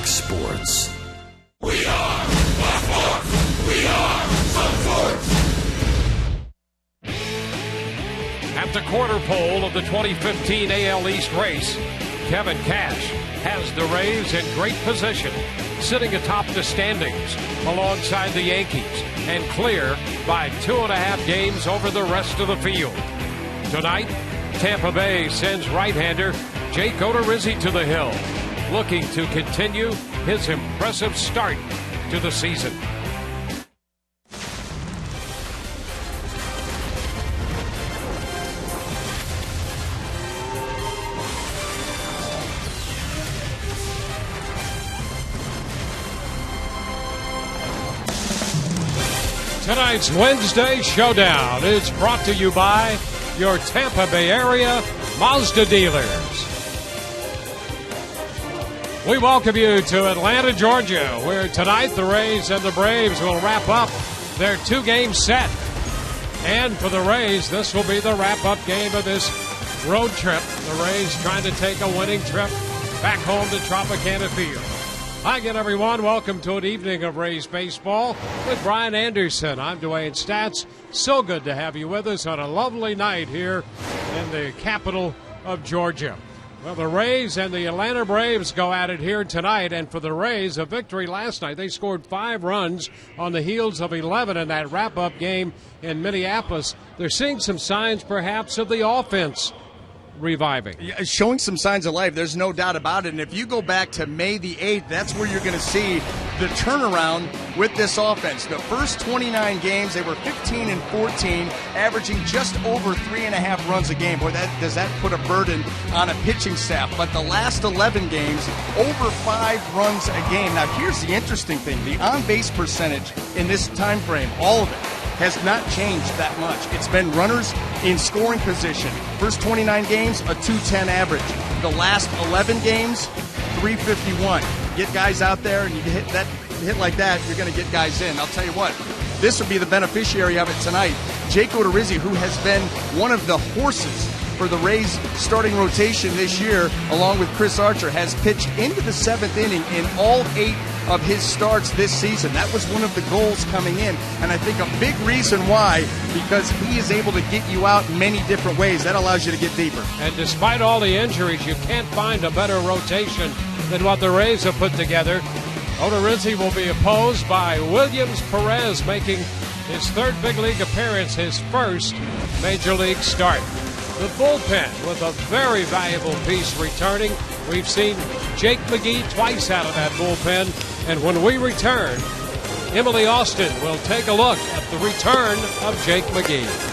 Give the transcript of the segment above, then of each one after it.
Fox Sports. We are Fox Sports. We are Fox Sports. At the quarter pole of the 2015 AL East race, Kevin Cash has the Rays in great position, sitting atop the standings alongside the Yankees and clear by 2.5 games over the rest of the field. Tonight, Tampa Bay sends right-hander Jake Odorizzi to the hill, looking to continue his impressive start to the season. Tonight's Wednesday Showdown is brought to you by your Tampa Bay area Mazda dealers. We welcome you to Atlanta, Georgia, where tonight the Rays and the Braves will wrap up their 2-game set. And for the Rays, this will be the wrap-up game of this road trip. The Rays trying to take a winning trip back home to Tropicana Field. Hi again, everyone. Welcome to an evening of Rays baseball with Brian Anderson. I'm Dwayne Statz. So good to have you with us on a lovely night here in the capital of Georgia. Well, the Rays and the Atlanta Braves go at it here tonight, and for the Rays, a victory last night. They scored 5 runs on the heels of 11 in that wrap-up game in Minneapolis. They're seeing some signs, perhaps, of the offense reviving. Showing some signs of life, there's no doubt about it. And if you go back to May the 8th, that's where you're going to see the turnaround with this offense. The first 29 games, they were 15 and 14, averaging just over 3.5 runs a game. Boy, does that put a burden on a pitching staff. But the last 11 games, over 5 runs a game. Now, here's the interesting thing. The on-base percentage in this time frame, all of it, has not changed that much. It's been runners in scoring position. First 29 games, a 210 average. The last 11 games, 351. Get guys out there, and you hit like that, you're going to get guys in. I'll tell you what, this will be the beneficiary of it tonight. Jake Odorizzi, who has been one of the horses for the Rays starting rotation this year, along with Chris Archer, has pitched into the 7th inning in all 8 of his starts this season. That was one of the goals coming in, and I think a big reason why, because he is able to get you out in many different ways. That allows you to get deeper. And despite all the injuries, you can't find a better rotation than what the Rays have put together. Odorizzi will be opposed by Williams Perez, making his 3rd big league appearance, his first major league start. The bullpen with a very valuable piece returning. We've seen Jake McGee twice out of that bullpen. And when we return, Emily Austin will take a look at the return of Jake McGee.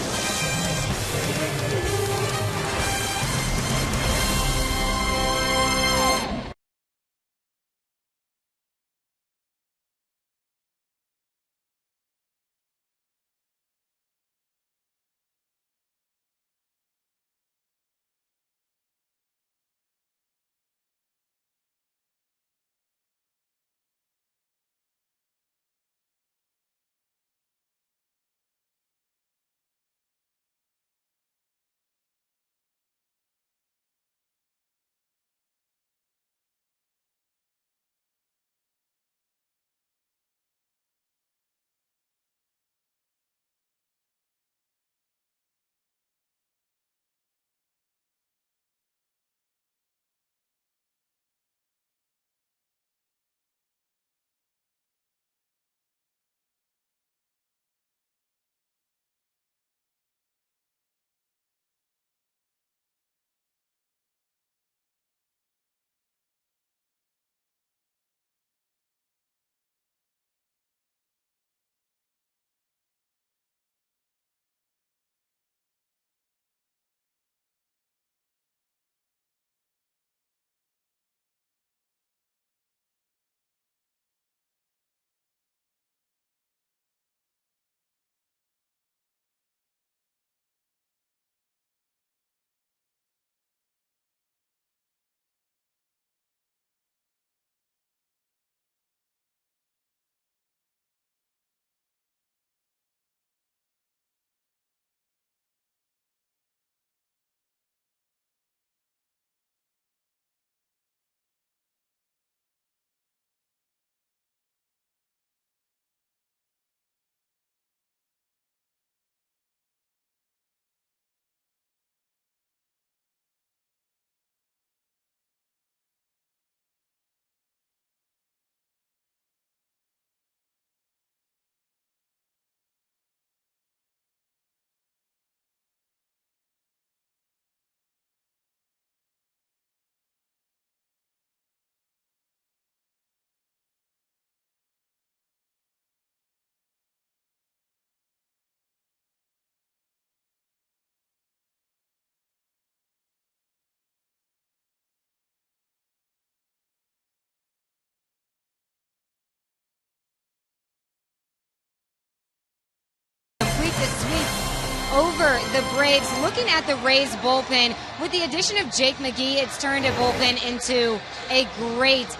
over the Braves. Looking at the Rays bullpen, with the addition of Jake McGee, it's turned a bullpen into a great,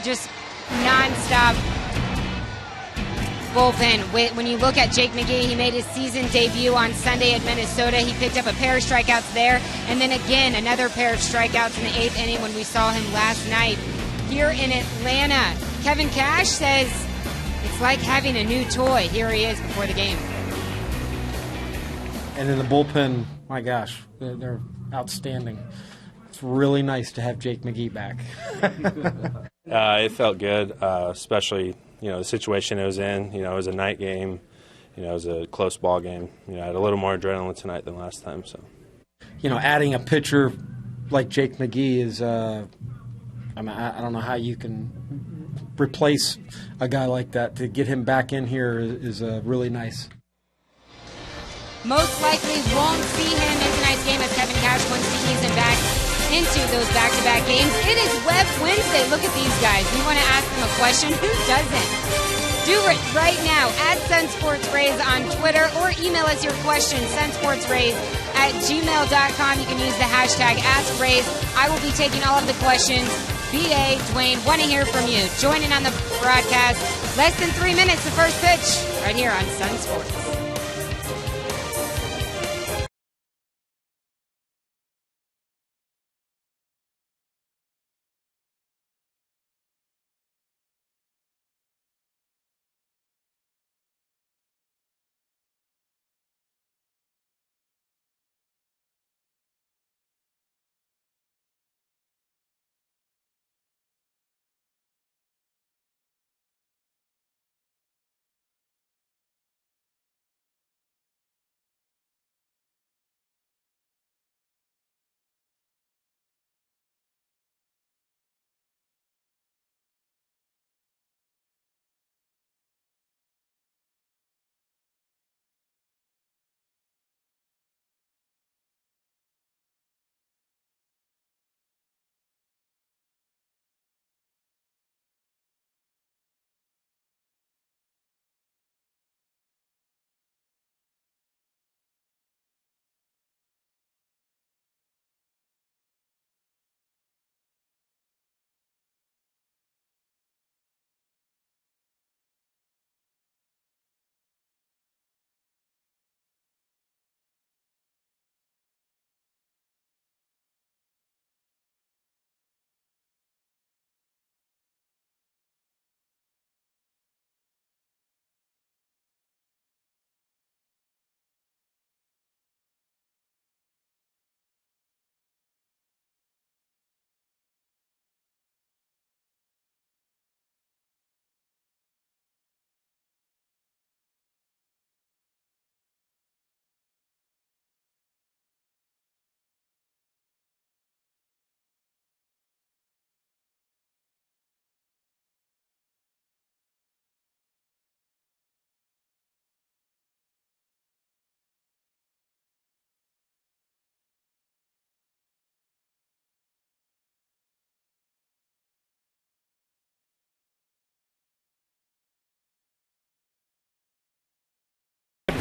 just nonstop bullpen. When you look at Jake McGee, he made his season debut on Sunday at Minnesota. He picked up a pair of strikeouts there, and then again another pair of strikeouts in the 8th inning when we saw him last night here in Atlanta. Kevin Cash says it's like having a new toy. Here he is before the game. And in the bullpen, my gosh, they're outstanding. It's really nice to have Jake McGee back. It felt good, especially, the situation it was in. It was a night game. It was a close ball game. I had a little more adrenaline tonight than last time. So, adding a pitcher like Jake McGee is, I don't know how you can replace a guy like that. To get him back in here is really nice. Most likely won't see him in tonight's game as Kevin Cash wants to ease him back into those back-to-back games. It is Web Wednesday. Look at these guys. We want to ask them a question. Who doesn't? Do it right now at Sun Sports Rays on Twitter, or email us your questions, sunsportsrays@gmail.com. You can use the hashtag AskRays. I will be taking all of the questions. B.A., Dwayne, want to hear from you. Joining on the broadcast, less than 3 minutes, the first pitch, right here on Sun Sports.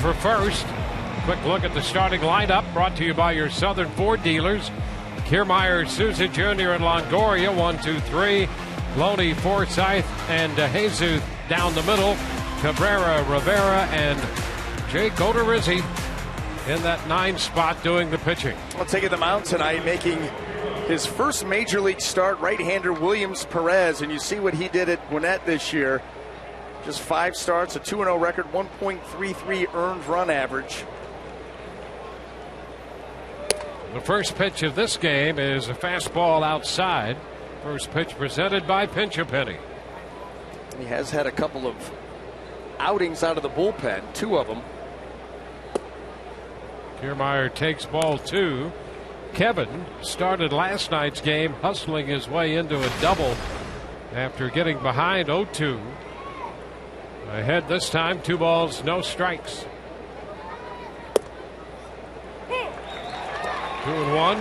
For first, quick look at the starting lineup brought to you by your Southern Ford dealers. Kiermaier, Souza Jr. and Longoria, 1, 2, 3. Loney, Forsythe, and Jesus down the middle. Cabrera, Rivera, and Jake Odorizzi in that 9 spot doing the pitching. Well, taking the mound tonight, making his first major league start, right-hander Williams Perez, and you see what he did at Gwinnett this year. Just 5 starts, a 2-0 record, 1.33 earned run average. The first pitch of this game is a fastball outside. First pitch presented by Pinch-A-Penny. He has had a couple of outings out of the bullpen, 2 of them. Kiermaier takes ball 2. Kevin started last night's game hustling his way into a double after getting behind 0-2. Ahead this time, 2 balls, no strikes. 2-1.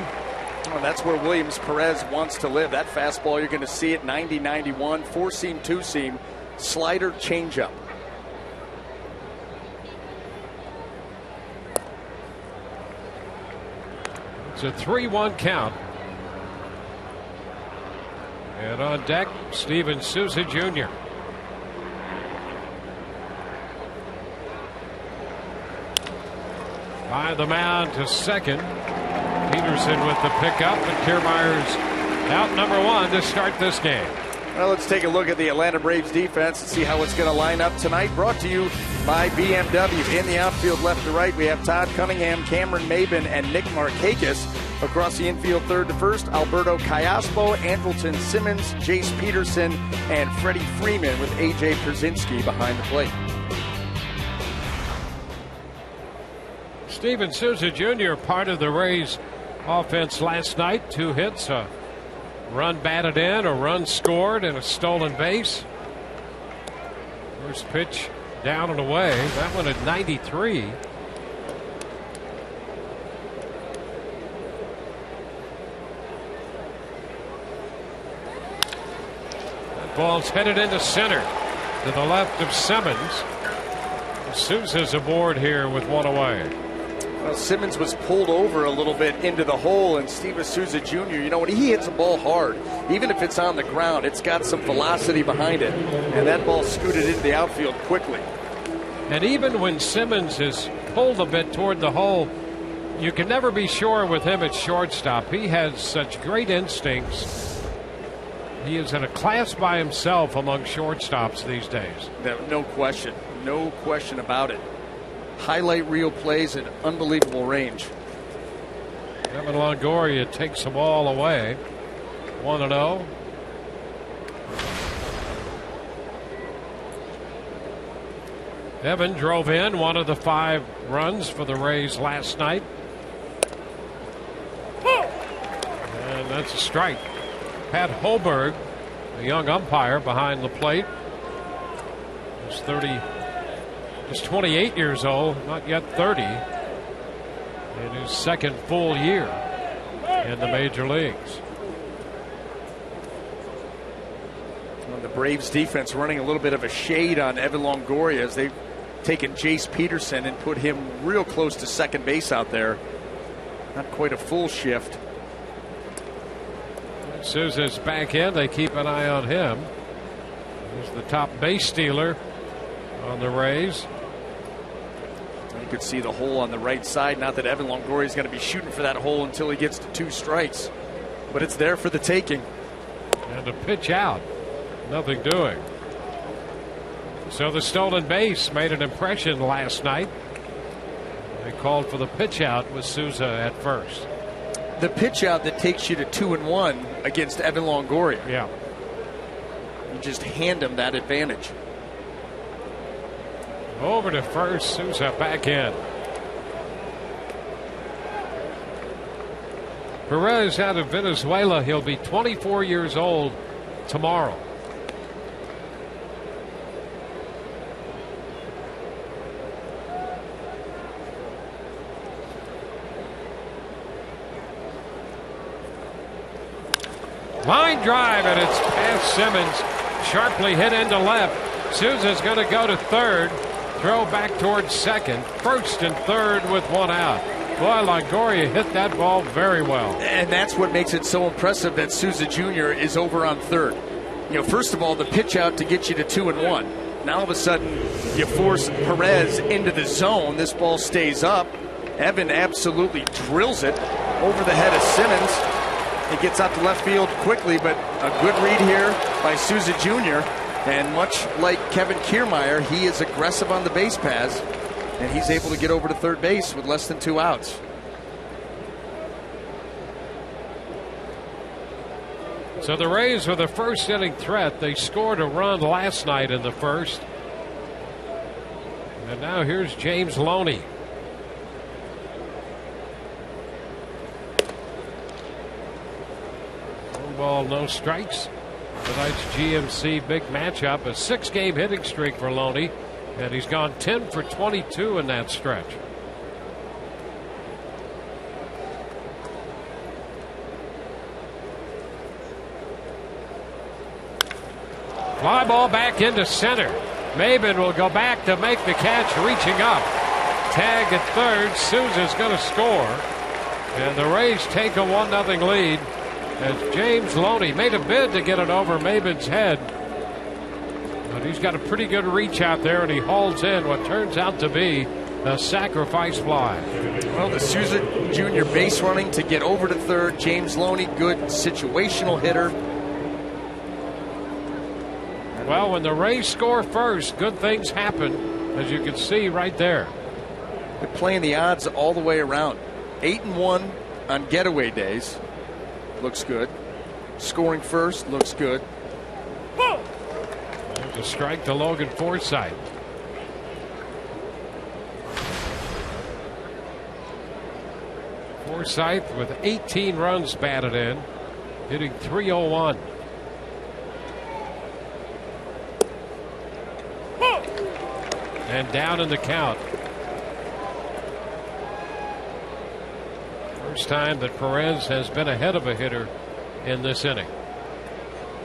Well, that's where Williams Perez wants to live. That fastball, you're going to see it 90-91, 4-seam, 2-seam, slider, changeup. It's a 3-1 count. And on deck, Steven Souza Jr. By the mound to second. Peterson with the pickup, and Kiermaier's out number 1 to start this game. Well, let's take a look at the Atlanta Braves defense and see how it's going to line up tonight. Brought to you by BMW. In the outfield, left to right, we have Todd Cunningham, Cameron Maben, and Nick Markakis. Across the infield, third to first, Alberto Callaspo, Andrelton Simmons, Jace Peterson, and Freddie Freeman with A.J. Pierzynski behind the plate. Steven Souza Jr., part of the Rays offense last night. 2 hits, a run batted in, a run scored, and a stolen base. First pitch down and away. That one at 93. That ball's headed into center to the left of Simmons. Souza's aboard here with 1 away. Well, Simmons was pulled over a little bit into the hole, and Steven Souza Jr., you know, when he hits a ball hard, even if it's on the ground, it's got some velocity behind it, and that ball scooted into the outfield quickly. And even when Simmons is pulled a bit toward the hole, you can never be sure with him at shortstop. He has such great instincts. He is in a class by himself among shortstops these days. No question. No question about it. Highlight reel plays at unbelievable range. Evan Longoria takes the ball away. 1-0. Evan drove in one of the 5 runs for the Rays last night. And that's a strike. Pat Holberg, the young umpire behind the plate, is 28 years old, not yet 30, in his second full year in the major leagues. Well, the Braves defense running a little bit of a shade on Evan Longoria as they've taken Jace Peterson and put him real close to second base out there. Not quite a full shift. Souza's back in. They keep an eye on him. He's the top base stealer on the Rays. You could see the hole on the right side. Not that Evan Longoria is going to be shooting for that hole until he gets to 2 strikes, but it's there for the taking. And a pitch out. Nothing doing. So the stolen base made an impression last night. They called for the pitch out with Souza at first. The pitch out that takes you to 2-1 against Evan Longoria. Yeah. You just hand him that advantage. Over to first, Souza back in. Perez out of Venezuela. He'll be 24 years old tomorrow. Line drive, and it's past Simmons. Sharply hit into left. Souza's going to go to third. Throw back towards second. First and third with 1 out. Boy, Longoria hit that ball very well. And that's what makes it so impressive that Souza Jr. is over on third. You know, first of all, the pitch out to get you to 2-1. Now all of a sudden, you force Perez into the zone. This ball stays up. Evan absolutely drills it over the head of Simmons. He gets out to left field quickly, but a good read here by Souza Jr. And much like Kevin Kiermaier, he is aggressive on the base paths, and he's able to get over to third base with less than 2 outs. So the Rays were the first inning threat. They scored a run last night in the first. And now here's James Loney. One ball, no strikes. Tonight's GMC big matchup, a 6-game hitting streak for Loney, and he's gone 10 for 22 in that stretch. Fly ball back into center. Maben will go back to make the catch, reaching up. Tag at third. Souza's going to score. And the Rays take a 1-0 lead as James Loney made a bid to get it over Maben's head. But he's got a pretty good reach out there, and he hauls in what turns out to be a sacrifice fly. Well, the Souza Jr. base running to get over to third. James Loney, good situational hitter. Well, when the Rays score first, good things happen, as you can see right there. They're playing the odds all the way around. 8-1 on getaway days. Looks good. Scoring first looks good. There's a strike to Logan Forsythe. Forsythe with 18 runs batted in, hitting .301. And down in the count. First time that Perez has been ahead of a hitter in this inning.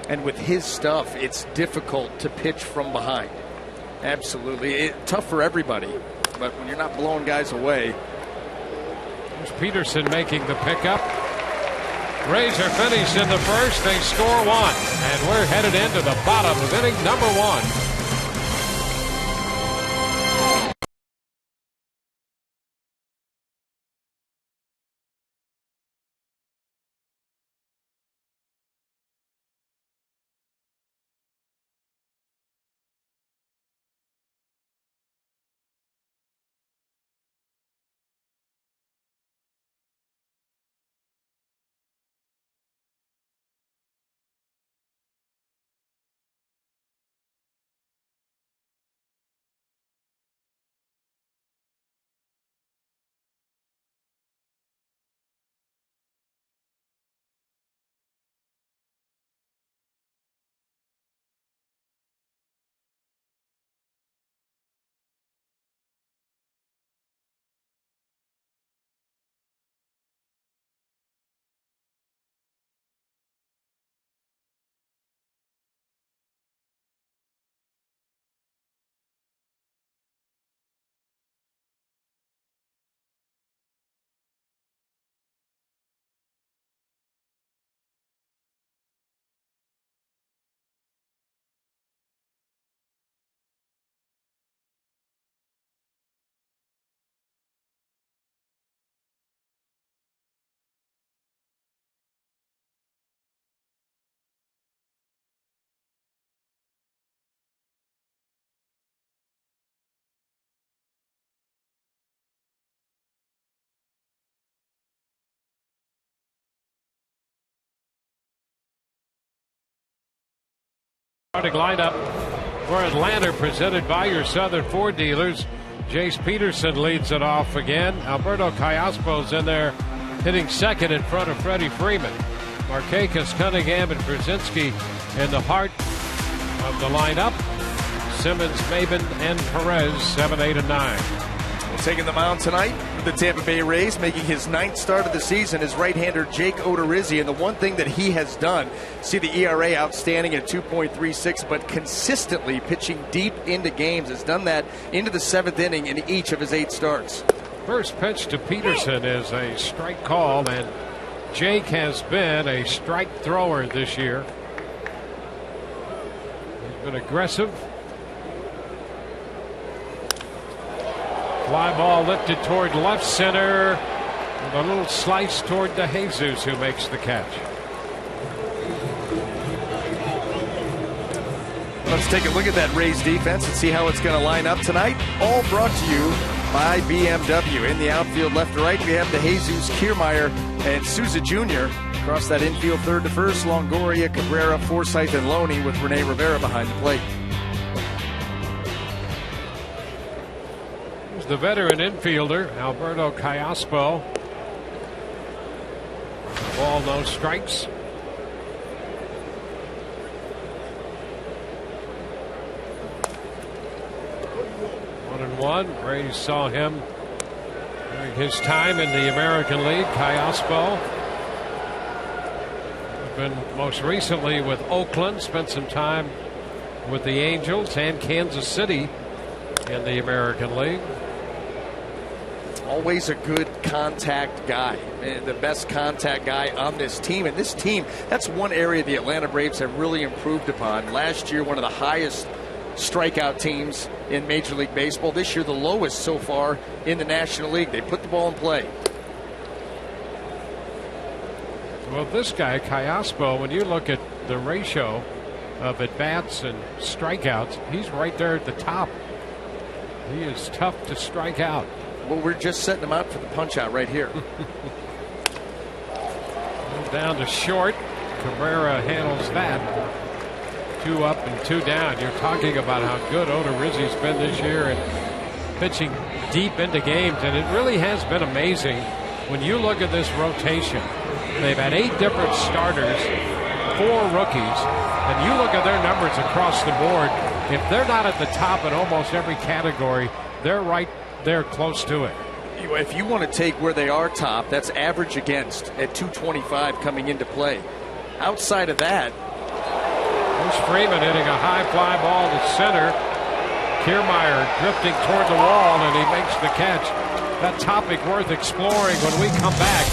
And with his stuff, it's difficult to pitch from behind. Absolutely. Tough for everybody. But when you're not blowing guys away. There's Peterson making the pickup. Rays are finished in the first. They score one. And we're headed into the bottom of inning number one. Starting lineup for Atlanta, presented by your Southern Ford dealers. Jace Peterson leads it off again. Alberto Callaspo's in there hitting second in front of Freddie Freeman. Markakis, Cunningham, and Brzezinski in the heart of the lineup. Simmons, Maben, and Perez, 7, 8, and 9. Taking the mound tonight for the Tampa Bay Rays, making his 9th start of the season, is right-hander Jake Odorizzi. And the one thing that he has done, see the ERA outstanding at 2.36, but consistently pitching deep into games, has done that into the 7th inning in each of his 8 starts. First pitch to Peterson is a strike call, and Jake has been a strike thrower this year. He's been aggressive. Fly ball lifted toward left center with a little slice toward DeJesus, who makes the catch. Let's take a look at that Rays defense and see how it's going to line up tonight. All brought to you by BMW. In the outfield, left to right, we have DeJesus, Kiermaier, and Souza Jr. Across that infield, third to first, Longoria, Cabrera, Forsythe, and Loney, with Rene Rivera behind the plate. The veteran infielder, Alberto Callaspo. Ball, no strikes. One and one. Rays saw him during his time in the American League. Callaspo has been most recently with Oakland, spent some time with the Angels and Kansas City in the American League. always a good contact guy, the best contact guy on this team. And this team, that's one area the Atlanta Braves have really improved upon. Last year, one of the highest strikeout teams in Major League Baseball. This year, the lowest so far in the National League. They put the ball in play. Well, this guy, Callaspo, when you look at the ratio of at-bats and strikeouts, he's right there at the top. He is tough to strike out. Well, we're just setting him out for the punch-out right here. Down to short. Cabrera handles that. 2 up and 2 down. You're talking about how good Odorizzi's been this year and pitching deep into games, and it really has been amazing when you look at this rotation. They've had 8 different starters, 4 rookies, and you look at their numbers across the board. If they're not at the top in almost every category, they're right there close to it. If you want to take where they are top, that's average against at 225 coming into play. Outside of that, there's Freeman hitting a high fly ball to center. Kiermaier drifting toward the wall, and he makes the catch. That topic worth exploring when we come back.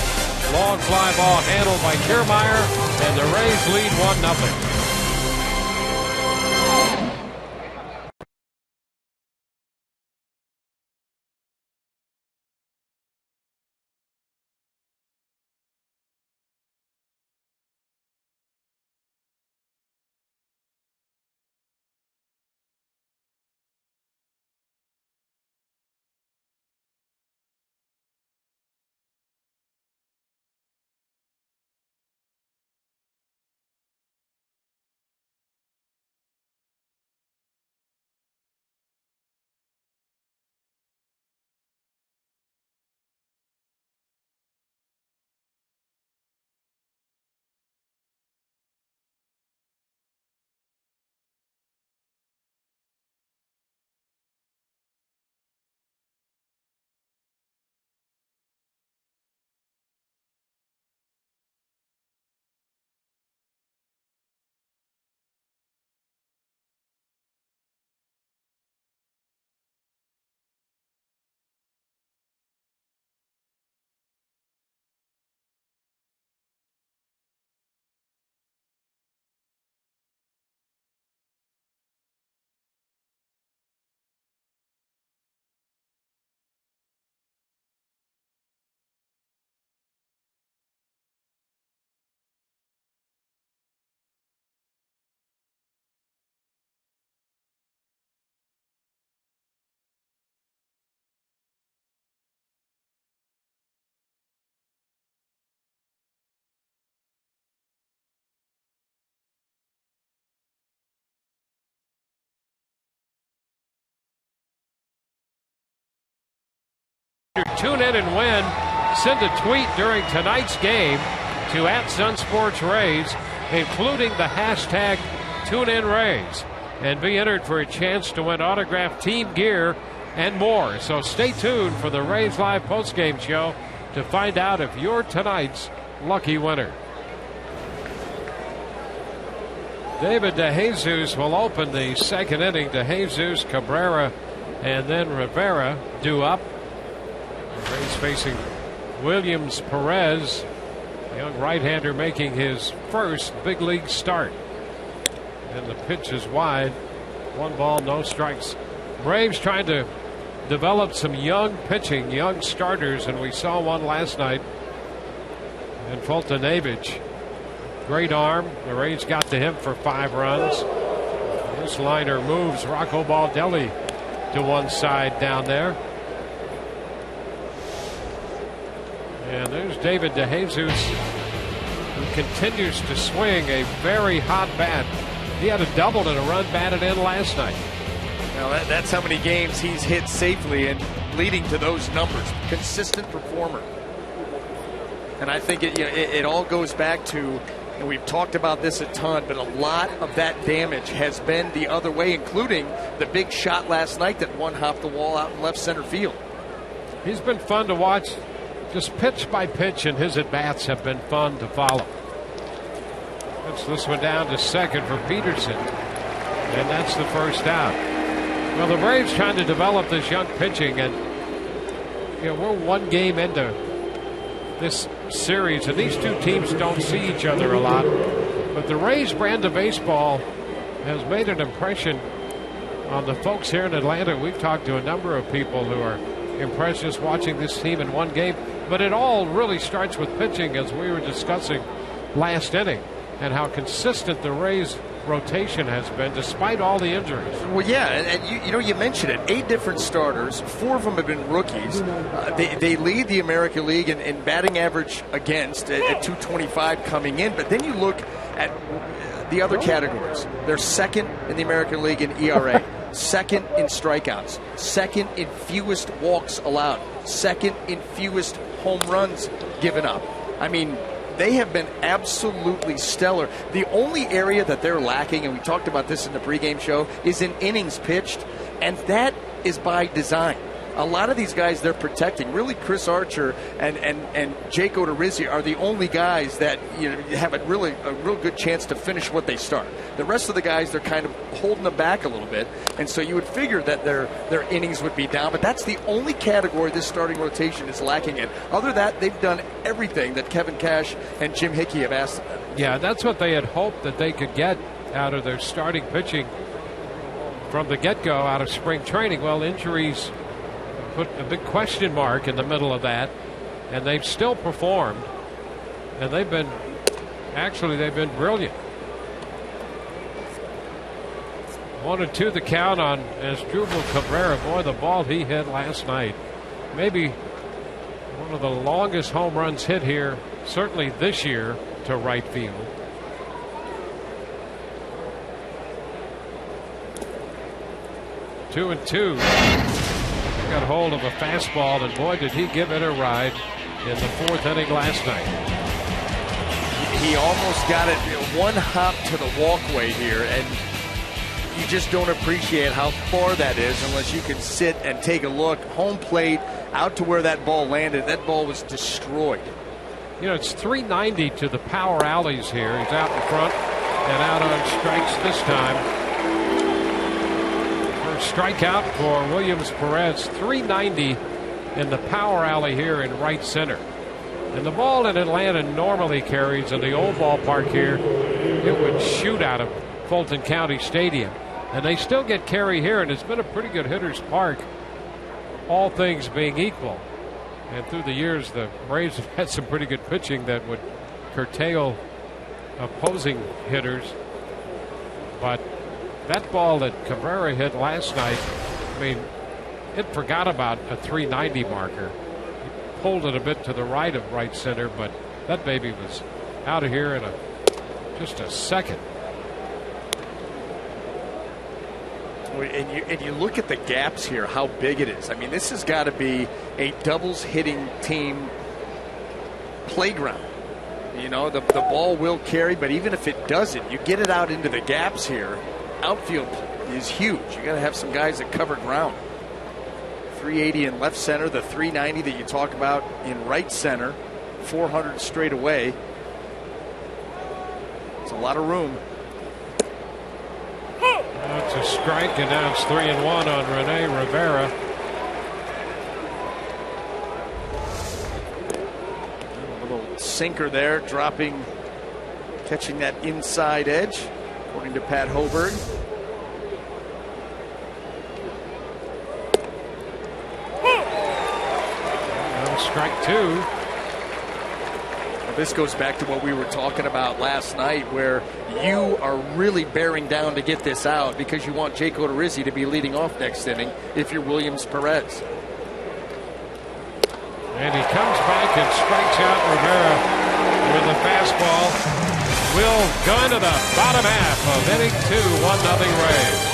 Long fly ball handled by Kiermaier, and the Rays lead 1-0. Tune in and win. Send a tweet during tonight's game to @SunSportsRays, including the hashtag TuneInRays, and be entered for a chance to win autographed team gear and more. So stay tuned for the Rays Live postgame show to find out if you're tonight's lucky winner. David DeJesus will open the second inning. DeJesus, Cabrera, and then Rivera due up. The Rays facing Williams Perez, a young right-hander making his first big league start. And the pitch is wide. 1 ball, no strikes. Braves trying to develop some young pitching, young starters, and we saw one last night in Fultonavich. Great arm. The Rays got to him for 5 runs. This liner moves Rocco Baldelli to one side down there. And there's David DeJesus, who continues to swing a very hot bat. He had a double and a run batted in last night. Now that's how many games he's hit safely and leading to those numbers. Consistent performer. And I think it all goes back to, and we've talked about this a ton, but a lot of that damage has been the other way, including the big shot last night that one hopped the wall out in left center field. He's been fun to watch, just pitch by pitch, and his at-bats have been fun to follow. Puts this one down to second for Peterson, and that's the first out. Well, the Braves trying to develop this young pitching, and we're one game into this series, and these two teams don't see each other a lot. But the Rays brand of baseball has made an impression on the folks here in Atlanta. We've talked to a number of people who are impressed just watching this team in one game. But it all really starts with pitching, as we were discussing last inning, and how consistent the Rays' rotation has been despite all the injuries. Well, yeah, and you mentioned it. 8 different starters. 4 of them have been rookies. They lead the American League in batting average against at 225 coming in. But then you look at the other categories. They're second in the American League in ERA, second in strikeouts, second in fewest walks allowed, second in fewest home runs given up. I mean, they have been absolutely stellar. The only area that they're lacking, and we talked about this in the pregame show, is in innings pitched, and that is by design. A lot of these guys they're protecting. Really, Chris Archer and Jake Odorizzi are the only guys that have a real good chance to finish what they start. The rest of the guys, they're kind of holding them back a little bit, and so you would figure that their innings would be down. But that's the only category this starting rotation is lacking in. Other than that, they've done everything that Kevin Cash and Jim Hickey have asked of them. Yeah, that's what they had hoped that they could get out of their starting pitching from the get-go out of spring training. Well, injuries put a big question mark in the middle of that, and they've still performed, and they've been brilliant. 1-2 the count on Asdrubal Cabrera. Boy, the ball he hit last night, maybe one of the longest home runs hit here, certainly this year, to right field. Two and two. Got hold of a fastball, and boy, did he give it a ride in the 4th inning last night. He almost got it one hop to the walkway here, and you just don't appreciate how far that is unless you can sit and take a look. Home plate, out to where that ball landed. That ball was destroyed. It's 390 to the power alleys here. He's out in front and out on strikes this time. Strikeout for Williams Perez. 390 in the power alley here in right center. And the ball in Atlanta normally carries in the old ballpark here. It would shoot out of Fulton County Stadium. And they still get carry here, and it's been a pretty good hitter's park, all things being equal. And through the years, the Braves have had some pretty good pitching that would curtail opposing hitters. But that ball that Cabrera hit last night, I mean, it forgot about a 390 marker. He pulled it a bit to the right of right center, but that baby was out of here in just a second. And you look at the gaps here, how big it is. I mean, this has got to be a doubles hitting team playground. The ball will carry, but even if it doesn't, you get it out into the gaps here. Outfield is huge. You got to have some guys that cover ground. 380 in left center, the 390 that you talk about in right center, 400 straight away. It's a lot of room. That's a strike, and now it's 3-1 on Rene Rivera. A little sinker there, catching that inside edge, according to Pat Hoberg. Strike 2. This goes back to what we were talking about last night, where you are really bearing down to get this out because you want Jake Odorizzi to be leading off next inning if you're Williams Perez. And he comes back and strikes out Rivera with a fastball. Will go into the bottom half of inning 2, 1-0 Rays.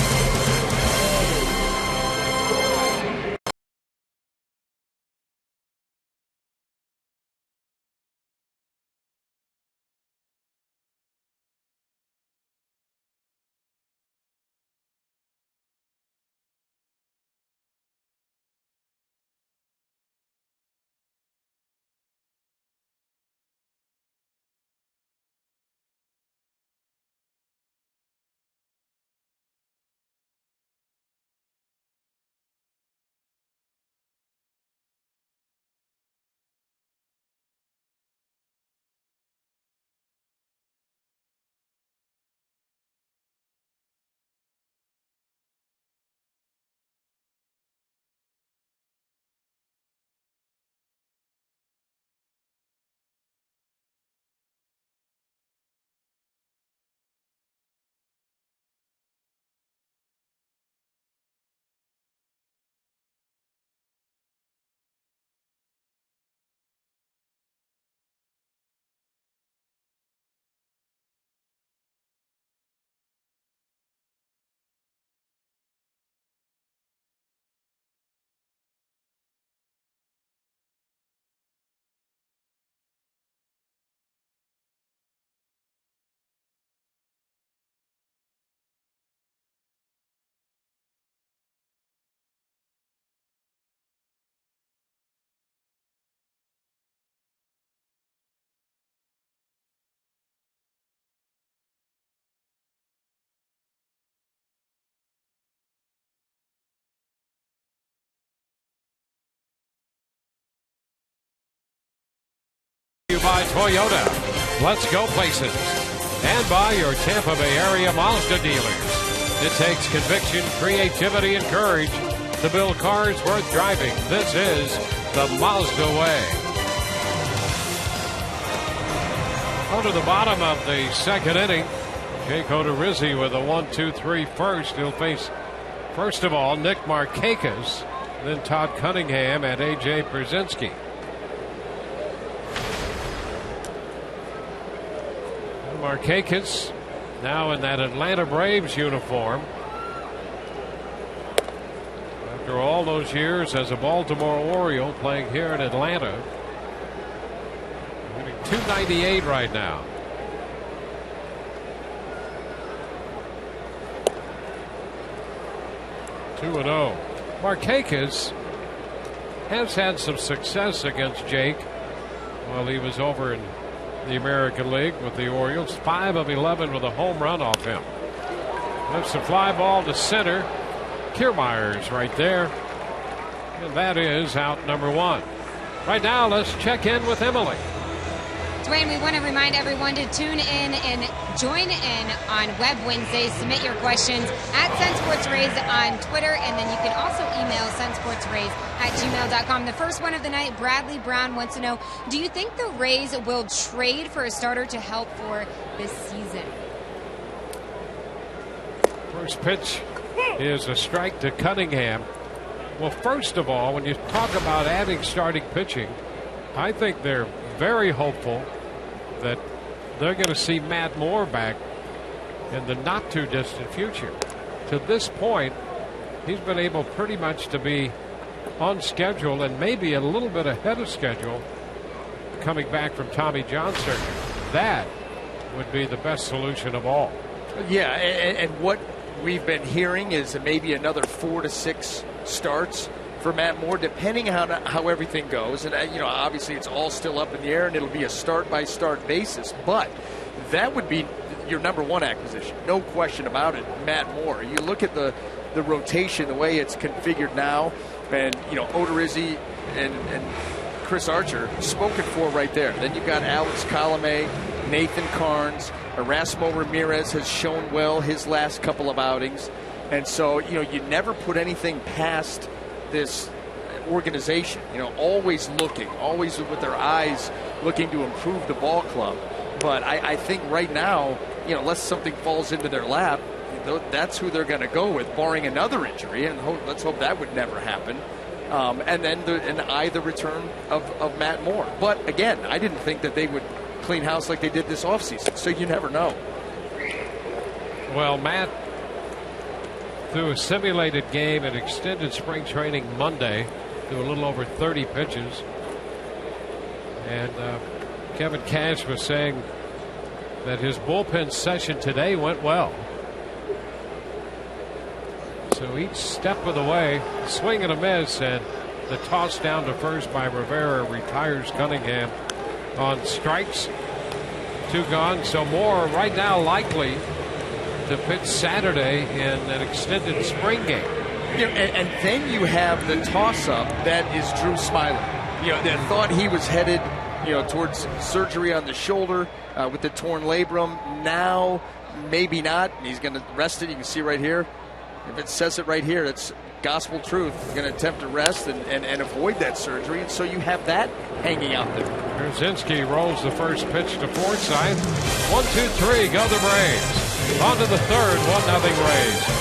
by Toyota. Let's go places. And by your Tampa Bay area Mazda dealers. It takes conviction, creativity, and courage to build cars worth driving. This is the Mazda way. On to the bottom of the second inning. Jake Odorizzi with a 1-2-3 first. He'll face, first of all, Nick Markakis, then Todd Cunningham and A.J. Brzezinski. Markakis now in that Atlanta Braves uniform. After all those years as a Baltimore Oriole playing here in Atlanta. Hitting .298 right now. Two and 0. Markakis has had some success against Jake while he was over in the American League with the Orioles. 5 of 11 with a home run off him. Lifts a fly ball to center. Kiermaier's right there. And that is out number 1. Right now, let's check in with Emily. Dwayne, we want to remind everyone to tune in and join in on Web Wednesdays. Submit your questions at Sun Sports Rays on Twitter, and then you can also email sunsportsrays@gmail.com. The first one of the night, Bradley Brown wants to know, do you think the Rays will trade for a starter to help for this season? First pitch is a strike to Cunningham. Well, first of all, when you talk about adding starting pitching, I think they're very hopeful that they're going to see Matt Moore back in the not too distant future. To this point, he's been able pretty much to be on schedule and maybe a little bit ahead of schedule coming back from Tommy John surgery. That would be the best solution of all. Yeah, and what we've been hearing is that maybe another 4 to 6 starts for Matt Moore, depending on how everything goes. And, obviously it's all still up in the air, and it'll be a start-by-start basis. But that would be your number 1 acquisition. No question about it, Matt Moore. You look at the rotation, the way it's configured now, and, Odorizzi and Chris Archer spoken for right there. Then you've got Alex Colomé, Nathan Carnes, Erasmo Ramirez has shown well his last couple of outings. And so, you never put anything past this organization, always looking, always with their eyes looking to improve the ball club. But I think right now, unless something falls into their lap, that's who they're going to go with, barring another injury, and let's hope that would never happen. And then the return of Matt Moore. But again, I didn't think that they would clean house like they did this offseason, so you never know. Well, Matt threw a simulated game in extended spring training Monday, threw a little over 30 pitches. And Kevin Cash was saying that his bullpen session today went well. So each step of the way, swing and a miss, and the toss down to first by Rivera retires Cunningham on strikes. 2 gone. So Moore right now likely to pitch Saturday in an extended spring game. And then you have the toss-up that is Drew Smyly. That thought he was headed, towards surgery on the shoulder with the torn labrum. Now, maybe not. He's going to rest it. You can see right here. If it says it right here, it's gospel truth. He's going to attempt to rest and avoid that surgery. And so you have that hanging out there. Brzezinski rolls the first pitch to Forsythe. 1-2-3, go the Braves. On to the third, 1-0 Rays.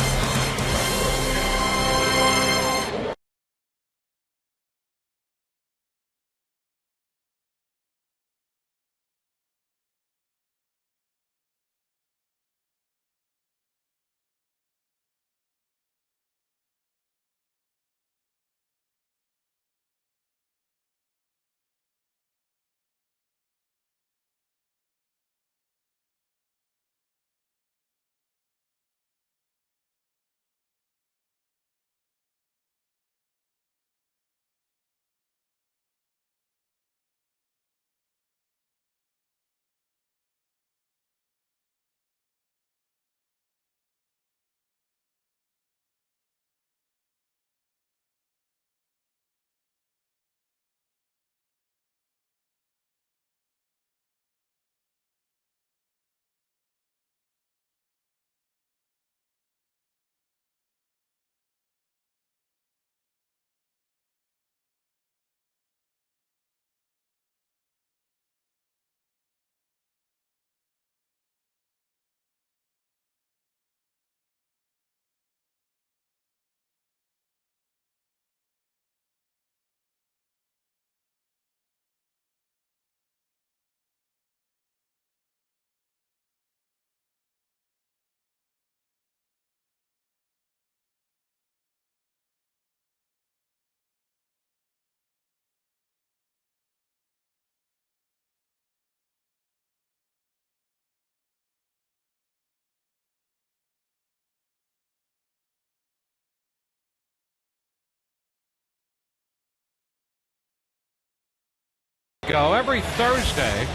Go every Thursday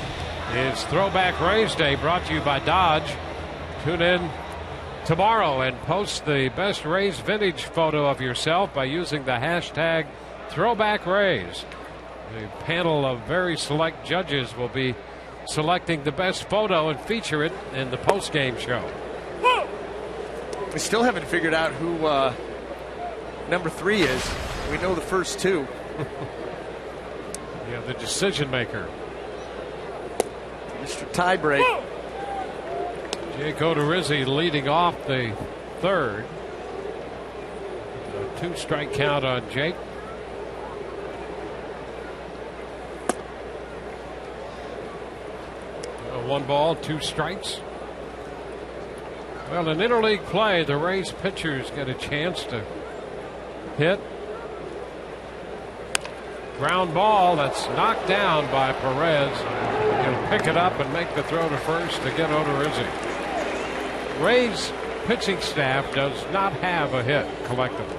is Throwback Rays Day, brought to you by Dodge. Tune in tomorrow and post the best Rays vintage photo of yourself by using the hashtag #ThrowbackRays. A panel of very select judges will be selecting the best photo and feature it in the post-game show. We still haven't figured out who number 3 is. We know the first 2. Yeah, the decision maker. Mr. Tiebreak. Jake Odorizzi leading off the third. A 2-strike count on Jake. 1 ball, 2 strikes. Well, in interleague play, the Rays pitchers get a chance to hit. Ground ball that's knocked down by Perez. He'll pick it up and make the throw to first to get Odorizzi. Rays pitching staff does not have a hit collectively.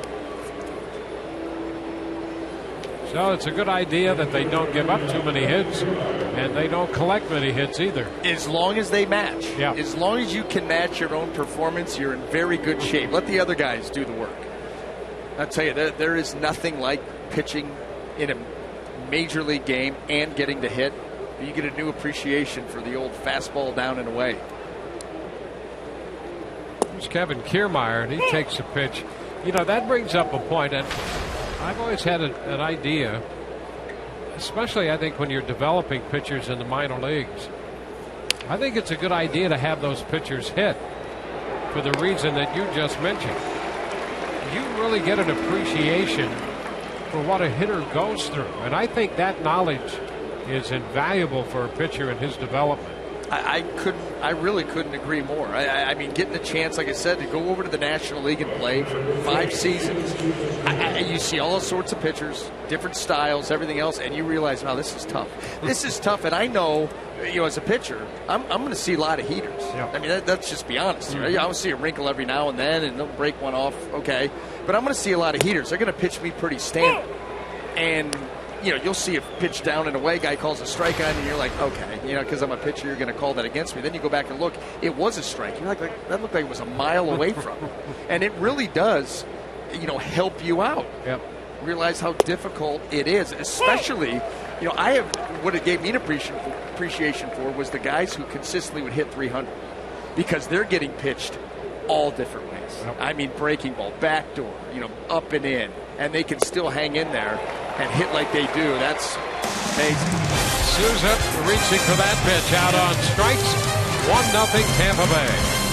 So it's a good idea that they don't give up too many hits and they don't collect many hits either. As long as they match. Yeah. As long as you can match your own performance, you're in very good shape. Let the other guys do the work. I'll tell you, there is nothing like pitching in a major league game and getting to hit. You get a new appreciation for the old fastball down and away. Here's Kevin Kiermaier, and he takes a pitch. You know, that brings up a point, and I've always had an idea, especially I think when you're developing pitchers in the minor leagues. I think it's a good idea to have those pitchers hit for the reason that you just mentioned. You really get an appreciation for what a hitter goes through, and I think that knowledge is invaluable for a pitcher in his development. I really couldn't agree more. I mean, getting the chance, like I said, to go over to the National League and play for 5 seasons, you see all sorts of pitchers, different styles, everything else, and you realize, wow, this is tough. This is tough, and I know, as a pitcher, I'm going to see a lot of heaters. Yeah. I mean, let's just be honest here. I'll see a wrinkle every now and then, and they'll break one off, okay. But I'm going to see a lot of heaters. They're going to pitch me pretty standard. And you'll see a pitch down and away, guy calls a strike on you, and you're like, okay, because I'm a pitcher, you're going to call that against me. Then you go back and look, it was a strike. You're like, that looked like it was a mile away from him. And it really does, help you out. Yep. Realize how difficult it is, especially, what it gave me an appreciation for was the guys who consistently would hit 300 because they're getting pitched all different ways. Yep. I mean, breaking ball, backdoor, up and in, and they can still hang in there and hit like they do. That's amazing. Souza reaching for that pitch out on strikes. 1-0 Tampa Bay.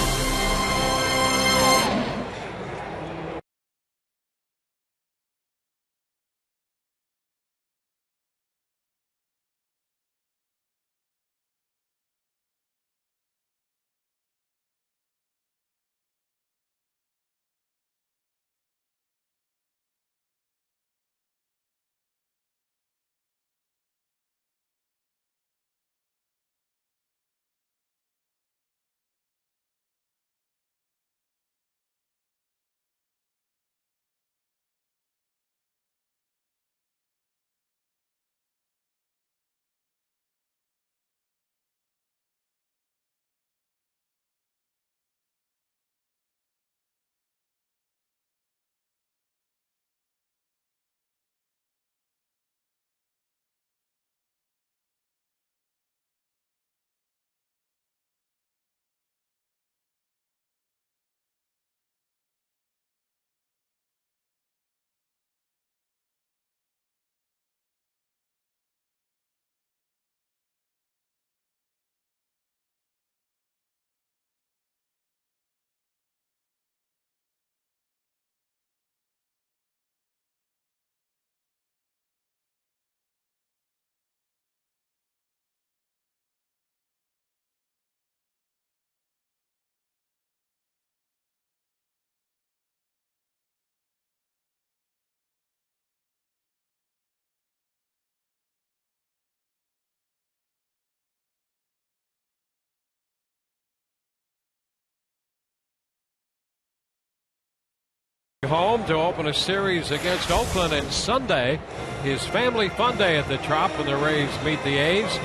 Home to open a series against Oakland, and Sunday is Family Fun Day at the Trop when the Rays meet the A's.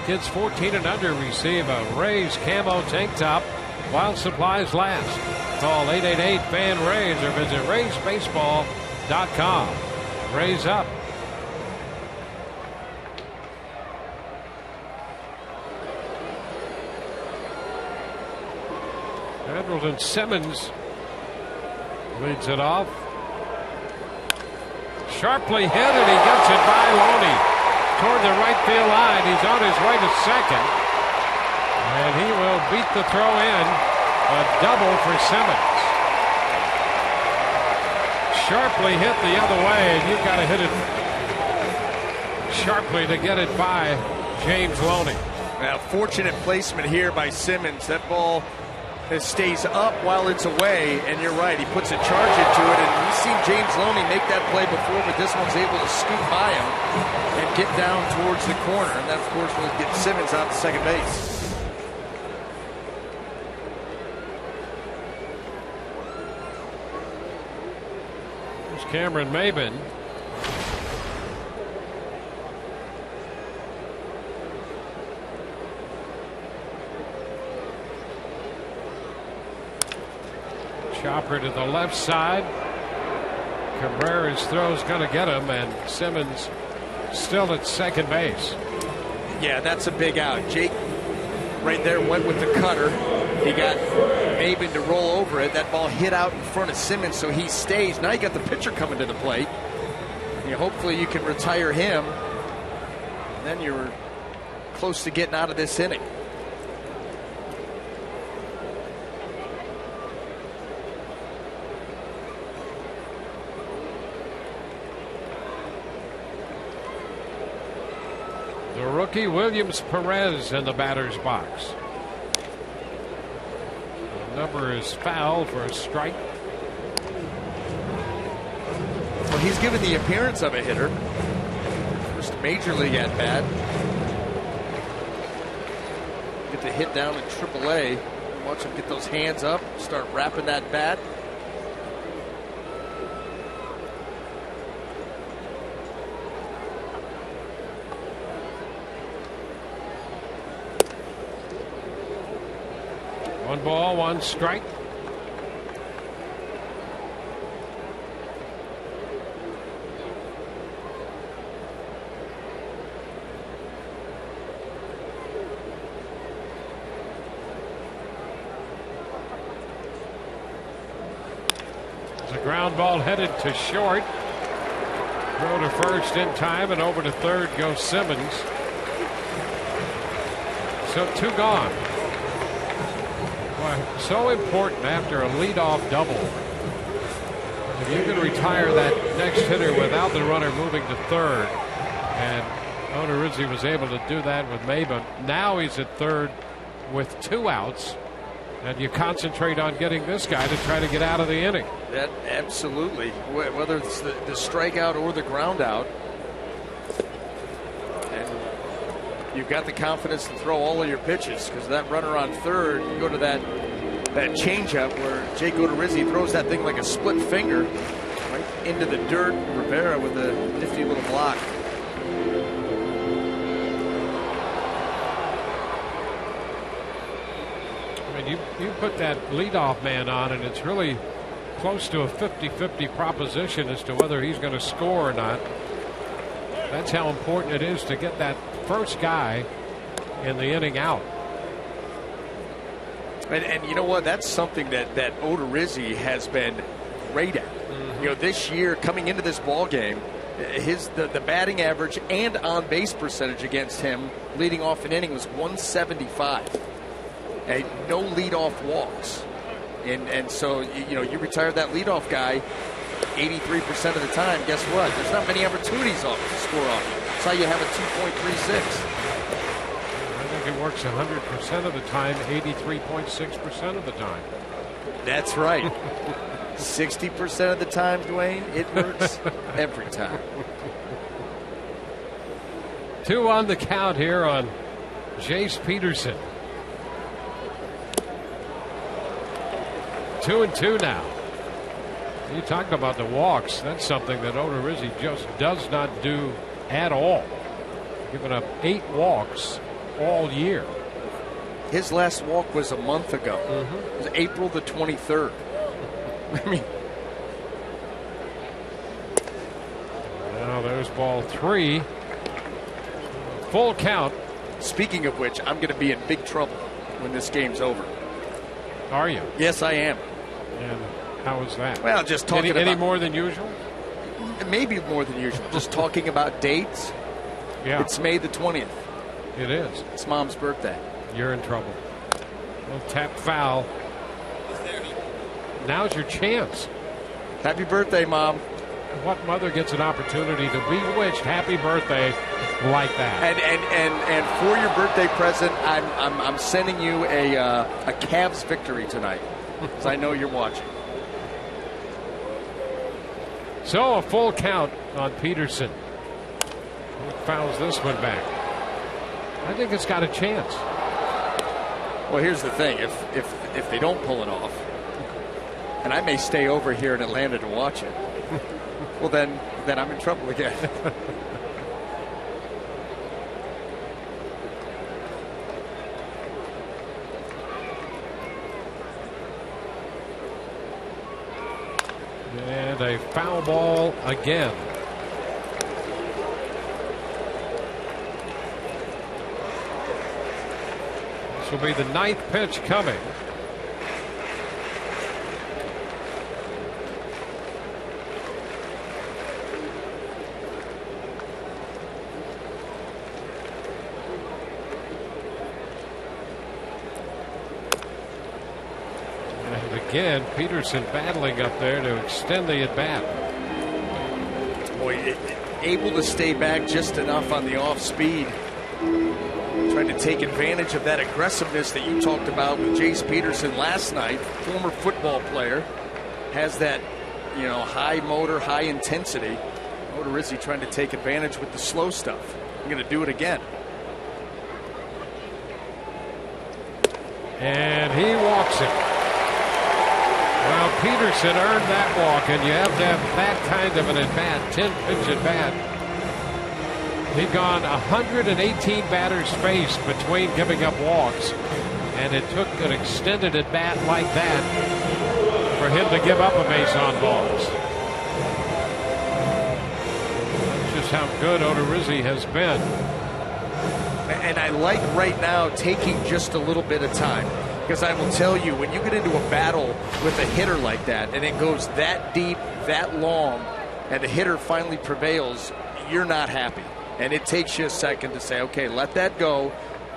Kids 14 and under receive a Rays camo tank top while supplies last. Call 888-FAN-RAYS or visit RaysBaseball.com. Rays up. Andrelton Simmons leads it off. Sharply hit, and he gets it by Loney toward the right field line. He's on his way to second, and he will beat the throw in. A double for Simmons. Sharply hit the other way, and you've got to hit it sharply to get it by James Loney. Now, fortunate placement here by Simmons. That ball stays up while it's away, and you're right, he puts a charge into it, and we've seen James Loney make that play before, but this one's able to scoot by him and get down towards the corner, and that, of course, will get Simmons out to second base. There's Cameron Maybin. Chopper to the left side. Cabrera's throw's going to get him, and Simmons still at second base. Yeah, that's a big out. Jake right there went with the cutter. He got Maybin to roll over it. That ball hit out in front of Simmons, so he stays. Now you got the pitcher coming to the plate. Hopefully you can retire him. And then you're close to getting out of this inning. The rookie Williams Perez in the batter's box. The number is foul for a strike. Well, he's given the appearance of a hitter. First major league at bat. Get the hit down in AAA. Watch him get those hands up, start wrapping that bat. One ball, one strike. There's a ground ball headed to short. Throw to first in time, and over to third goes Simmons. So two gone. So important after a leadoff double. If you can retire that next hitter without the runner moving to third, and Odorizzi was able to do that with Maybin. Now he's at third with two outs, and you concentrate on getting this guy to try to get out of the inning. That absolutely, whether it's the strikeout or the ground out. You've got the confidence to throw all of your pitches, because that runner on third, you go to that changeup where Jake Odorizzi throws that thing like a split finger right into the dirt. Rivera with a nifty little block. I mean, you put that leadoff man on, and it's really close to a 50-50 proposition as to whether he's going to score or not. That's how important it is to get that first guy in the inning out. And you know what? That's something that Odorizzi has been great at. This year, coming into this ball game, the batting average and on base percentage against him leading off an inning was 175. And no leadoff walks. And so you retire that leadoff guy 83% of the time. Guess what? There's not many opportunities to score off. That's how you have a 2.36. I think it works 100% of the time, 83.6% of the time. That's right. 60% of the time, Dwayne, it works every time. 2 on the count here on Jace Peterson. 2-2 now. You talk about the walks. That's something that Odorizzi just does not do at all. Giving up 8 walks all year. His last walk was a month ago. It was April the 23rd. I mean, now there's ball 3. Full count. Speaking of which, I'm going to be in big trouble when this game's over. Are you? Yes, I am. And how is that? Well, just talking any more than usual? Maybe more than usual. Just talking about dates. Yeah. It's May the 20th. It is. It's Mom's birthday. You're in trouble. Well, tap foul. Now's your chance. Happy birthday, Mom. What mother gets an opportunity to be wished happy birthday like that? And for your birthday present, I'm sending you a Cavs victory tonight, because I know you're watching. So a full count on Peterson. He fouls this one back. I think it's got a chance. Well, here's the thing: if they don't pull it off, and I may stay over here in Atlanta to watch it, well then I'm in trouble again. And a foul ball again. This will be the 9th pitch coming. Again, Peterson battling up there to extend the at-bat. Boy, able to stay back just enough on the off speed. Trying to take advantage of that aggressiveness that you talked about with Jace Peterson last night. Former football player. Has that, high motor, high intensity. Odorizzi trying to take advantage with the slow stuff. I'm going to do it again. And he walks it. Well, Peterson earned that walk, and you have to have that kind of an at-bat, 10-pitch at-bat. He'd gone 118 batters faced between giving up walks, and it took an extended at-bat like that for him to give up a base on balls. That's just how good Odorizzi has been. And I like right now taking just a little bit of time. Because I will tell you, when you get into a battle with a hitter like that, and it goes that deep, that long, and the hitter finally prevails, you're not happy. And it takes you a second to say, okay, let that go.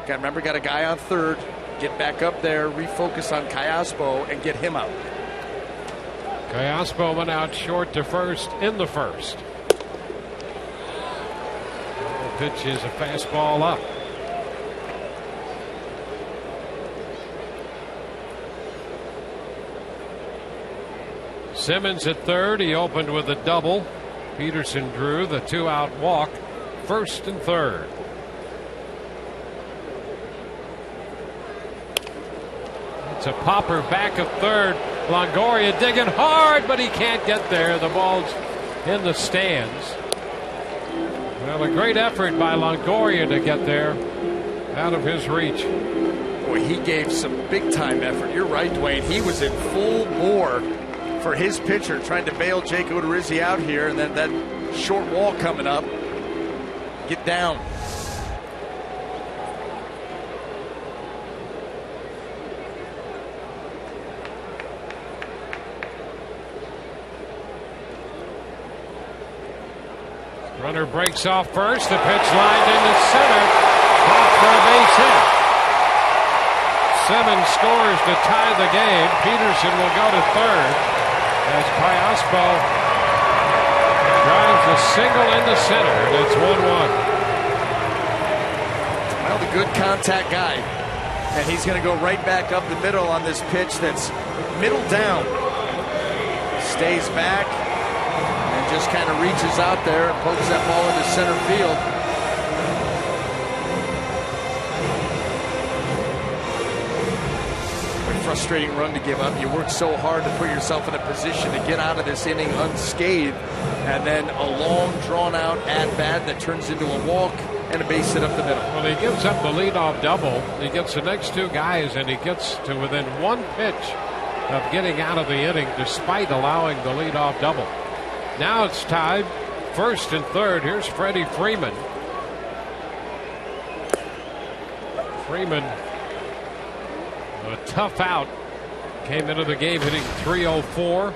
Remember, got a guy on third. Get back up there, refocus on Callaspo, and get him out. Callaspo went out short to first in the first. The pitch is a fastball up. Simmons at third. He opened with a double. Peterson drew the 2-out walk, first and third. It's a popper back of third. Longoria digging hard, but he can't get there. The ball's in the stands. Well, a great effort by Longoria to get there, out of his reach. Boy, he gave some big-time effort. You're right, Dwayne. He was in full bore for his pitcher, trying to bail Jake Odorizzi out here, and then that short wall coming up. Get down. Runner breaks off first. The pitch lined into center. Caught for a base hit. Simmons scores to tie the game. Peterson will go to third as Callaspo drives a single into center. And it's 1-1. Well, the good contact guy. And he's going to go right back up the middle on this pitch that's middle down. Stays back and just kind of reaches out there and pokes that ball into center field. frustrating run to give up. You work so hard to put yourself in a position to get out of this inning unscathed, and then a long, drawn-out at-bat that turns into a walk and a base hit up the middle. Well, he gives up the leadoff double. He gets the next two guys, and he gets to within one pitch of getting out of the inning despite allowing the leadoff double. Now it's tied, first and third. Here's Freddie Freeman. Freeman, a tough out, came into the game hitting .304.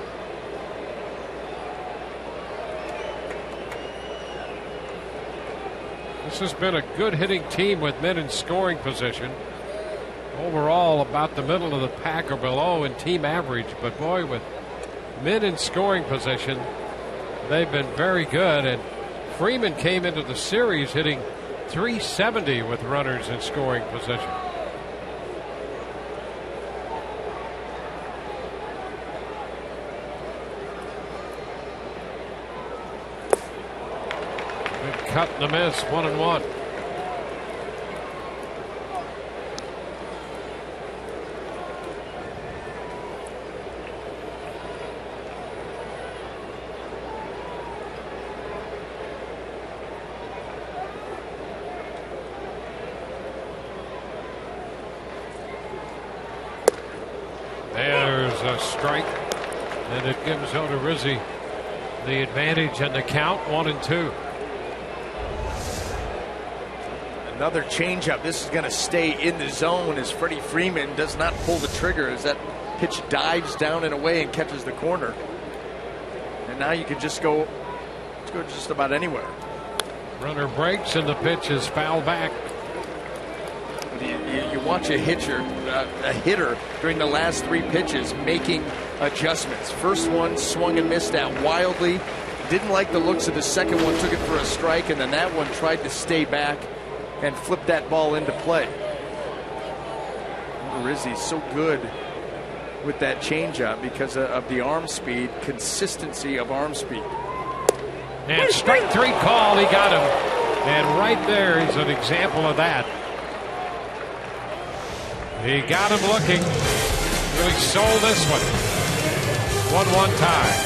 This has been a good hitting team with men in scoring position. Overall, about the middle of the pack or below in team average. But boy, with men in scoring position, they've been very good. And Freeman came into the series hitting .370 with runners in scoring position. Good cut and a miss, 1-1. There's a strike, and it gives Odorizzi the advantage in the count, 1-2. Another changeup. This is going to stay in the zone as Freddie Freeman does not pull the trigger as that pitch dives down and away and catches the corner. And now you can just go just about anywhere. Runner breaks and the pitch is foul back. You watch a hitter during the last three pitches making adjustments. First one swung and missed at wildly. Didn't like the looks of the second one, took it for a strike, and then that one tried to stay back and flip that ball into play. Rizzi's so good with that changeup because of the arm speed, consistency of arm speed. And strike three call, he got him. And right there is an example of that. He got him looking. Really sold this one. 1-1 tie.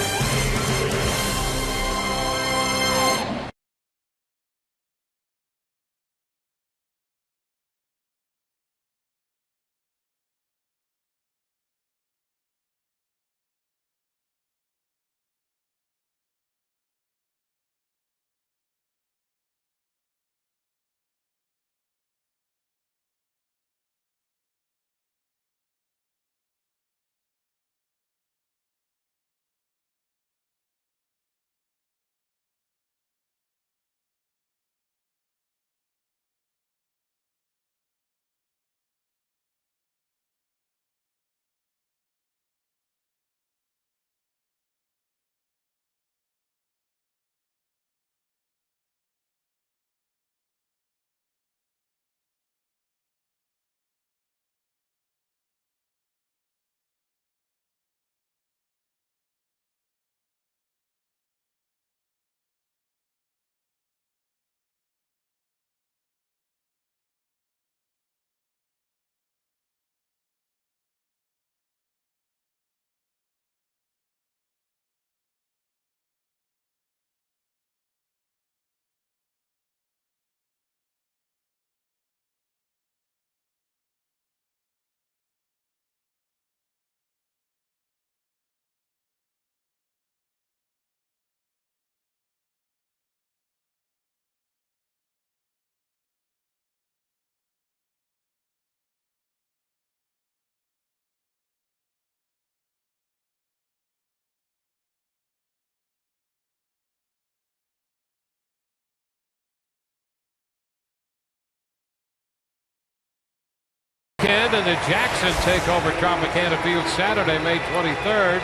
And the Jackson take over Tropicana Field Saturday, May 23rd.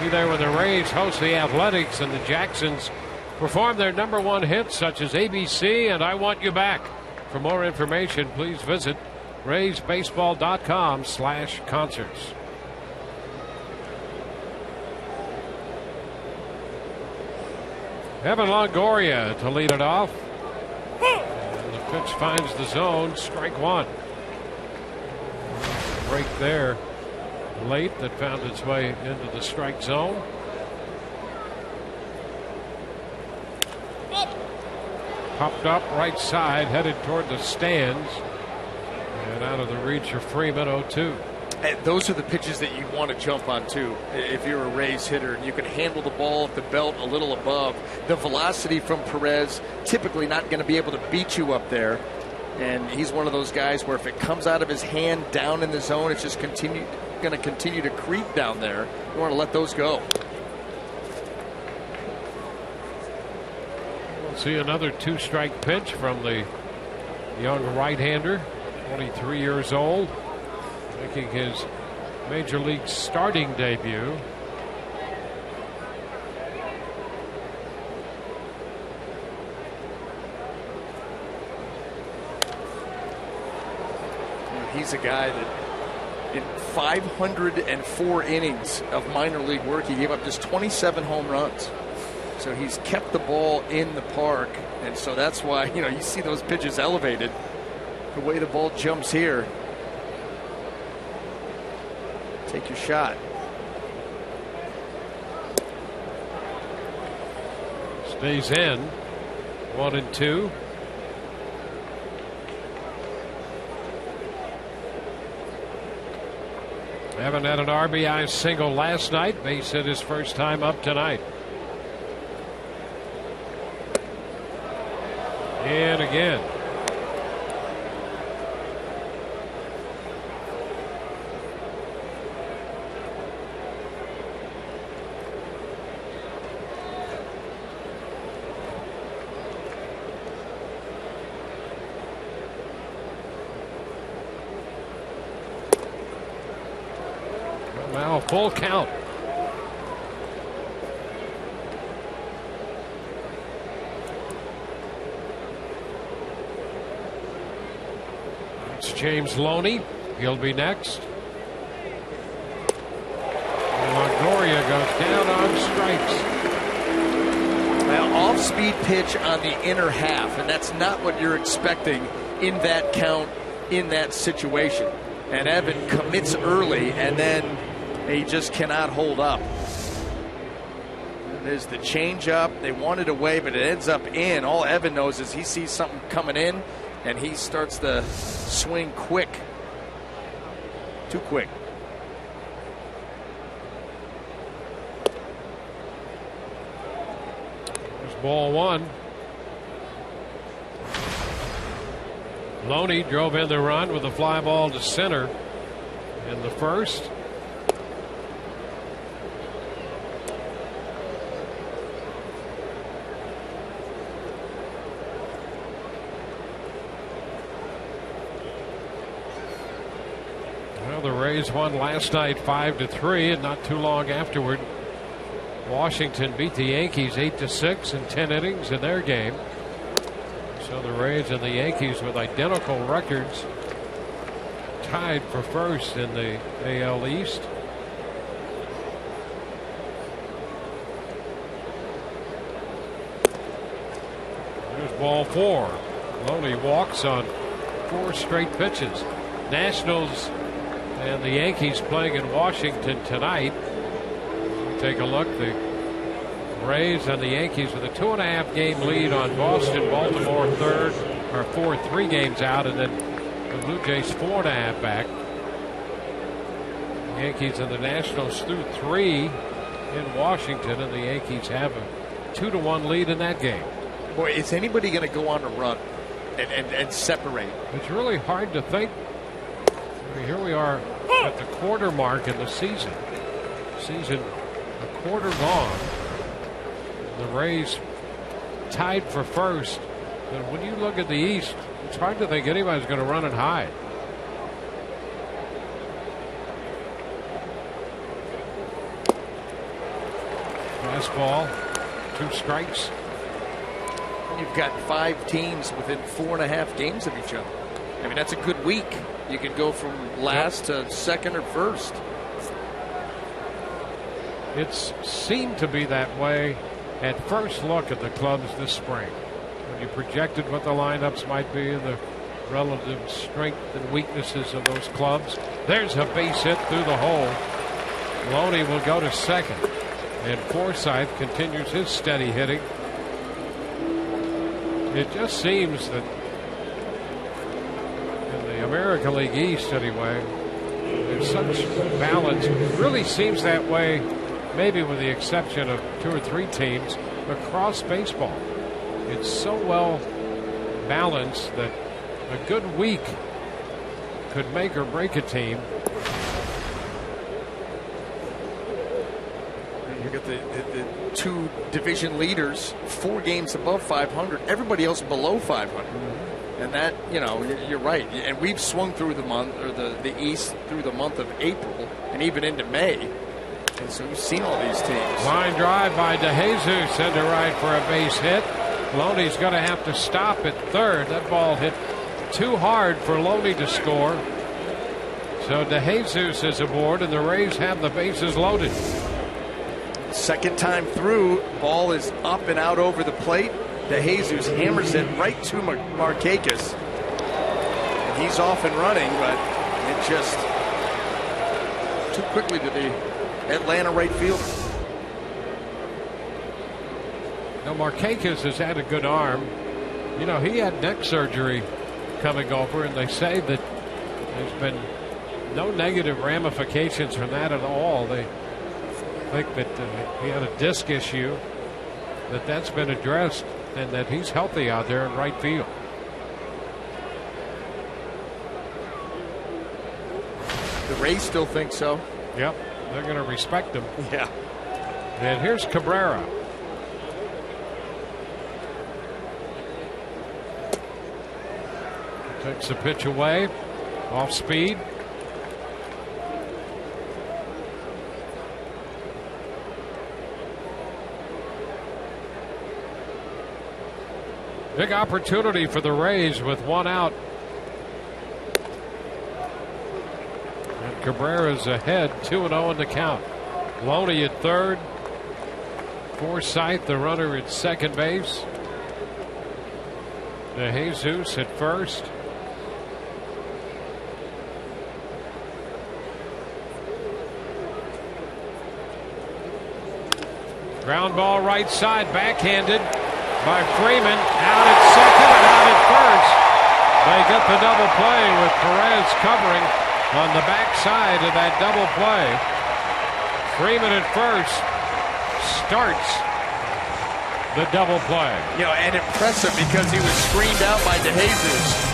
Be there when the Rays host the Athletics, and the Jacksons perform their #1 hits such as ABC and I Want You Back. For more information, please visit RaysBaseball.com/concerts. Evan Longoria to lead it off. And the pitch finds the zone, strike one. Break there late that found its way into the strike zone. Popped up right side, headed toward the stands, and out of the reach of Freeman. 0-2. And those are the pitches that you want to jump on too. If you're a Rays hitter and you can handle the ball at the belt a little above, the velocity from Perez typically not going to be able to beat you up there. And he's one of those guys where if it comes out of his hand down in the zone, it's just going to continue to creep down there. You want to let those go. We'll see another 2-strike pitch from the young right-hander, 23 years old, making his major league starting debut. He's a guy that in 504 innings of minor league work, he gave up just 27 home runs. So he's kept the ball in the park, and so that's why, you see those pitches elevated. The way the ball jumps here. Take your shot. Stays in. 1-2. Haven't had an RBI single last night. Base hit his first time up tonight. And again. Now full count. It's James Loney. He'll be next. And Longoria goes down on strikes. Well, off-speed pitch on the inner half, and that's not what you're expecting in that count, in that situation. And Evan commits early, and then he just cannot hold up. There's the changeup. They want it away, but it ends up in. All Evan knows is he sees something coming in, and he starts to swing quick. Too quick. There's ball one. Loney drove in the run with a fly ball to center in the first. Well, the Rays won last night 5-3, and not too long afterward, Washington beat the Yankees 8-6 in 10 innings in their game. So the Rays and the Yankees with identical records, tied for first in the AL East. There's ball four. Loney walks on 4 straight pitches. Nationals and the Yankees playing in Washington tonight. Take a look. The Rays and the Yankees with a 2.5 game lead on Boston. Baltimore fourth, 3 games out, and then the Blue Jays 4.5 back. The Yankees and the Nationals through 3 in Washington, and the Yankees have a 2-1 lead in that game. Boy, is anybody going to go on a run and separate? It's really hard to think. I mean, here we are at the quarter mark in the season. Season a quarter gone. The Rays tied for first. But when you look at the East, it's hard to think anybody's going to run and hide. Fastball, 2 strikes. You've got 5 teams within 4.5 games of each other. I mean, that's a good week. You can go from last to second or first. It's seemed to be that way at first look at the clubs this spring. When you projected what the lineups might be in the relative strength and weaknesses of those clubs. There's a base hit through the hole. Loney will go to second, and Forsythe continues his steady hitting. It just seems that in the American League East, anyway, there's such balance. It really seems that way, maybe with the exception of 2 or 3 teams, across baseball. It's so well balanced that a good week could make or break a team. You got the 2 division leaders, 4 games above 500. Everybody else below 500. And that, you're right. And we've swung through the month, or the East through the month of April and even into May. And so we've seen all these teams. Line drive by DeJesus into right for a base hit. Loney's going to have to stop at third. That ball hit too hard for Loney to score. So DeJesus is aboard, and the Rays have the bases loaded. Second time through, ball is up and out over the plate. DeJesus hammers it right to Markakis. And he's off and running, but it just too quickly to the Atlanta right field. Now Markakis has had a good arm. He had neck surgery coming over, and they say that there's been no negative ramifications from that at all. They think that he had a disc issue, that's been addressed, and that he's healthy out there in right field. The Rays still think so. Yep, they're going to respect him. Yeah. And here's Cabrera. Takes the pitch away, off speed. Big opportunity for the Rays with 1 out. And Cabrera's ahead, 2-0 in the count. Loney at third. Forsythe, the runner, at second base. DeJesus at first. Ground ball right side, backhanded by Freeman, out at second and out at first. They get the double play with Perez covering on the backside of that double play. Freeman at first starts the double play. And impressive because he was screened out by DeJesus.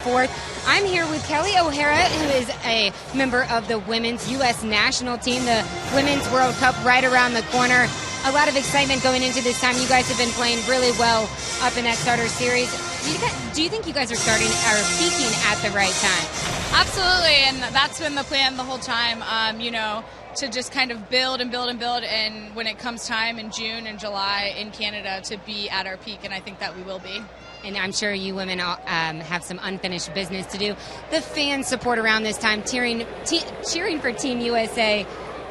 Fourth. I'm here with Kelly O'Hara, who is a member of the women's U.S. national team. The Women's World Cup right around the corner. A lot of excitement going into this time. You guys have been playing really well up in that starter series. Do you think you guys are peaking at the right time? Absolutely, and that's been the plan the whole time. To just kind of build and build and build, and when it comes time in June and July in Canada to be at our peak, and I think that we will be. And I'm sure you women have some unfinished business to do. The fan support around this time, cheering for Team USA.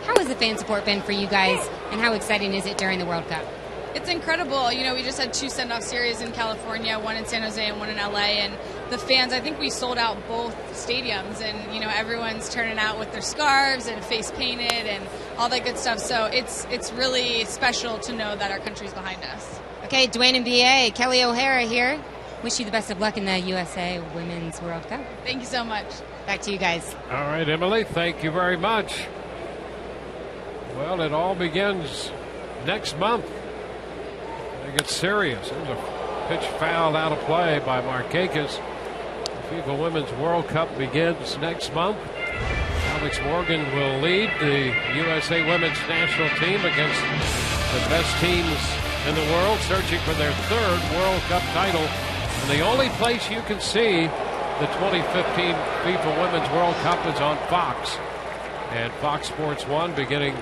How has the fan support been for you guys, and how exciting is it during the World Cup? It's incredible. We just had 2 send-off series in California, one in San Jose and one in LA, and the fans, I think we sold out both stadiums, and everyone's turning out with their scarves and face painted and all that good stuff. So it's really special to know that our country's behind us. Okay, Dwayne and BA, Kelly O'Hara here. Wish you the best of luck in the USA Women's World Cup. Thank you so much. Back to you guys. All right, Emily, thank you very much. Well, it all begins next month. It gets serious. There's a pitch fouled out of play by Markakis. The FIFA Women's World Cup begins next month. Alex Morgan will lead the USA Women's National Team against the best teams in the world, searching for their 3rd World Cup title. And the only place you can see the 2015 FIFA Women's World Cup is on Fox. And Fox Sports 1 beginning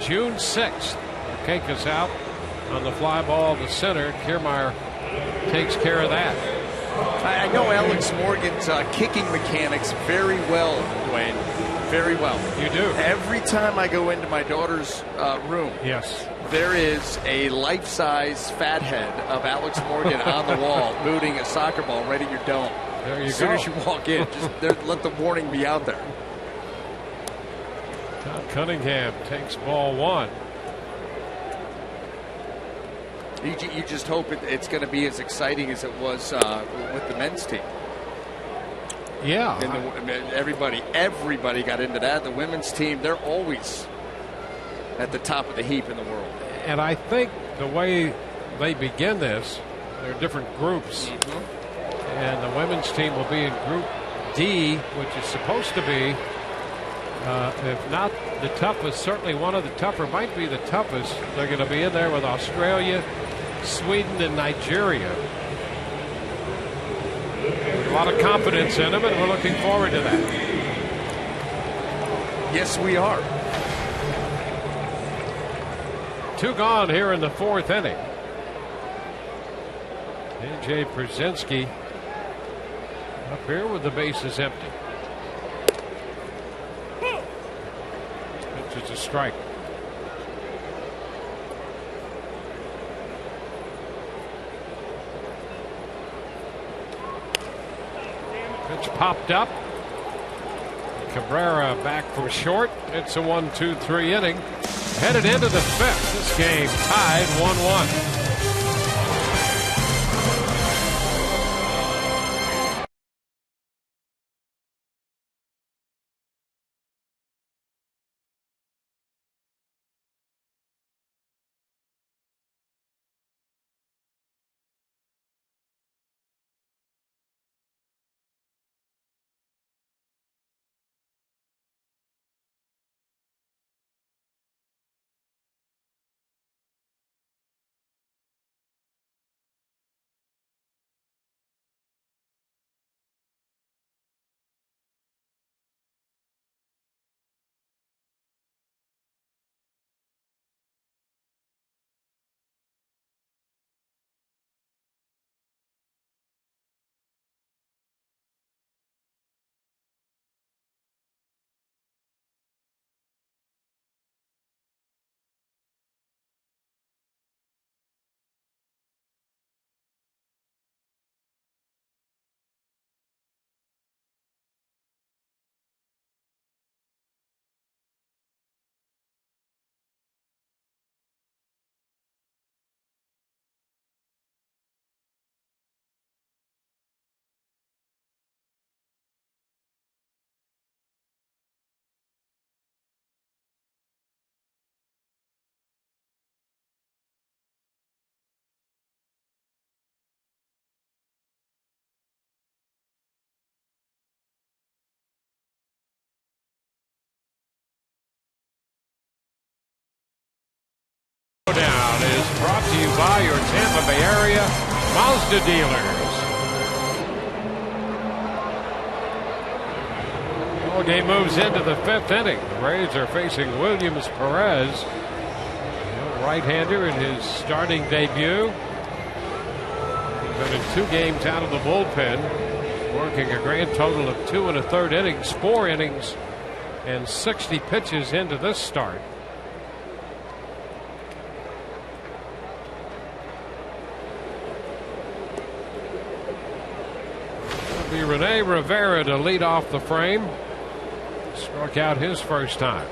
June 6th. Markakis out on the fly ball to center. Kiermaier takes care of that. I know Alex Morgan's kicking mechanics very well, Dwayne. Very well. You do. Every time I go into my daughter's room, yes, there is a life-size fathead of Alex Morgan on the wall booting a soccer ball right at your dome. There you go. As soon as you walk in, just let the warning be out there. Todd Cunningham takes ball 1. You just hope it's going to be as exciting as it was with the men's team. Yeah. Everybody got into that. The women's team, they're always at the top of the heap in the world. And I think the way they begin this, there are different groups. Mm-hmm. And the women's team will be in Group D, which is supposed to be, if not the toughest, certainly one of the tougher, might be the toughest. They're going to be in there with Australia, Sweden, and Nigeria. A lot of confidence in them, and we're looking forward to that. Yes, we are. 2 gone here in the 4th inning. A.J. Brzezinski up here with the bases empty. Pitch is a strike. Pitch popped up. Cabrera back from short. It's a 1-2-3 inning. Headed into the 5th. This game tied 1-1. Down is brought to you by your Tampa Bay area Mazda dealers. Ball game moves into the 5th inning. The Rays are facing Williams Perez, right-hander in his starting debut. He's been in 2 games out of the bullpen, working a grand total of 2 1/3 innings, 4 innings, and 60 pitches into this start. It'll be Rene Rivera to lead off the frame. Struck out his first time.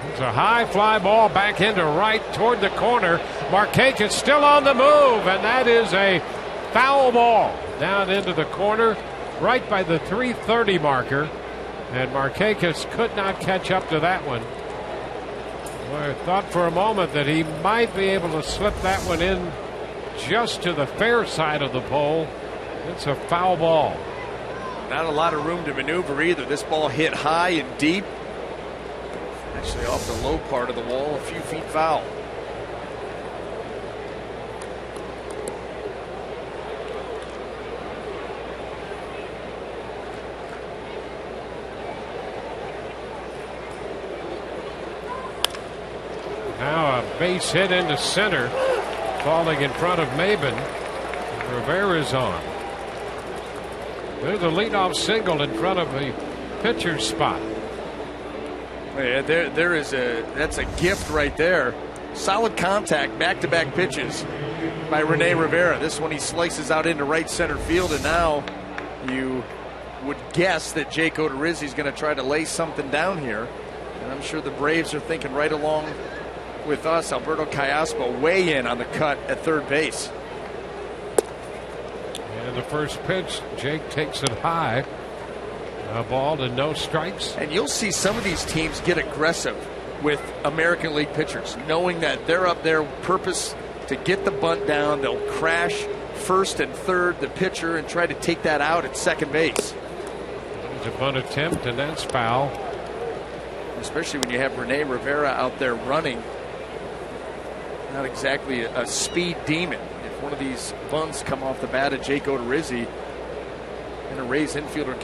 It's a high fly ball back into right toward the corner. Markakis still on the move, and that is a foul ball down into the corner right by the 330 marker, and Markakis could not catch up to that one. Well, I thought for a moment that he might be able to slip that one in just to the fair side of the pole. It's a foul ball. Not a lot of room to maneuver either. This ball hit high and deep. Actually off the low part of the wall, a few feet foul. Now a base hit into center, falling in front of Maben. Rivera's on. There's a leadoff single in front of the pitcher's spot. Yeah, that's a gift right there. Solid contact, back-to-back pitches by Rene Rivera. This one he slices out into right center field, and now you would guess that Jake Odorizzi is going to try to lay something down here. And I'm sure the Braves are thinking right along with us. Alberto Callaspo way in on the cut at third base. And the first pitch, Jake takes it high. A ball to no strikes. And you'll see some of these teams get aggressive with American League pitchers, knowing that they're up there purpose to get the bunt down. They'll crash first and third the pitcher and try to take that out at second base. There's a bunt attempt, and that's foul. Especially when you have Rene Rivera out there running. Not exactly a speed demon. If one of these bunts come off the bat of Jake Odorizzi, and a Braves infielder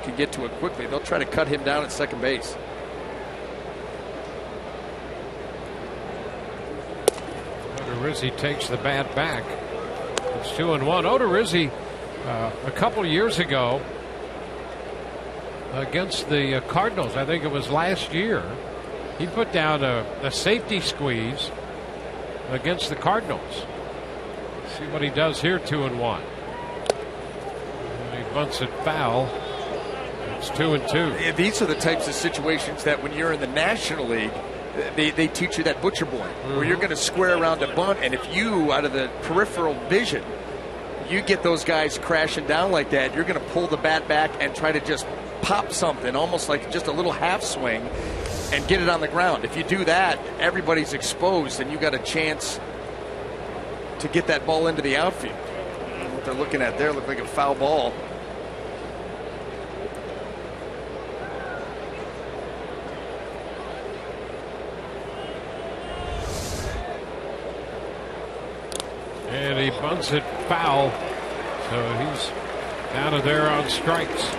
can get to it quickly, they'll try to cut him down at second base. Odorizzi takes the bat back. It's 2-1. Odorizzi, a couple years ago against the Cardinals, I think it was last year, he put down a safety squeeze against the Cardinals. See what he does here. 2-1. He bunts it foul. It's 2-2. These are the types of situations that when you're in the National League, they teach you that butcher boy, where you're going to square around a bunt, and if you, out of the peripheral vision, you get those guys crashing down like that, you're going to pull the bat back and try to just pop something, almost like just a little half swing, and get it on the ground. If you do that, everybody's exposed, and you got a chance to get that ball into the outfield. What they're looking at there looked like a foul ball. And he bunts it foul, so he's out of there on strikes.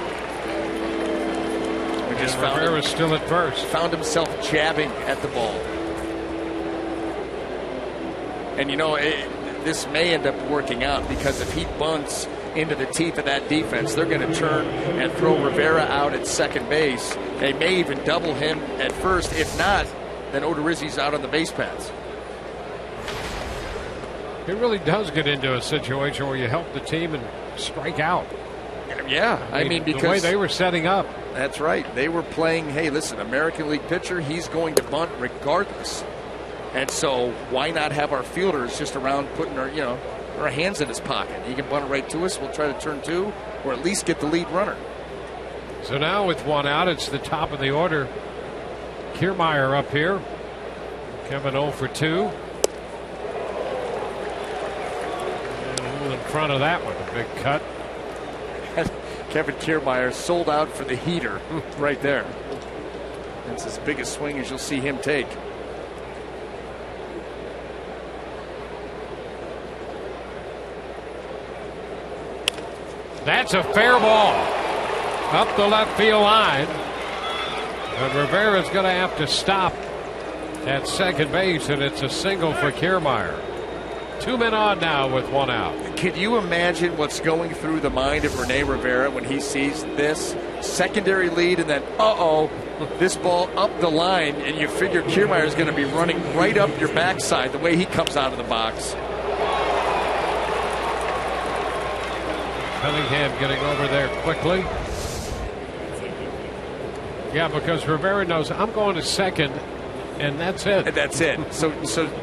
We just found Rivera's still at first. Found himself jabbing at the ball. And you know, this may end up working out, because if he bunts into the teeth of that defense, they're going to turn and throw Rivera out at second base. They may even double him at first. If not, then Odorizzi's out on the base paths. It really does get into a situation where you help the team and strike out. Yeah, I mean, because the way they were setting up. That's right. They were playing, hey, listen, American League pitcher, he's going to bunt regardless. And so why not have our fielders just around putting our hands in his pocket? He can bunt it right to us. We'll try to turn two, or at least get the lead runner. So now with one out, it's the top of the order. Kiermaier up here. Kevin 0 for 2. In front of that one, a big cut. Kevin Kiermaier sold out for the heater right there. That's as big a swing as you'll see him take. That's a fair ball up the left field line. And Rivera's going to have to stop at second base, and it's a single for Kiermaier. 2 men on now with 1 out. Can you imagine what's going through the mind of Rene Rivera when he sees this secondary lead and then, this ball up the line, and you figure Kiermaier is going to be running right up your backside the way he comes out of the box. Cunningham getting over there quickly. Yeah, because Rivera knows I'm going to second, and that's it. And that's it. So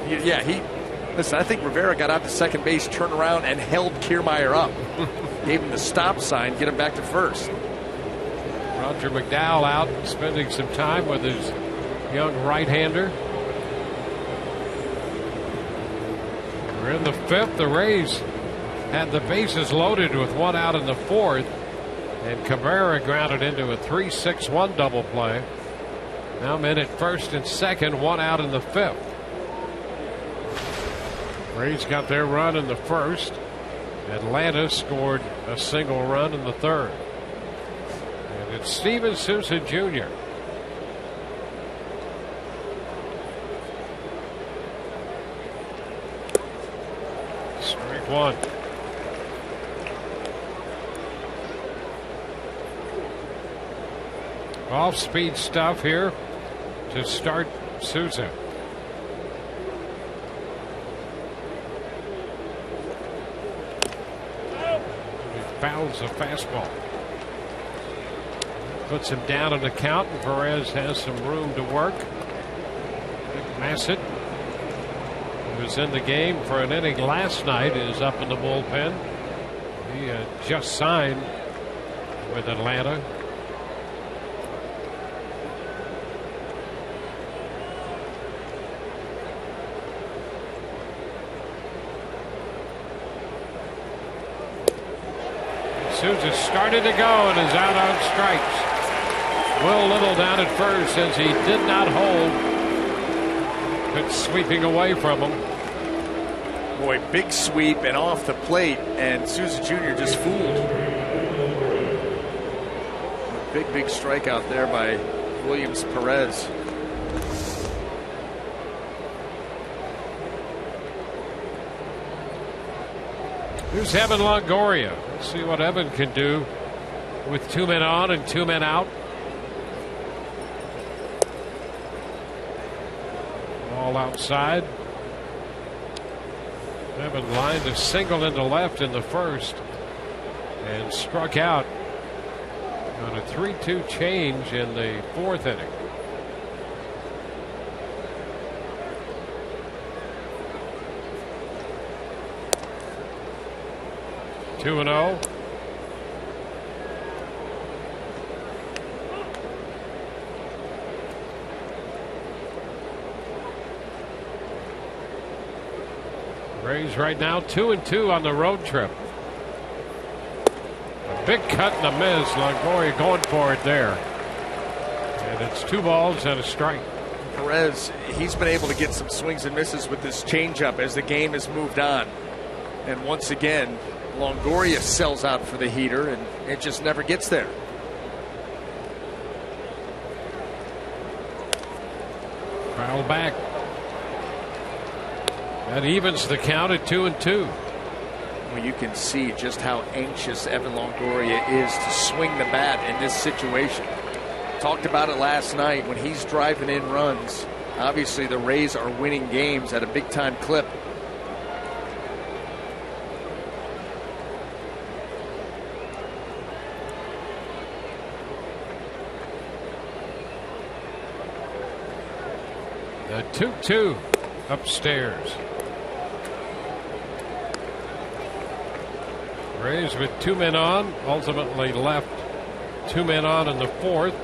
yeah, listen, I think Rivera got out to second base, turned around, and held Kiermaier up. Gave him the stop sign, get him back to first. Roger McDowell out, spending some time with his young right-hander. We're in the 5th. The Rays had the bases loaded with 1 out in the 4th. And Cabrera grounded into a 3-6-1 double play. Now men at first and second, 1 out in the 5th. Rays got their run in the 1st. Atlanta scored a single run in the 3rd. And it's Steven Souza Jr. Strike 1. Off-speed stuff here to start Souza. He fouls a fastball. Puts him down in the count, and Perez has some room to work. Nick Massett, who was in the game for an inning last night, is up in the bullpen. He just signed with Atlanta. Souza started to go and is out on strikes. Will Little down at first as he did not hold. It's sweeping away from him. Boy, big sweep and off the plate, and Souza Jr. just fooled. Big strikeout there by Williams Perez. Here's Evan Longoria. Let's see what Evan can do with 2 men on and 2 men out. All outside. Evan lined a single into left in the 1st and struck out on a 3-2 change in the 4th inning. Two and 0. Rays right now 2-2 on the road trip. A big cut and a miss. Longoria going for it there. And it's 2 balls and a strike. Perez, he's been able to get some swings and misses with this changeup as the game has moved on. And once again, Longoria sells out for the heater, and it just never gets there. Foul back. That evens the count at 2-2. Well, you can see just how anxious Evan Longoria is to swing the bat in this situation. Talked about it last night when he's driving in runs. Obviously, the Rays are winning games at a big-time clip. The 2-2 upstairs. Rays with 2 men on, ultimately left 2 men on in the 4th.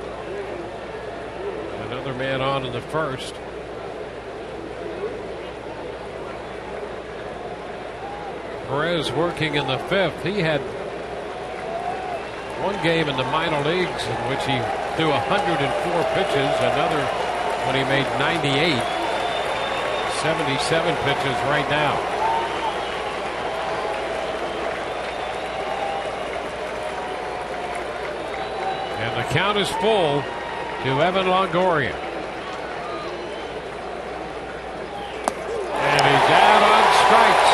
Another man on in the 1st. Perez working in the 5th. He had one game in the minor leagues in which he threw 104 pitches, another when he made 98. 77 pitches right now. count is full to Evan Longoria. And he's out on strikes.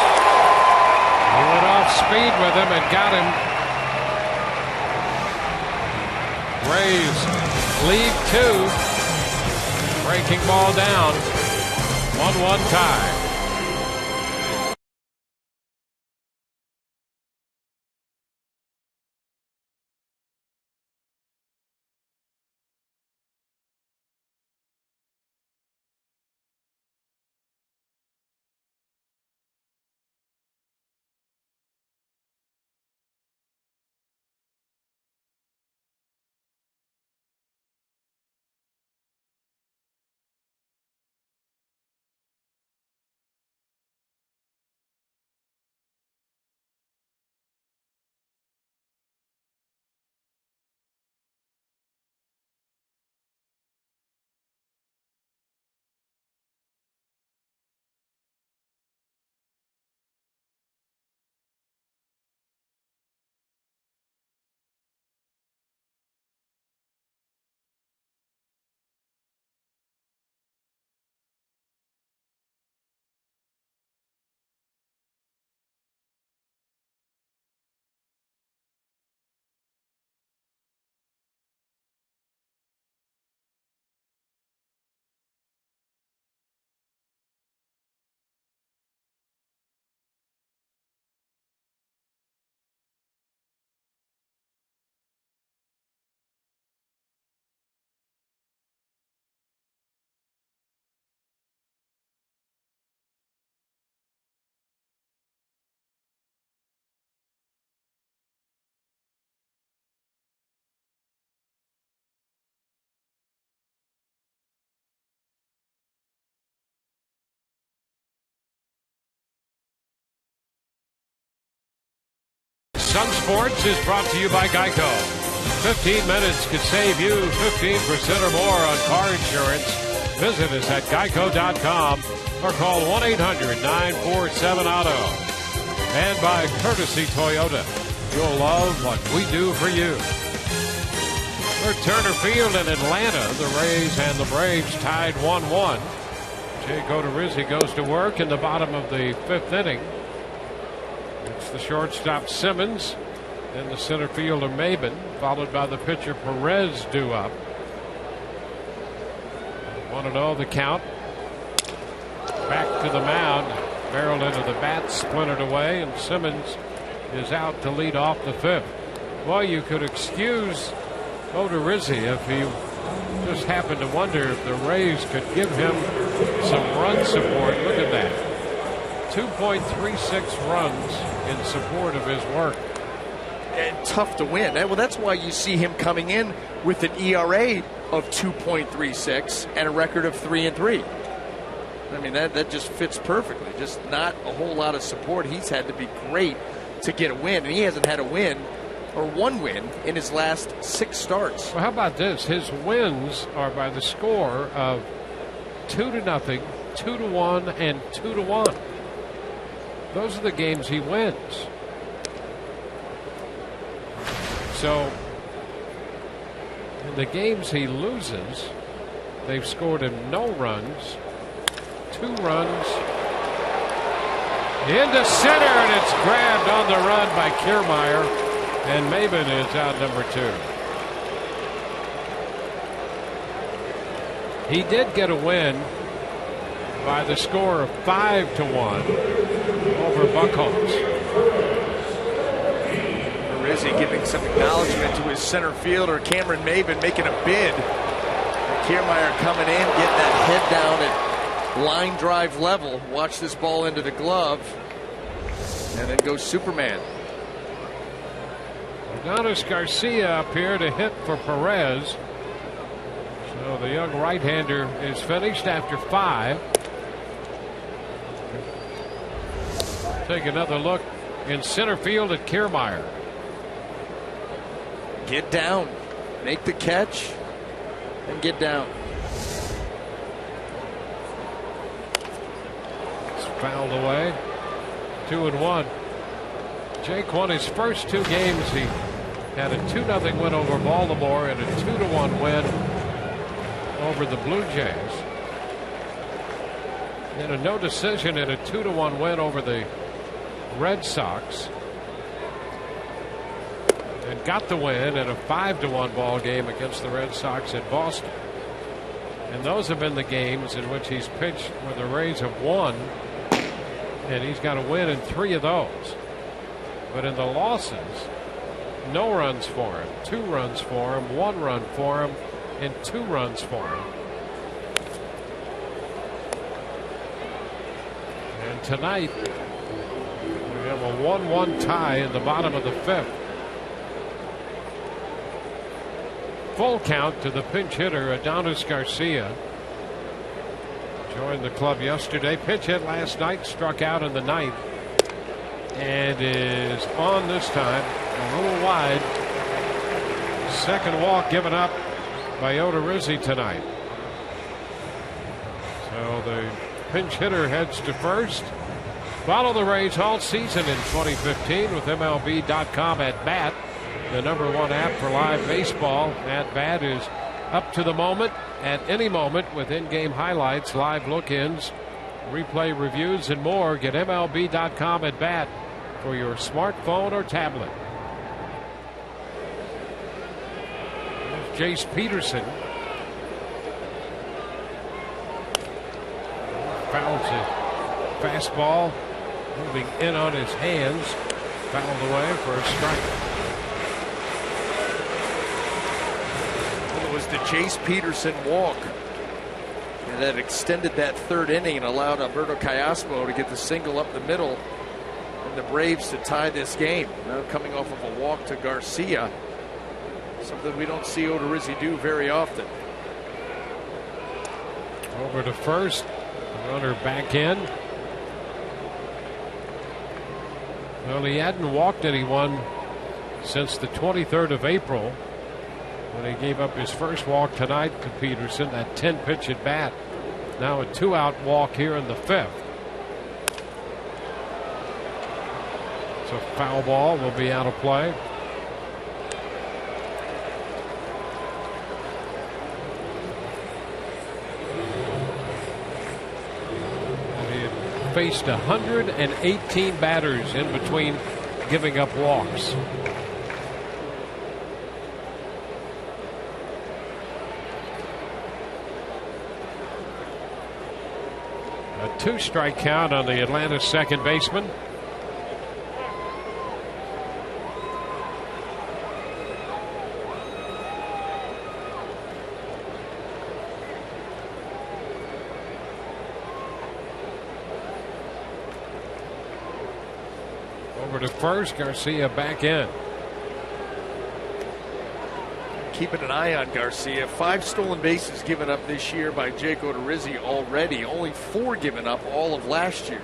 He went off speed with him and got him. Rays lead 2. Breaking ball down. 1-1 tie. Sun Sports is brought to you by Geico. 15 minutes could save you 15% or more on car insurance. Visit us at geico.com or call 1-800-947-AUTO. And by Courtesy Toyota. You'll love what we do for you. For Turner Field in Atlanta, the Rays and the Braves tied 1-1. Jay Odorizzi goes to work in the bottom of the 5th inning. It's the shortstop Simmons, then the center fielder Maben, followed by the pitcher Perez due up. 1-0 the count. Back to the mound, barreled into the bat, splintered away, and Simmons is out to lead off the 5th. Well, you could excuse Odorizzi if he just happened to wonder if the Rays could give him some run support. Look at that. 2.36 runs in support of his work. And tough to win. Well, that's why you see him coming in with an ERA of 2.36 and a record of 3-3. I mean, that just fits perfectly. Just not a whole lot of support. He's had to be great to get a win, and he hasn't had a win or one win in his last 6 starts. Well, how about this? His wins are by the score of 2-0, 2-1, and 2-1. Those are the games he wins. So, in the games he loses, they've scored him no runs, 2 runs, into center, and it's grabbed on the run by Kiermaier, and Maben is out number 2. He did get a win by the score of 5-1 over Buchholz. Rizzi giving some acknowledgement to his center fielder Cameron Maben, making a bid. Kiermaier coming in, getting that head down at line drive level. Watch this ball into the glove, and then goes Superman. Adonis Garcia up here to hit for Perez. So the young right-hander is finished after 5. Take another look in center field at Kiermaier. Get down, make the catch, and get down. It's fouled away. 2-1. Jake won his first 2 games. He had a 2-0 win over Baltimore and a 2-1 win over the Blue Jays. And a no decision and a 2-1 win over the Red Sox. And got the win in a 5-1 ball game against the Red Sox at Boston. And those have been the games in which he's pitched where the Rays have won, and he's got a win in 3 of those. But in the losses, no runs for him, 2 runs for him, 1 run for him, and 2 runs for him. And tonight, we have a 1-1 tie in the bottom of the 5th. Full count to the pinch hitter, Adonis Garcia. Joined the club yesterday. Pitch hit last night, struck out in the 9th. And is on this time, a little wide. Second walk given up by Odorizzi tonight. So the pinch hitter heads to first. Follow the Rays all season in 2015 with MLB.com at bat. The #1 app for live baseball. At bat is up to the moment, at any moment, with in-game highlights, live look-ins, replay reviews, and more. Get MLB.com at bat for your smartphone or tablet. There's Jace Peterson. Fouls a fastball, moving in on his hands. Fouled away for a strike. Was the Jace Peterson walk, and that extended that 3rd inning and allowed Alberto Callaspo to get the single up the middle and the Braves to tie this game. Now coming off of a walk to Garcia, something we don't see Odorizzi do very often. Over to first, the runner back in. Well, he hadn't walked anyone since the 23rd of April. When he gave up his first walk tonight to Peterson, that 10-pitch at bat. Now a 2-out walk here in the 5th. So foul ball will be out of play. And he had faced 118 batters in between giving up walks. A 2-strike count on the Atlanta second baseman. Over to first, Garcia back in. Keeping an eye on Garcia. 5 stolen bases given up this year by Jake Odorizzi already. Only 4 given up all of last year.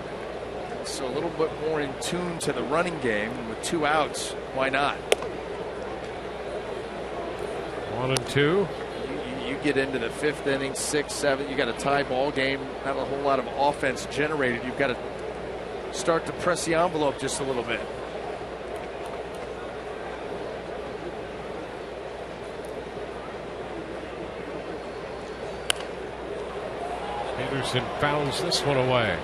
So a little bit more in tune to the running game. With 2 outs, why not? 1 and 2. You get into the 5th inning, 6th, 7th. You got a tie ball game. Not a whole lot of offense generated. You've got to start to press the envelope just a little bit. Peterson fouls this one away.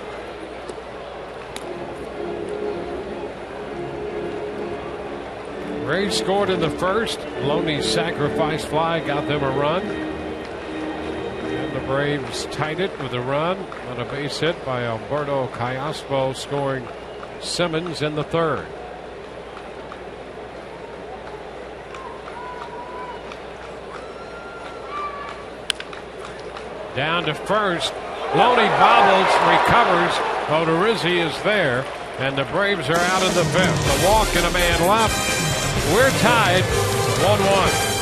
Rays scored in the first. Loney's sacrifice fly got them a run. And the Braves tied it with a run on a base hit by Alberto Callaspo, scoring Simmons in the 3rd. Down to first. Loney bobbles, recovers. Odorizzi is there, and the Braves are out in the 5th. A walk and a man left. We're tied 1-1.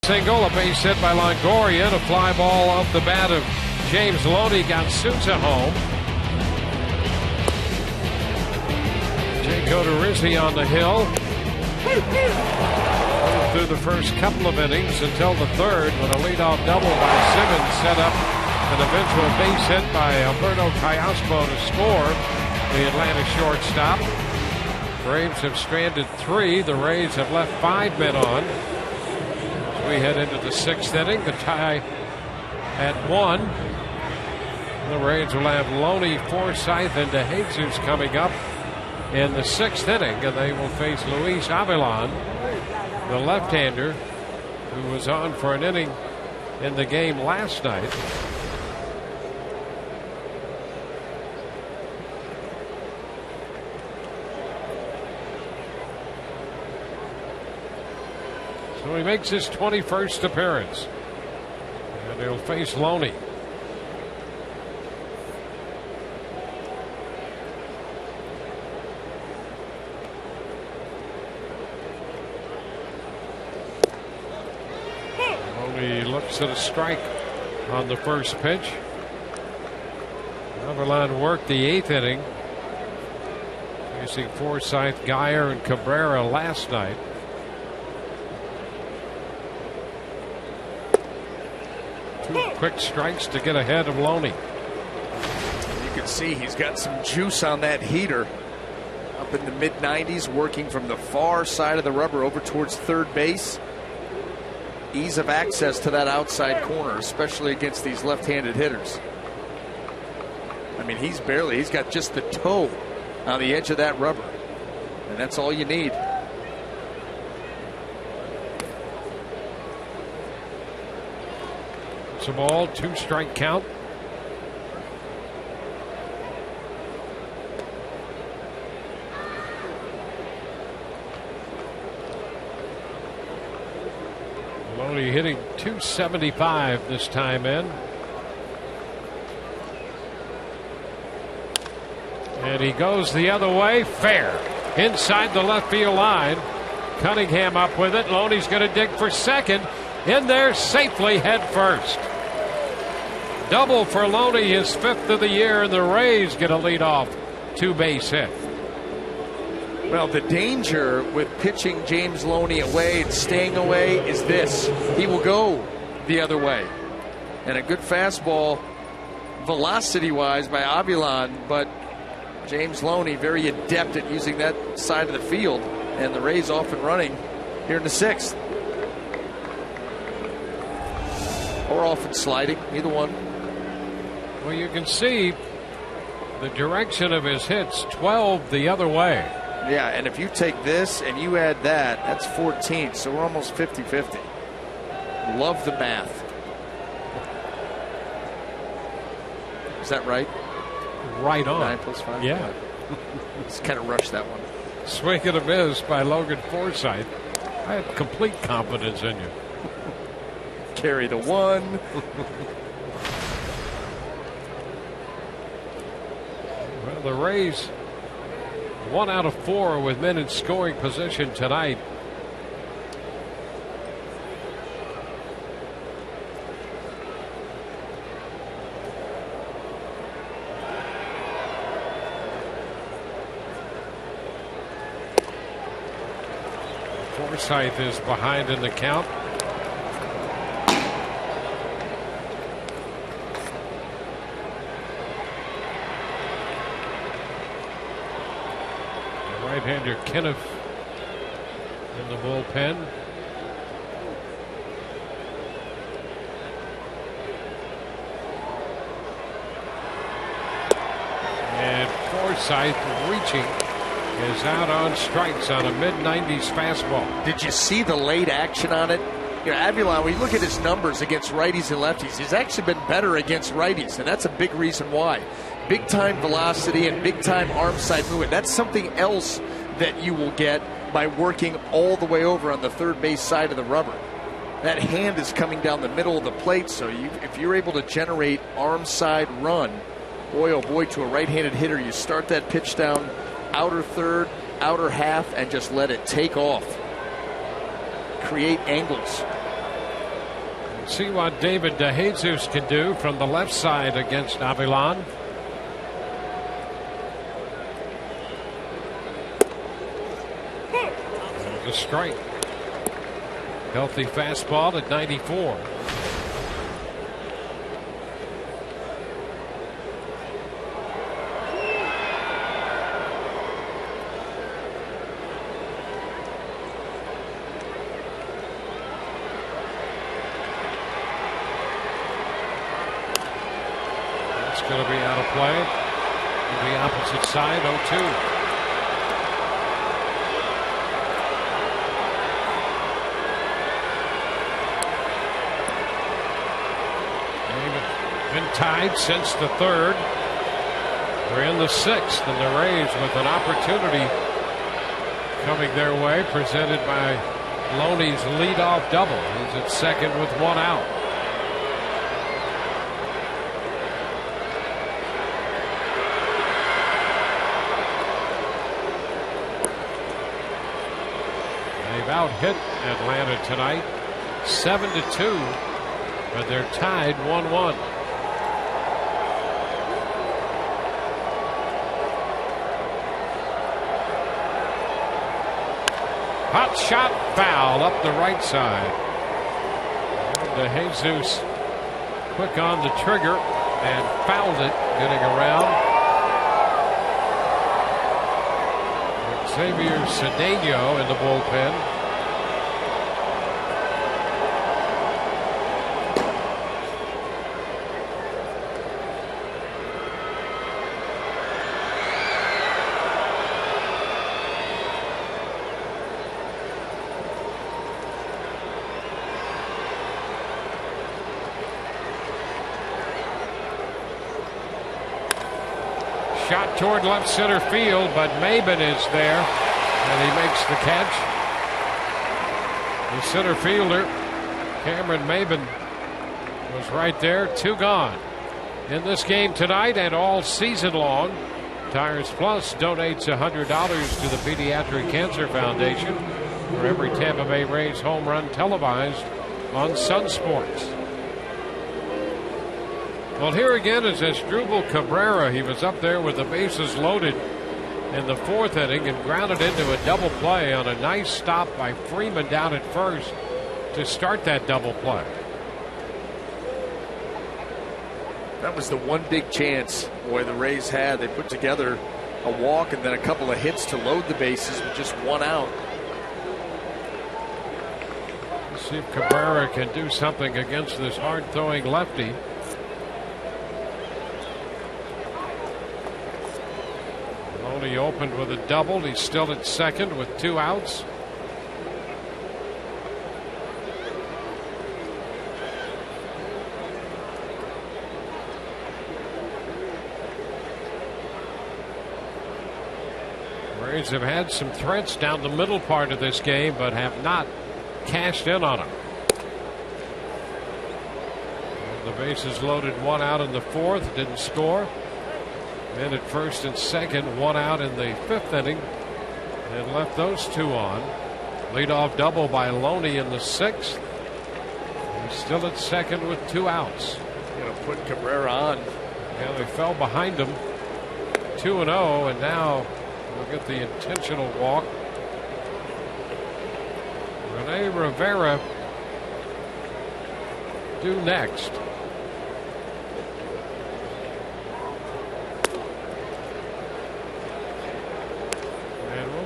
Single, a base hit by Longoria, a fly ball off the bat of James Loney got Souza home. Jake Odorizzi on the hill. Through the first couple of innings until the third, when a leadoff double by Simmons set up an eventual base hit by Alberto Callaspo to score, the Atlanta shortstop. Braves have stranded 3. The Rays have left 5 men on. As we head into the 6th inning, the tie at 1. The Rays will have Loney, Forsythe, and DeJesus coming up in the 6th inning, and they will face Luis Avilan, the left-hander, who was on for an inning in the game last night. So he makes his 21st appearance, and he'll face Loney. Loney looks at a strike on the first pitch. Avilan worked the 8th inning, facing Forsythe, Geyer, and Cabrera last night. Two quick strikes to get ahead of Loney. You can see he's got some juice on that heater. Up in the mid-90s, working from the far side of the rubber over towards third base. Ease of access to that outside corner, especially against these left-handed hitters. I mean, he's got just the toe on the edge of that rubber, and that's all you need. It's a ball, 2-strike count. Loney hitting .275 this time in. And he goes the other way, fair. Inside the left field line. Cunningham up with it. Loney's going to dig for second. In there safely head first. Double for Loney, his 5th of the year, and the Rays get a leadoff 2-base hit. Well, the danger with pitching James Loney away and staying away is this. He will go the other way. And a good fastball, velocity-wise, by Avilan, but James Loney very adept at using that side of the field, and the Rays off and running here in the 6th. Or off and sliding, either one. Well, you can see the direction of his hits, 12 the other way. Yeah, and if you take this and you add that, that's 14, so we're almost 50-50. Love the math. Is that right? Right on. 9 plus 5? Yeah. Just kind of rushed that one. Swing and a miss by Logan Forsythe. I have complete confidence in you. Carry the 1. Well, the Rays 1 out of 4 with men in scoring position tonight. Forsythe is behind in the count. Right-hander Kenneth in the bullpen. And Forsythe reaching is out on strikes on a mid-90s fastball. Did you see the late action on it? You know, Avilan, when you look at his numbers against righties and lefties, he's actually been better against righties, and that's a big reason why. Big-time velocity and big-time arm side movement. That's something else that you will get by working all the way over on the third base side of the rubber. That hand is coming down the middle of the plate, so if you're able to generate arm side run, boy, oh boy, to a right-handed hitter, you start that pitch down outer third, outer half, and just let it take off. Create angles. See what David DeJesus can do from the left side against Avilan. There's a strike. Healthy fastball at 94. Going to be out of play. To the opposite side, 0-2. They've been tied since the third. We're in the sixth, and the Rays with an opportunity coming their way, presented by Loney's leadoff double. He's at second with one out. Out hit Atlanta tonight 7-2, but they're tied 1-1. Hot shot foul up the right side. DeJesus quick on the trigger and fouled it, getting around. Xavier Cedeno in the bullpen. Shot toward left center field, but Maben is there, and he makes the catch. The center fielder, Cameron Maben, was right there. 2 gone. In this game tonight and all season long, Tires Plus donates $100 to the Pediatric Cancer Foundation for every Tampa Bay Rays home run televised on Sun Sports. Well, here again is Asdrubal Cabrera. He was up there with the bases loaded in the 4th inning and grounded into a double play on a nice stop by Freeman down at first to start that double play. That was the one big chance, boy, the Rays had. They put together a walk and then a couple of hits to load the bases with just 1 out. Let's see if Cabrera can do something against this hard-throwing lefty. He opened with a double. He's still at second with 2 outs. Rays have had some threats down the middle part of this game, but have not cashed in on them. The bases loaded, 1 out in the 4th, didn't score. Men at first and second, 1 out in the 5th inning, and left those 2 on. Leadoff double by Loney in the 6th. He's still at second with 2 outs. Going to put Cabrera on. Yeah, they fell behind him 2-0, and now we'll get the intentional walk. Rene Rivera due next.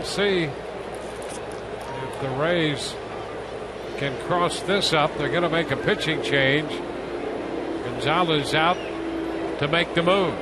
See if the Rays can cross this up. They're going to make a pitching change. Gonzalez out to make the move.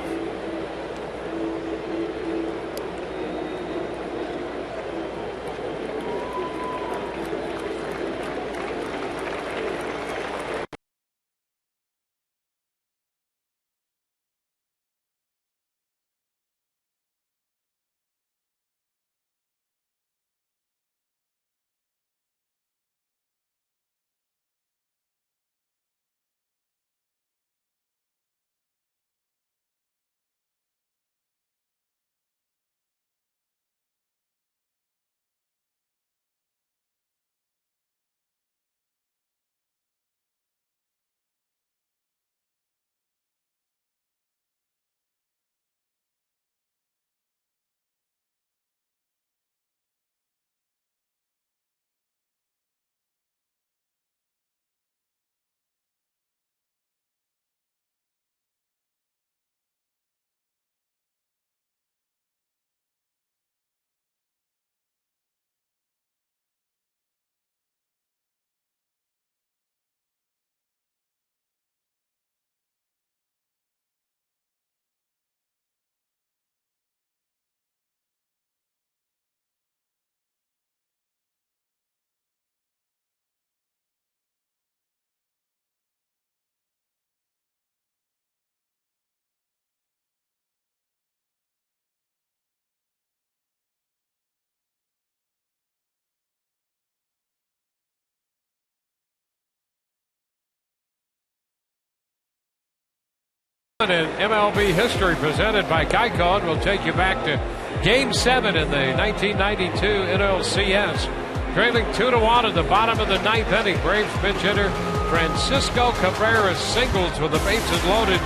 In MLB history presented by Geico, and we'll take you back to Game 7 in the 1992 NLCS. Trailing 2-1 in the bottom of the ninth inning. Braves pinch hitter Francisco Cabrera singles with the bases loaded,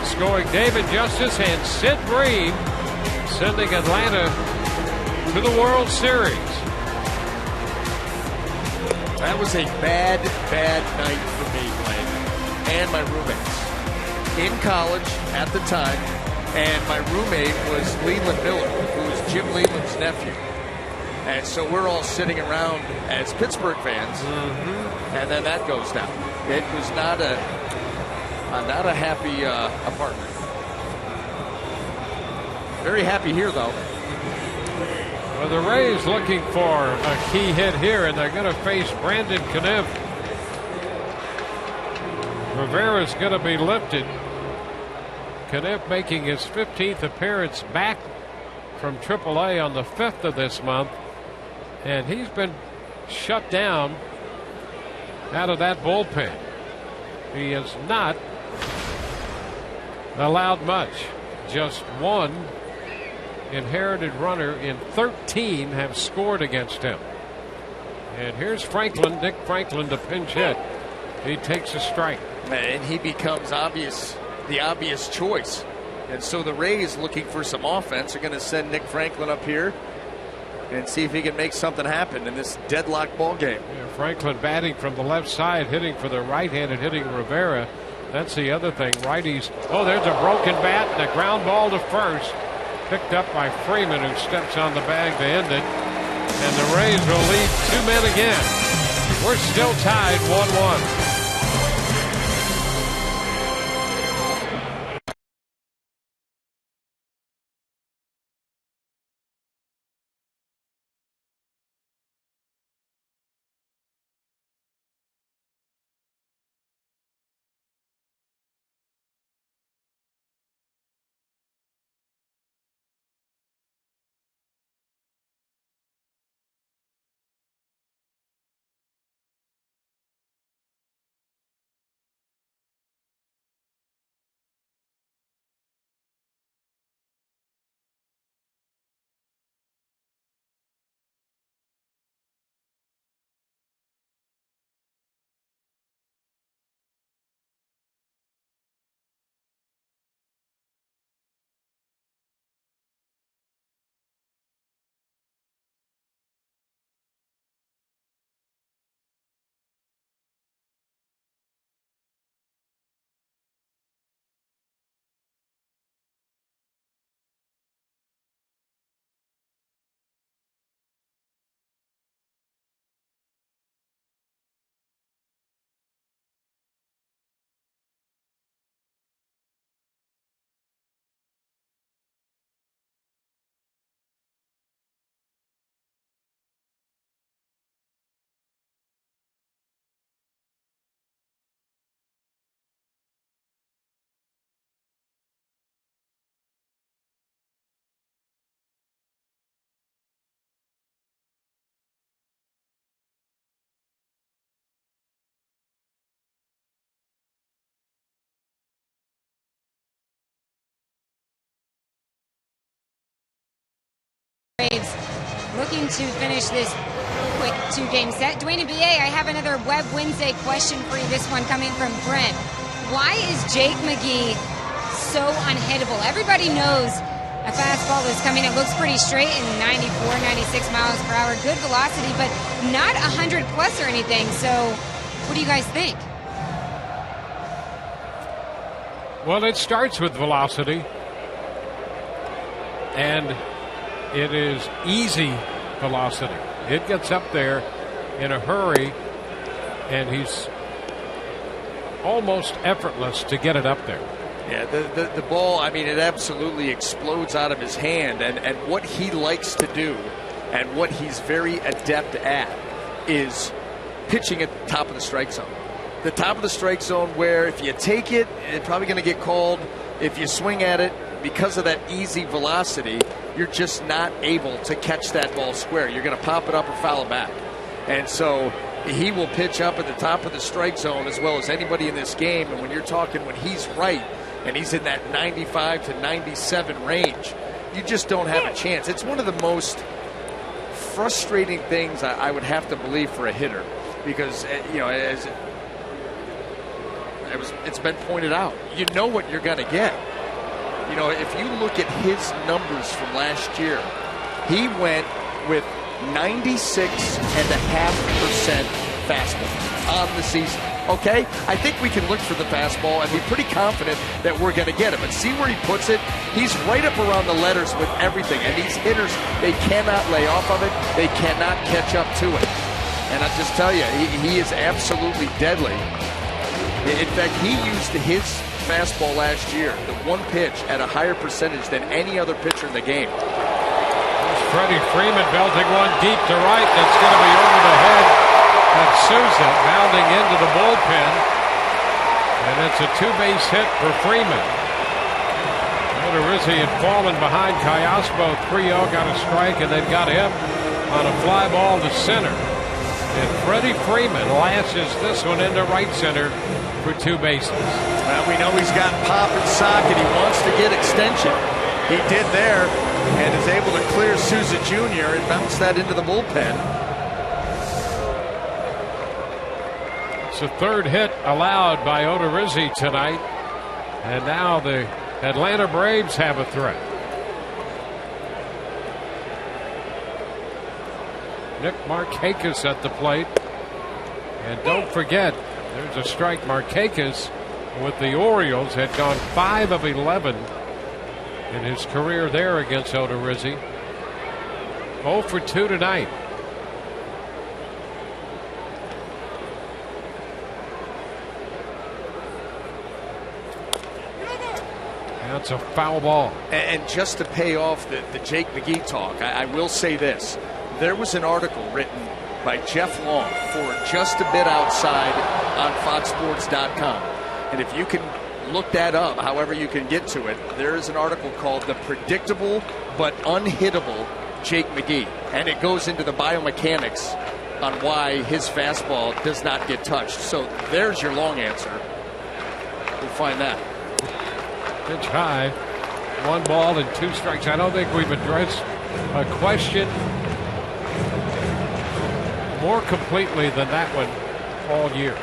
scoring David Justice and Sid Bream, sending Atlanta to the World Series. That was a bad night for me, Glenn, and my roommates. In college at the time, and my roommate was Leland Miller, who was Jim Leland's nephew. And so we're all sitting around as Pittsburgh fans, and then that goes down. It was not a happy apartment. Very happy here, though. Well, the Rays looking for a key hit here, and they're going to face Brandon Kniff. Rivera's going to be lifted. Kniff making his 15th appearance back from AAA on the 5th of this month, and he's been shut down out of that bullpen. He has not allowed much. Just one inherited runner in 13 have scored against him. And here's Nick Franklin to pinch hit. He takes a strike. And he becomes the obvious choice. And so the Rays, looking for some offense, are going to send Nick Franklin up here and see if he can make something happen in this deadlock ball game. Yeah, Franklin batting from the left side, hitting for the right-handed, hitting Rivera. That's the other thing. Righties. Oh, there's a broken bat and a ground ball to first. Picked up by Freeman, who steps on the bag to end it. And the Rays will lead 2 men again. We're still tied 1-1. Braves looking to finish this quick 2-game set. Dwayne and BA, I have another Web Wednesday question for you. This one coming from Brent. Why is Jake McGee so unhittable? Everybody knows a fastball is coming. It looks pretty straight in 94, 96 miles per hour. Good velocity, but not 100 plus or anything. So what do you guys think? Well, it starts with velocity. And it is easy velocity. It gets up there in a hurry, and he's almost effortless to get it up there. Yeah, the ball, I mean, it absolutely explodes out of his hand, and what he likes to do and what he's very adept at is pitching at the top of the strike zone. The top of the strike zone where if you take it, it's probably going to get called. If you swing at it, because of that easy velocity, you're just not able to catch that ball square. You're going to pop it up or foul it back. And so he will pitch up at the top of the strike zone as well as anybody in this game. And when you're talking when he's right, and he's in that 95 to 97 range, you just don't have a chance. It's one of the most frustrating things I would have to believe for a hitter, because as it's been pointed out, you know what you're going to get. If you look at his numbers from last year, he went with 96.5% fastball on the season. Okay, I think we can look for the fastball and be pretty confident that we're going to get it. But see where he puts it? He's right up around the letters with everything. And these hitters, they cannot lay off of it. They cannot catch up to it. And I just tell you, he is absolutely deadly. In fact, he used his fastball last year, the one pitch, at a higher percentage than any other pitcher in the game. There's Freddie Freeman belting one deep to right. That's going to be over the head. And Souza bounding into the bullpen. And it's a two-base hit for Freeman. Odorizzi had fallen behind Callaspo 3-0, got a strike, and they've got him on a fly ball to center. And Freddie Freeman lashes this one into right center for two bases. Well, we know he's got pop and socket. He wants to get extension. He did there and is able to clear Souza Jr. and bounce that into the bullpen. It's the third hit allowed by Odorizzi tonight. And now the Atlanta Braves have a threat. Nick Markakis at the plate. And don't forget, there's a strike. Markakis with the Orioles had gone 5 of 11 in his career there against Odorizzi. 0 for 2 tonight. That's a foul ball. And just to pay off the Jake McGee talk, I will say this. There was an article written by Jeff Long for Just a Bit Outside on FoxSports.com. And if you can look that up, however you can get to it, there is an article called The Predictable But Unhittable Jake McGee. And it goes into the biomechanics on why his fastball does not get touched. So there's your long answer. We'll find that. Pitch high. 1 ball and 2 strikes. I don't think we've addressed a question more completely than that one all year.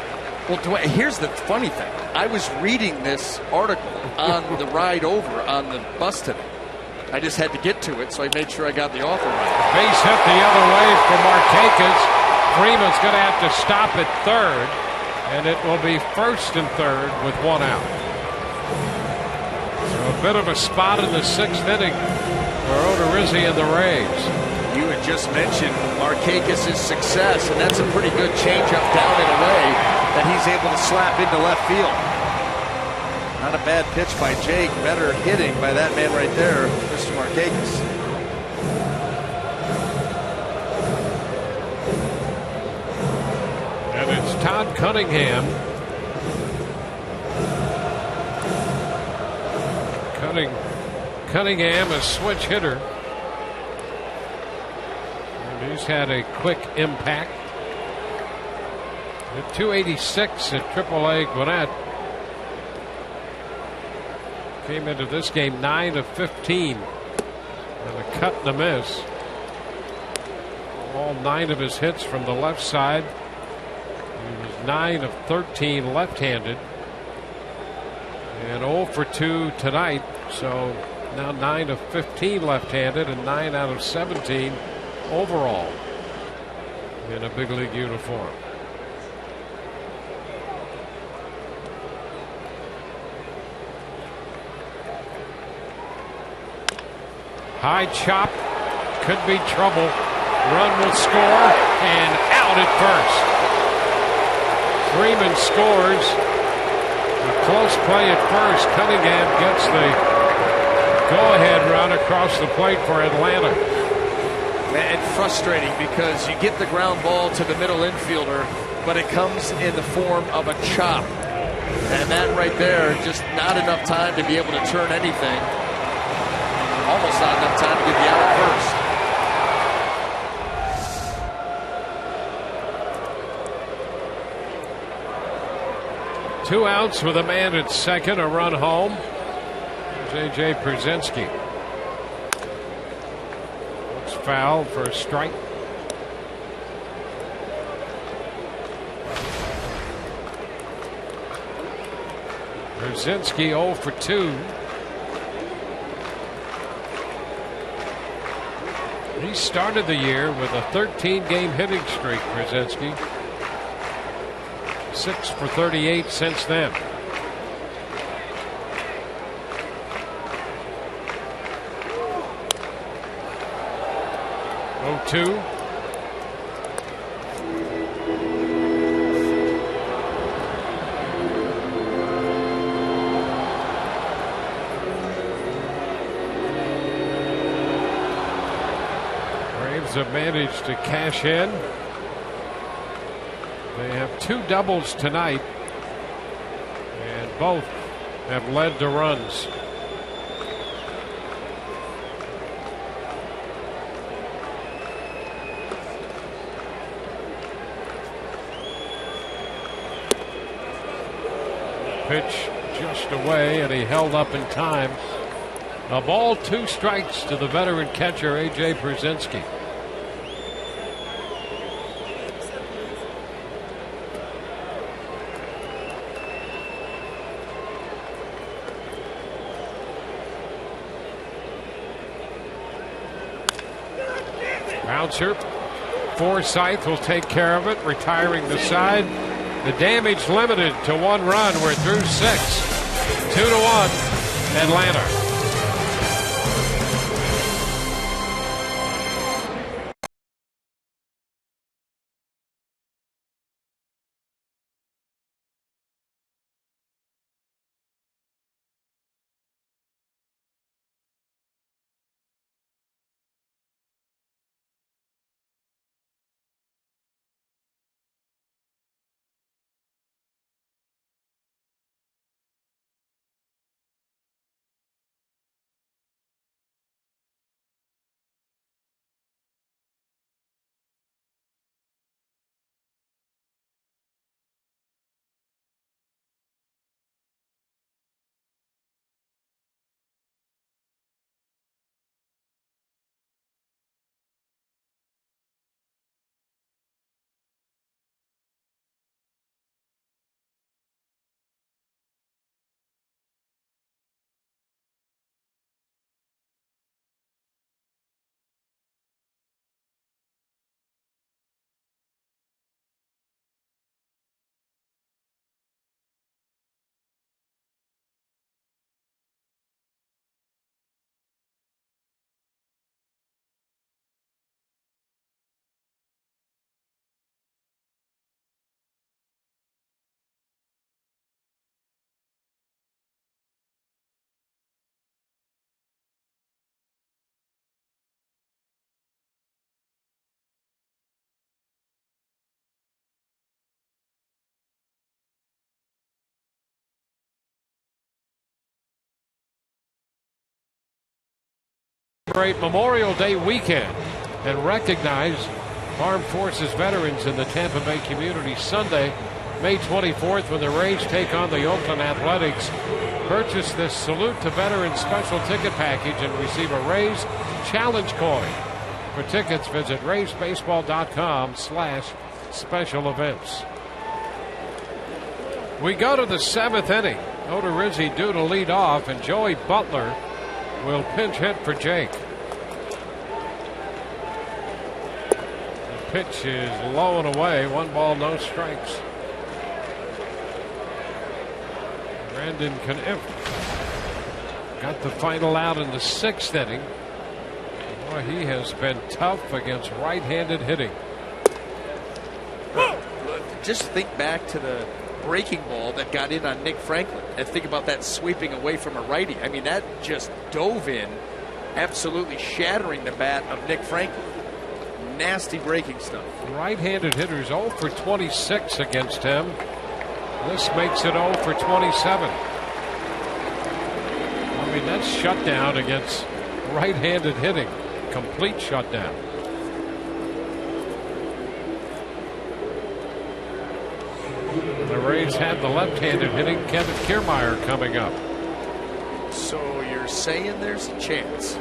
Well, Dwayne, here's the funny thing. I was reading this article on the ride over on the bus today. I just had to get to it, so I made sure I got the offer right. Base hit the other way for Markakis. Freeman's going to have to stop at third, and it will be first and third with 1 out. So a bit of a spot in the 6th inning for Odorizzi and the Rays. You had just mentioned Markakis' success, and that's a pretty good changeup down and away that he's able to slap into left field. Not a bad pitch by Jake. Better hitting by that man right there, Mr. Markakis. And it's Todd Cunningham. Cunningham, a switch hitter. And he's had a quick impact. At 286 at AAA Gwinnett. Came into this game 9 of 15. And a cut and a miss. All 9 of his hits from the left side. He was 9 of 13 left-handed. And 0 for 2 tonight. So now 9 of 15 left-handed and 9 out of 17 overall in a big league uniform. High chop, could be trouble. Run will score, and out at first. Freeman scores. A close play at first. Cunningham gets the go-ahead run across the plate for Atlanta. And frustrating because you get the ground ball to the middle infielder, but it comes in the form of a chop. And that right there, just not enough time to be able to turn anything. Almost not enough time to get the out first. 2 outs with a man at second, a run home. There's A.J. Pierzynski. Looks foul for a strike. Pierzynski 0 for 2. He started the year with a 13-game hitting streak, Pierzynski. 6 for 38 since then. Oh, 2. Have managed to cash in. They have 2 doubles tonight, and both have led to runs. Pitch just away, and he held up in time. A ball, 2 strikes to the veteran catcher, A.J. Pierzynski. Bouncer. Forsythe will take care of it, retiring the side. The damage limited to 1 run. We're through 6. 2-1, Atlanta. Great Memorial Day weekend and recognize Armed Forces veterans in the Tampa Bay community Sunday, May 24th, when the Rays take on the Oakland Athletics. Purchase this Salute to Veterans special ticket package and receive a Rays Challenge coin. For tickets, visit raysbaseball.com/special events. We go to the 7th inning. Odorizzi due to lead off, and Joey Butler will pinch hit for Jake. The pitch is low and away. 1 ball, no strikes. Brandon Kniff got the final out in the 6th inning. Boy, he has been tough against right-handed hitting. Just think back to the breaking ball that got in on Nick Franklin, and think about that sweeping away from a righty. I mean, that just dove in, absolutely shattering the bat of Nick Franklin. Nasty breaking stuff. Right-handed hitters 0 for 26 against him. This makes it 0 for 27. I mean, that's shutdown against right-handed hitting. Complete shutdown. The Rays have the left-handed hitting Kevin Kiermaier coming up. So you're saying there's a chance?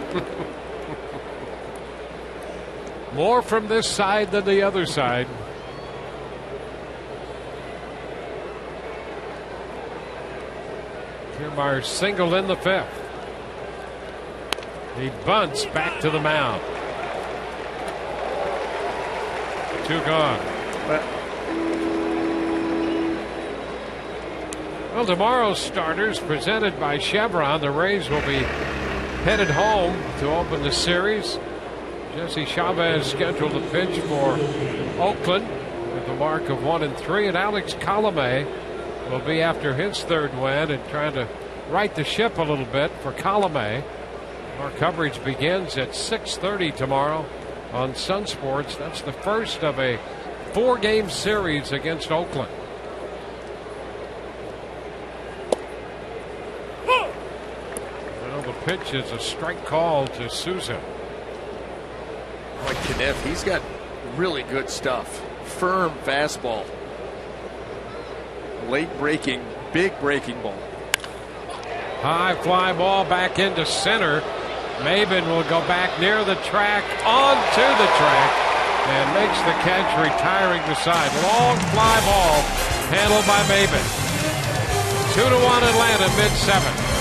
More from this side than the other side. Kiermaier singled in the 5th. He bunts back to the mound. 2 gone. Well, tomorrow's starters presented by Chevron. The Rays will be headed home to open the series. Jesse Chavez scheduled to pitch for Oakland with a mark of 1-3, and Alex Colomé will be after his 3rd win and trying to right the ship a little bit for Colomé. Our coverage begins at 6:30 tomorrow on Sun Sports. That's the first of a 4-game series against Oakland. Well, the pitch is a strike call to Souza. Like Kniff, he's got really good stuff. Firm fastball. Late breaking, big breaking ball. High fly ball back into center. Maben will go back near the track, onto the track, and makes the catch, retiring the side. Long fly ball handled by Maben. 2-1 Atlanta, mid-7th.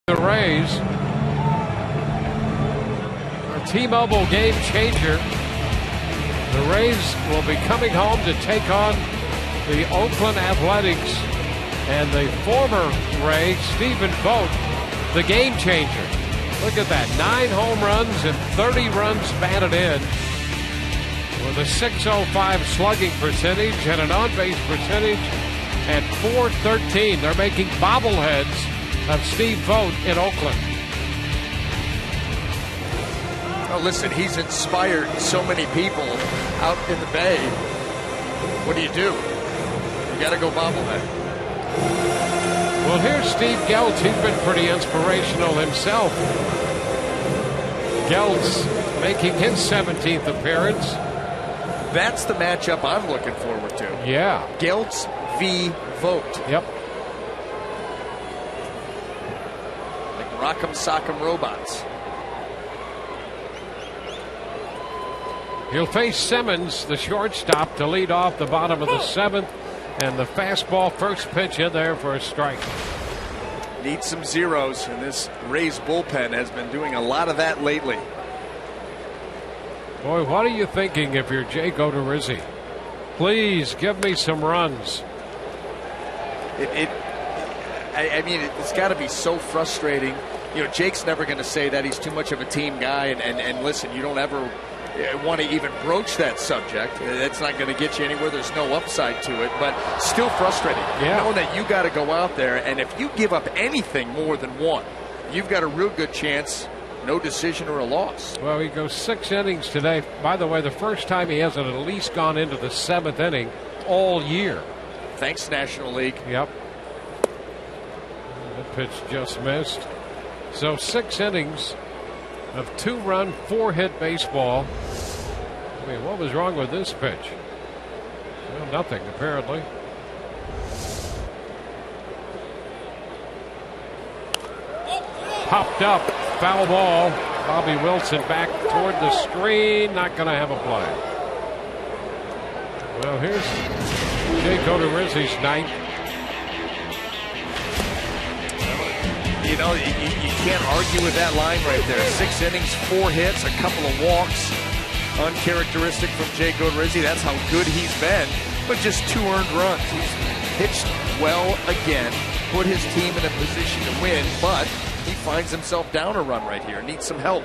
The Rays, a T-Mobile game changer. The Rays will be coming home to take on the Oakland Athletics, and the former Ray, Stephen Vogt, the game changer. Look at that, 9 home runs and 30 runs batted in with a .605 slugging percentage and an on-base percentage at .413. They're making bobbleheads of Steve Vogt in Oakland. Oh, listen, he's inspired so many people out in the Bay. What do? You got to go bobblehead. Well, here's Steve Geltz. He's been pretty inspirational himself. Geltz making his 17th appearance. That's the matchup I'm looking forward to. Yeah. Geltz v. Vogt. Yep. Rock'em sock'em robots. He'll face Simmons, the shortstop, to lead off the bottom of the 7th, and the fastball first pitch in there for a strike. Need some zeros, and this Rays bullpen has been doing a lot of that lately. Boy, what are you thinking if you're Jake Odorizzi? Please give me some runs. I mean, it's got to be so frustrating Jake's never going to say that. He's too much of a team guy. And listen, you don't ever want to even broach that subject. That's not going to get you anywhere. There's no upside to it, but still frustrating. Yeah. Knowing that you got to go out there, and if you give up anything more than one, you've got a real good chance, no decision or a loss. Well, he goes 6 innings today. By the way, the first time he hasn't at least gone into the 7th inning all year. Thanks, National League. Yep. The pitch just missed. So 6 innings of 2-run, 4-hit baseball. I mean, what was wrong with this pitch? Well, nothing, apparently. Popped up, foul ball. Bobby Wilson back toward the screen, not going to have a play. Well, here's Jake Odorizzi's night. You can't argue with that line right there. 6 innings, 4 hits, a couple of walks. Uncharacteristic from Jake Odorizzi. That's how good he's been. But just 2 earned runs. He's pitched well again, put his team in a position to win, but he finds himself down a run right here. Needs some help.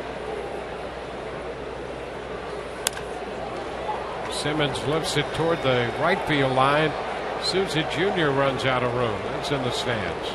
Simmons lifts it toward the right field line. Souza Jr. runs out of room. That's in the stands.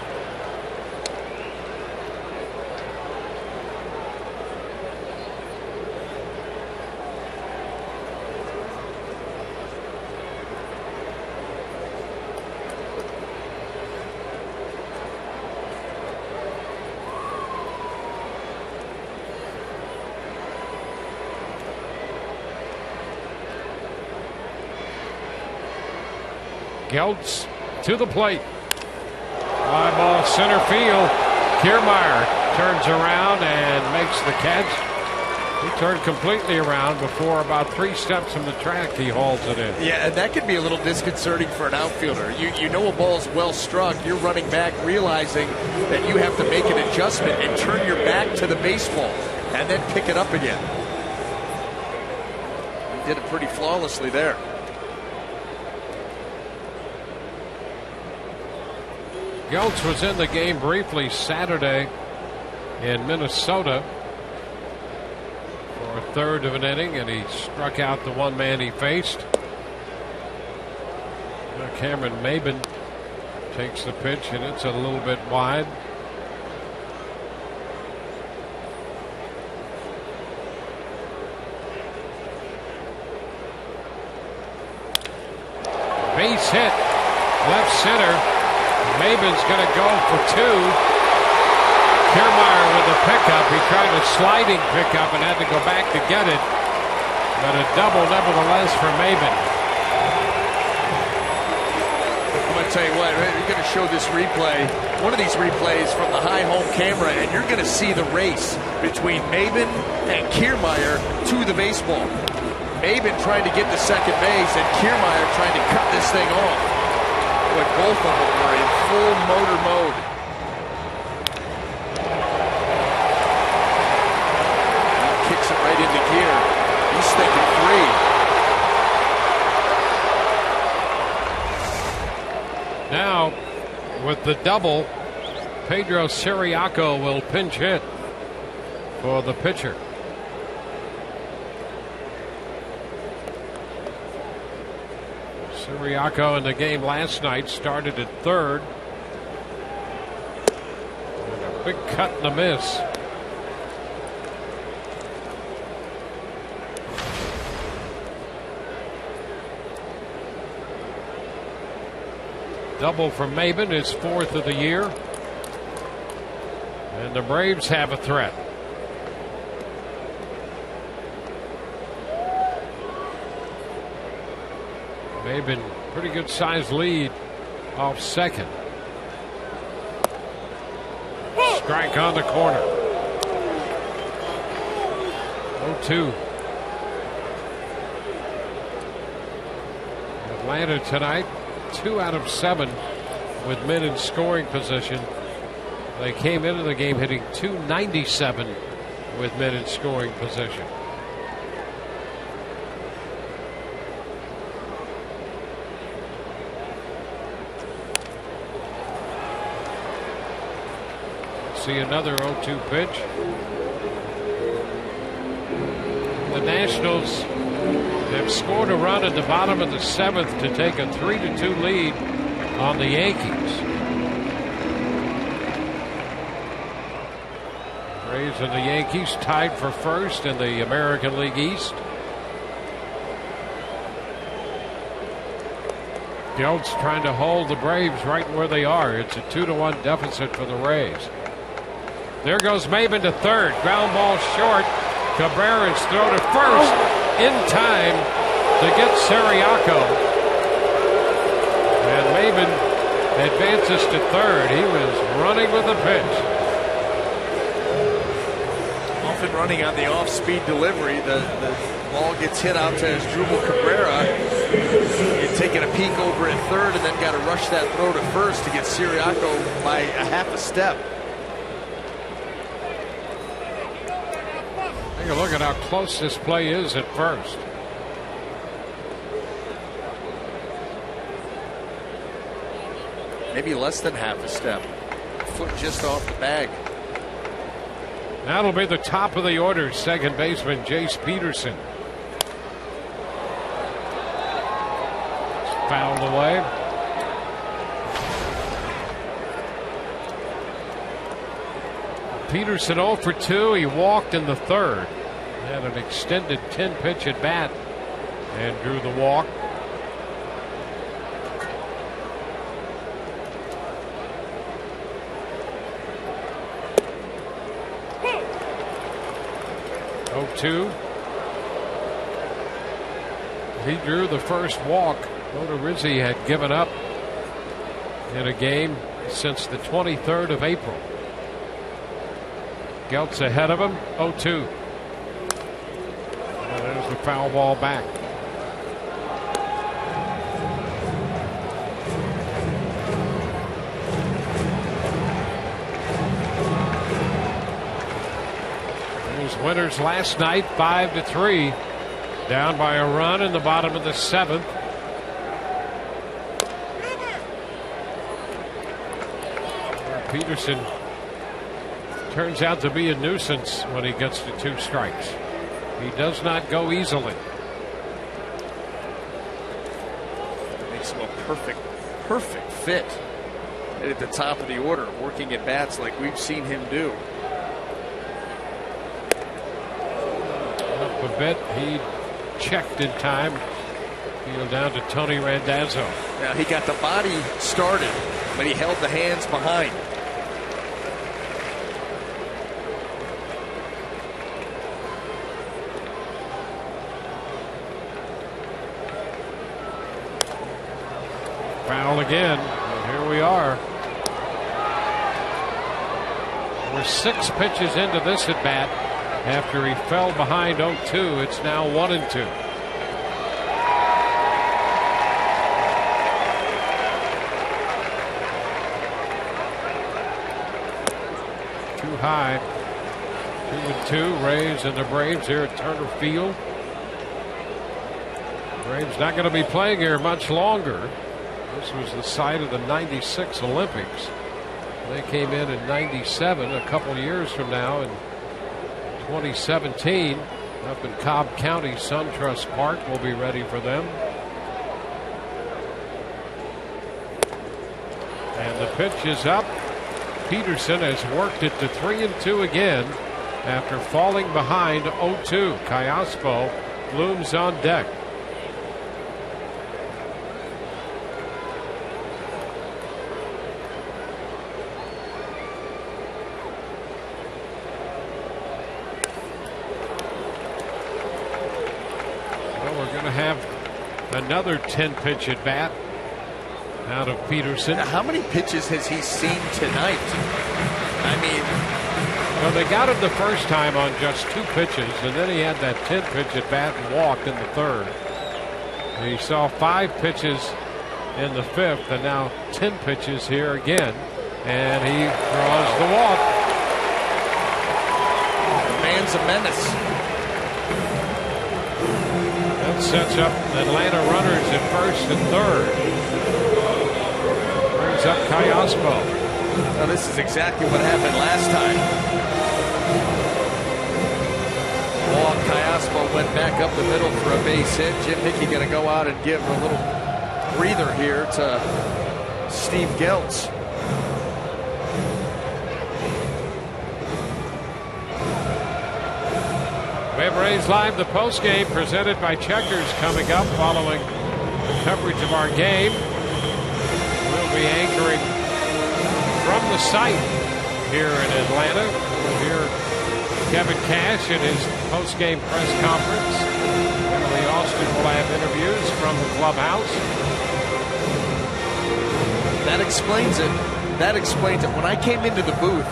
Geltz to the plate. Fly ball center field. Kiermaier turns around and makes the catch. He turned completely around before about 3 steps from the track he hauls it in. Yeah, and that can be a little disconcerting for an outfielder. You know a ball's well struck. You're running back realizing that you have to make an adjustment and turn your back to the baseball and then pick it up again. He did it pretty flawlessly there. Geltz was in the game briefly Saturday in Minnesota for a third of an inning, and he struck out the one man he faced. Now Cameron Maben takes the pitch, and it's a little bit wide. Base hit, left center. Maben's going to go for 2. Kiermaier with the pickup. He tried a sliding pickup and had to go back to get it. But a double nevertheless for Maben. I'm going to tell you what, we're going to show this replay, one of these replays from the high home camera, and you're going to see the race between Maben and Kiermaier to the baseball. Maben trying to get to second base and Kiermaier trying to cut this thing off. But both of them were in full motor mode. He kicks it right into gear. He's thinking 3. Now, with the double, Pedro Siriaco will pinch hit for the pitcher. Siriaco in the game last night started at third. And a big cut and a miss. Double from Maben, his 4th of the year. And the Braves have a threat. Maben, pretty good sized lead off second. Strike on the corner. 0-2. Atlanta tonight, 2 out of 7 with men in scoring position. They came into the game hitting .297 with men in scoring position. see another 0-2 pitch. The Nationals have scored a run at the bottom of the 7th to take a 3-2 lead on the Yankees. Rays and the Yankees tied for first in the American League East. Geltz trying to hold the Braves right where they are. It's a 2-1 deficit for the Rays. There goes Maben to third. Ground ball short. Cabrera's throw to first in time to get Ciriaco. And Maben advances to third. He was running with the pitch. Often running on the off-speed delivery. The ball gets hit out to Asdrubal Cabrera. And taking a peek over at third, and then got to rush that throw to first to get Ciriaco by a half a step. Take a look at how close this play is at first. Maybe less than half a step. Foot just off the bag. That'll be the top of the order. Second baseman Jace Peterson. Fouled away. Peterson 0 for 2. He walked in the third. Had an extended 10-pitch at bat and drew the walk. Two. He drew the first walk. Odorizzi had given up in a game since the 23rd of April. Geltz ahead of him, 0-2. And there's the foul ball back. Winners last night 5-3, down by a run in the bottom of the 7th. Peterson turns out to be a nuisance when he gets to 2 strikes. He does not go easily. Makes him a perfect fit at the top of the order, working at bats like we've seen him do. A bit. He checked in time. Field down to Tony Randazzo. Now he got the body started, but he held the hands behind. Foul again. And here we are. We're 6 pitches into this at bat. After he fell behind 0-2, it's now 1-2. Too high. 2-2. Rays and the Braves here at Turner Field. Braves not going to be playing here much longer. This was the site of the '96 Olympics. They came in 97, a couple years from now, and 2017 up in Cobb County. SunTrust Park will be ready for them. And the pitch is up. Peterson has worked it to 3-2 again after falling behind 0-2. Callaspo looms on deck. Another 10-pitch at bat out of Peterson. Now, how many pitches has he seen tonight? I mean, well, they got him the first time on just 2 pitches, and then he had that 10-pitch at bat and walked in the third. And he saw 5 pitches in the 5th, and now 10 pitches here again, and he draws the walk. The man's a menace. Sets up Atlanta runners at first and third. Brings up Callaspo. Now, this is exactly what happened last time. Juan Callaspo went back up the middle for a base hit. Jim Hickey going to go out and give a little breather here to Steve Geltz. We have Rays Live, the postgame presented by Checkers, coming up following coverage of our game. We'll be anchoring from the site here in Atlanta. We'll hear Kevin Cash in his postgame press conference. Emily Austin will have interviews from the clubhouse. That explains it. That explains it. When I came into the booth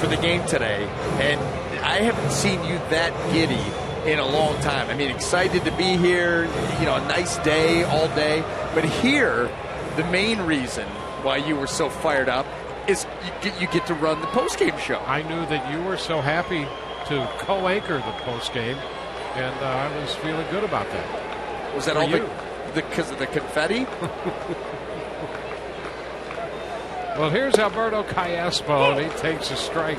for the game today, and I haven't seen you that giddy in a long time. I mean, excited to be here, you know, a nice day all day. But here, the main reason why you were so fired up is you get to run the postgame show. I knew that you were so happy to co-anchor the postgame, and I was feeling good about that. Was that For all you? because of the confetti? Well, here's Alberto Callaspo, and he takes a strike.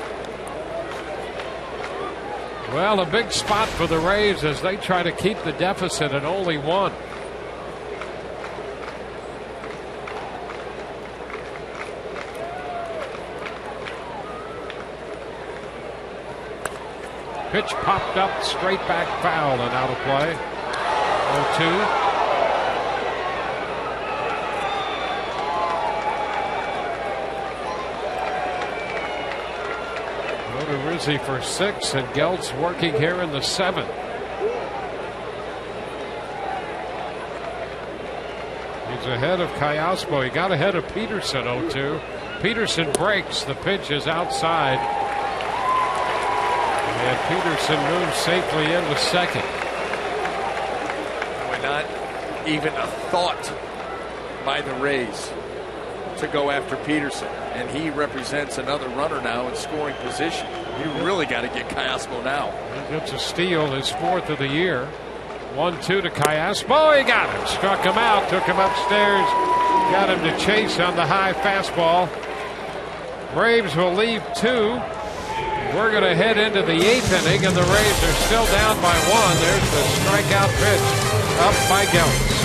Well, a big spot for the Rays as they try to keep the deficit at only one. Pitch popped up, straight back foul and out of play. 0-2. Go to Rizzi for 6, and Geltz working here in the 7th. He's ahead of Callaspo. He got ahead of Peterson. 0-2. Peterson breaks. The pitch is outside. And Peterson moves safely into second. Boy, not even a thought by the Rays to go after Peterson. And he represents another runner now in scoring position. You really got to get Callaspo now. He gets a steal, his 4th of the year. 1-2 to Callaspo. He got him. Struck him out. Took him upstairs. Got him to chase on the high fastball. Braves will leave 2. We're going to head into the 8th inning, and the Rays are still down by 1. There's the strikeout pitch up by Geltz.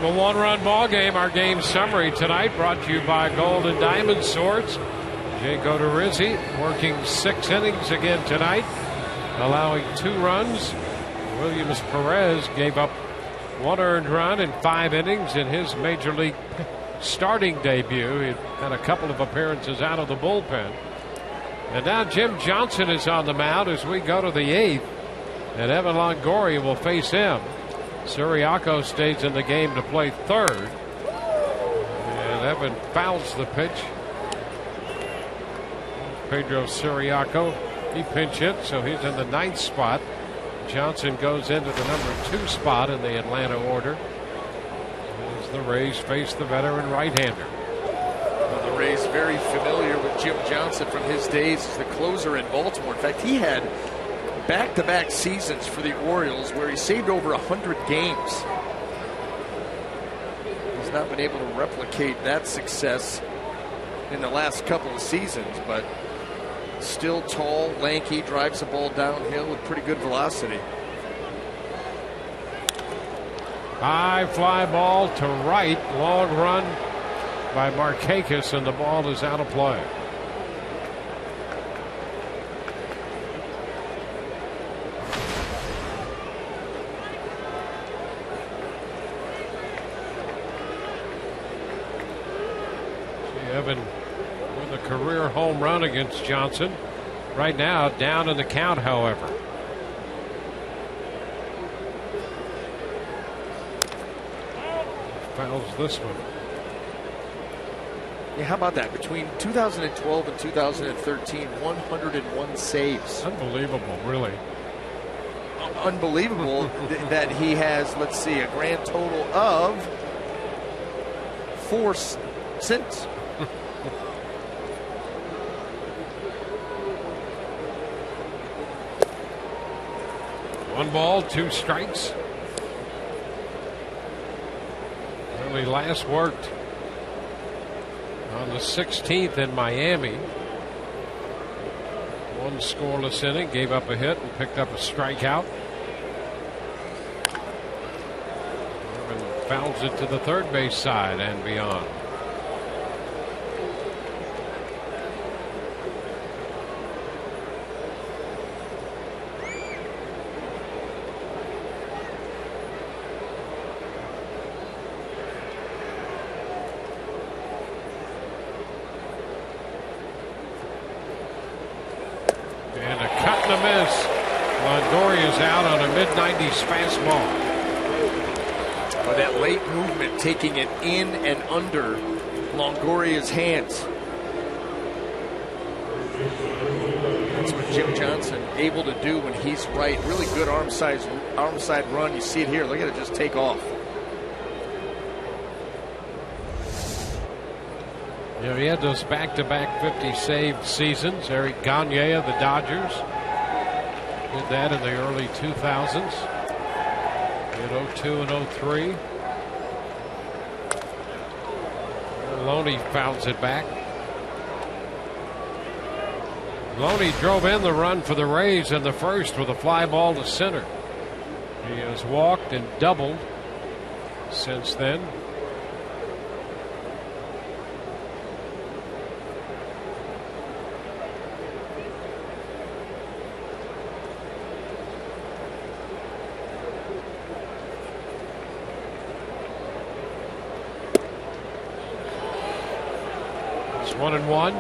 A one-run ball game. Our game summary tonight brought to you by Gold and Diamond Swords. Jay Rizzi working 6 innings again tonight, allowing 2 runs. Williams Perez gave up 1 earned run in 5 innings in his major league starting debut. He had a couple of appearances out of the bullpen. And now Jim Johnson is on the mound as we go to the 8th. And Evan Longoria will face him. Siriaco stays in the game to play third. And Evan fouls the pitch. Pedro Siriaco, he pinch hit, so he's in the 9th spot. Johnson goes into the number 2 spot in the Atlanta order as the Rays face the veteran right-hander. Well, the Rays very familiar with Jim Johnson from his days as the closer in Baltimore. In fact, he had back-to-back seasons for the Orioles where he saved over 100 games. He's not been able to replicate that success in the last couple of seasons, but still tall, lanky, drives the ball downhill with pretty good velocity. High fly ball to right, long run by Markakis, and the ball is out of play. Evan with a career home run against Johnson. Right now, down in the count, however. Fouls this one. Yeah, how about that? Between 2012 and 2013, 101 saves. Unbelievable, really. Unbelievable that he has, let's see, a grand total of 4 since. 1 ball, 2 strikes. Well, he last worked on the 16th in Miami. 1 scoreless inning, gave up a hit and picked up a strikeout. And fouls it to the third base side and beyond. Longoria's out on a mid-90s fastball. But that late movement, taking it in and under Longoria's hands. That's what Jim Johnson able to do when he's right. Really good arm side run. You see it here. Look at it just take off. Yeah, he had those back-to-back 50 save seasons. Eric Gagne of the Dodgers did that in the early 2000s. In 02 and 03. Loney fouls it back. Loney drove in the run for the Rays in the first with a fly ball to center. He has walked and doubled since then. It's 1-1.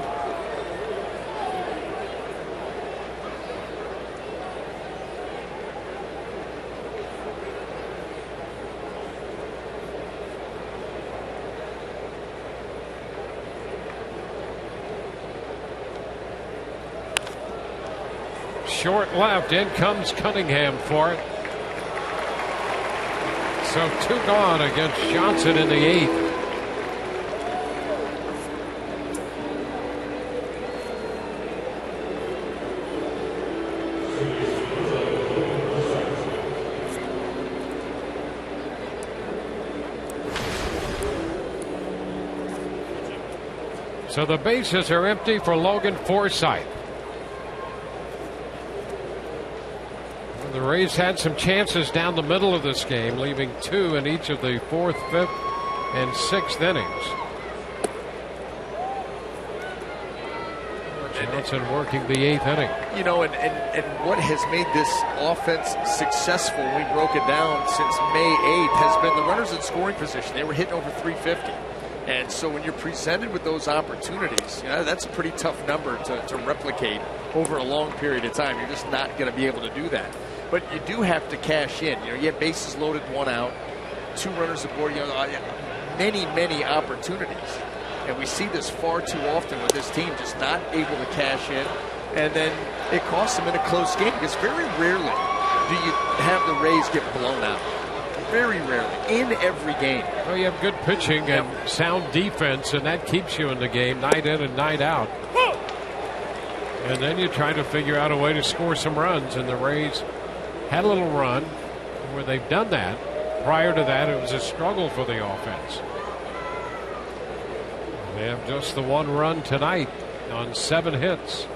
Short left, in comes Cunningham for it. So 2 gone against Johnson in the 8th. So the bases are empty for Logan Forsythe. The Rays had some chances down the middle of this game, leaving 2 in each of the 4th, 5th, and 6th innings. Johnson working the 8th inning. You know, and what has made this offense successful, we broke it down since May 8th, has been the runners in scoring position. They were hitting over 350. And so when you're presented with those opportunities, you know, that's a pretty tough number to replicate over a long period of time. You're just not going to be able to do that. But you do have to cash in. You know, you have bases loaded, 1 out, 2 runners aboard, you know, many opportunities. And we see this far too often with this team just not able to cash in. And then it costs them in a close game, because very rarely do you have the Rays get blown out. Very rarely. In every game. Well, you have good pitching and sound defense, and that keeps you in the game night in and night out. And then you try to figure out a way to score some runs, and the Rays had a little run where they've done that. Prior to that, it was a struggle for the offense. They have just the 1 run tonight on 7 hits.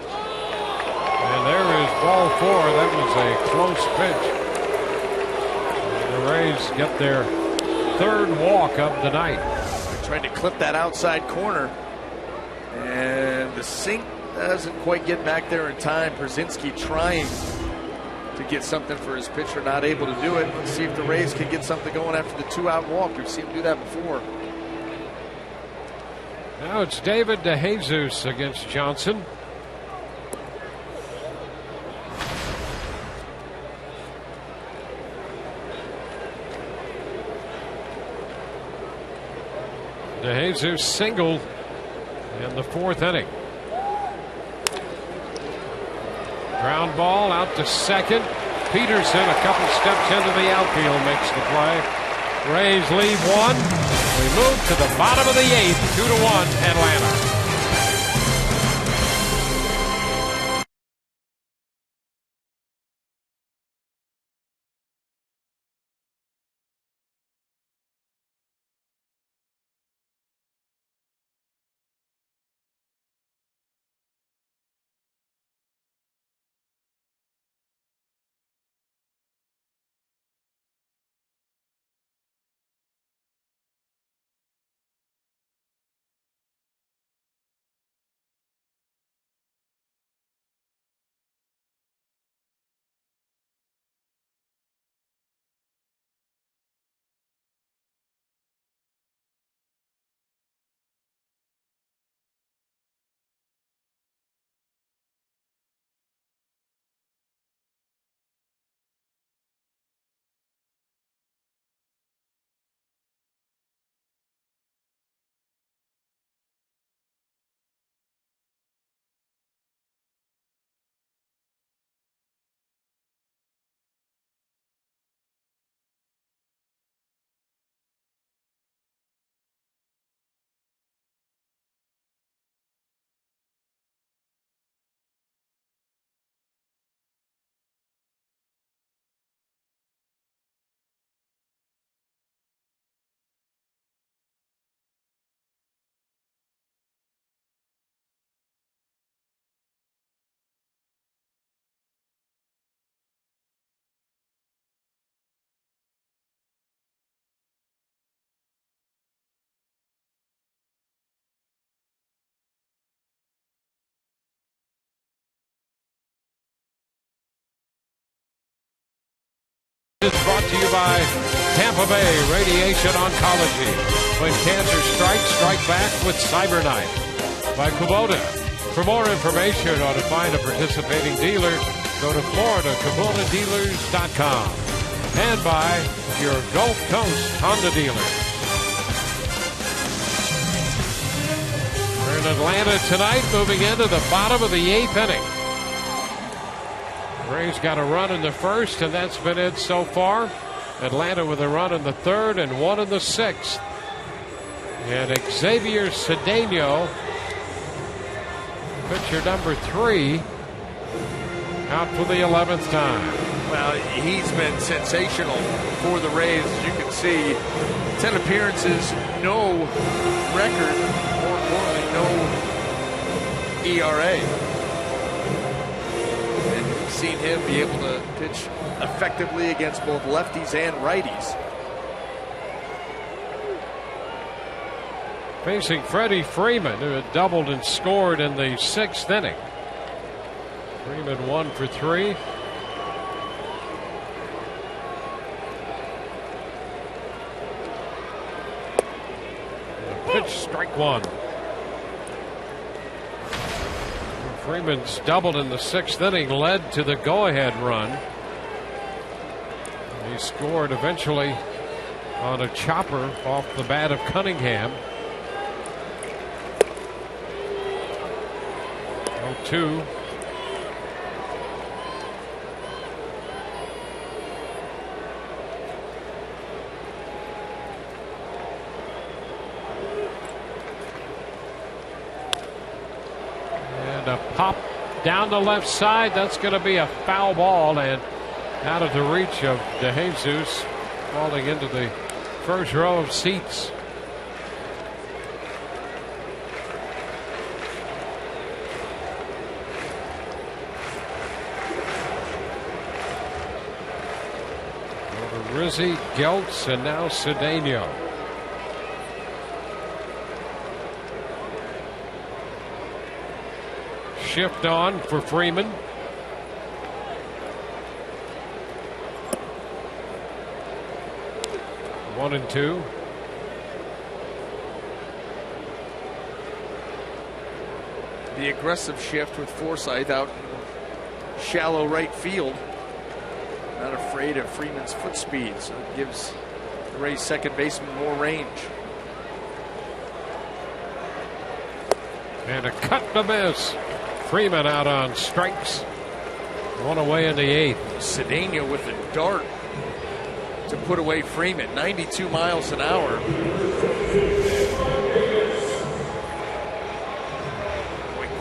And there is ball 4. That was a close pitch. The Rays get their 3rd walk of the night. They're trying to clip that outside corner, and the sink doesn't quite get back there in time. Brzezinski trying to get something for his pitcher, not able to do it. Let's see if the Rays can get something going after the 2-out walk. We've seen him do that before. Now it's David DeJesus against Johnson. DeJesus singled in the 4th inning. Ground ball out to second. Peterson, a couple steps into the outfield, makes the play. Rays lead 1. We move to the bottom of the 8th, 2-1 Atlanta. It's brought to you by Tampa Bay Radiation Oncology. When cancer strikes, strike back with CyberKnife. By Kubota. For more information or to find a participating dealer, go to FloridaKubotaDealers.com. And by your Gulf Coast Honda dealer. We're in Atlanta tonight, moving into the bottom of the 8th inning. Rays got a run in the 1st, and that's been it so far. Atlanta with a run in the 3rd and 1 in the 6th. And Xavier Cedeno, pitcher number 3, out for the 11th time. Well, he's been sensational for the Rays, as you can see. 10 appearances, no record, more importantly, no ERA. Seen him be able to pitch effectively against both lefties and righties. facing Freddie Freeman, who had doubled and scored in the 6th inning. Freeman 1 for 3. Pitch, strike 1. Freeman's doubled in the 6th inning led to the go-ahead run. He scored eventually on a chopper off the bat of Cunningham. 0-2. And a pop down the left side. That's going to be a foul ball and out of the reach of DeJesus, falling into the first row of seats. Rizzi, Geltz, and now Cedeno. Shift on for Freeman. One and two. The aggressive shift with Forsythe out in shallow right field. Not afraid of Freeman's foot speed, so it gives the Rays second baseman more range. And a cut to miss. Freeman out on strikes. One away in the 8th. Cedeno with a dart to put away Freeman. 92 miles an hour.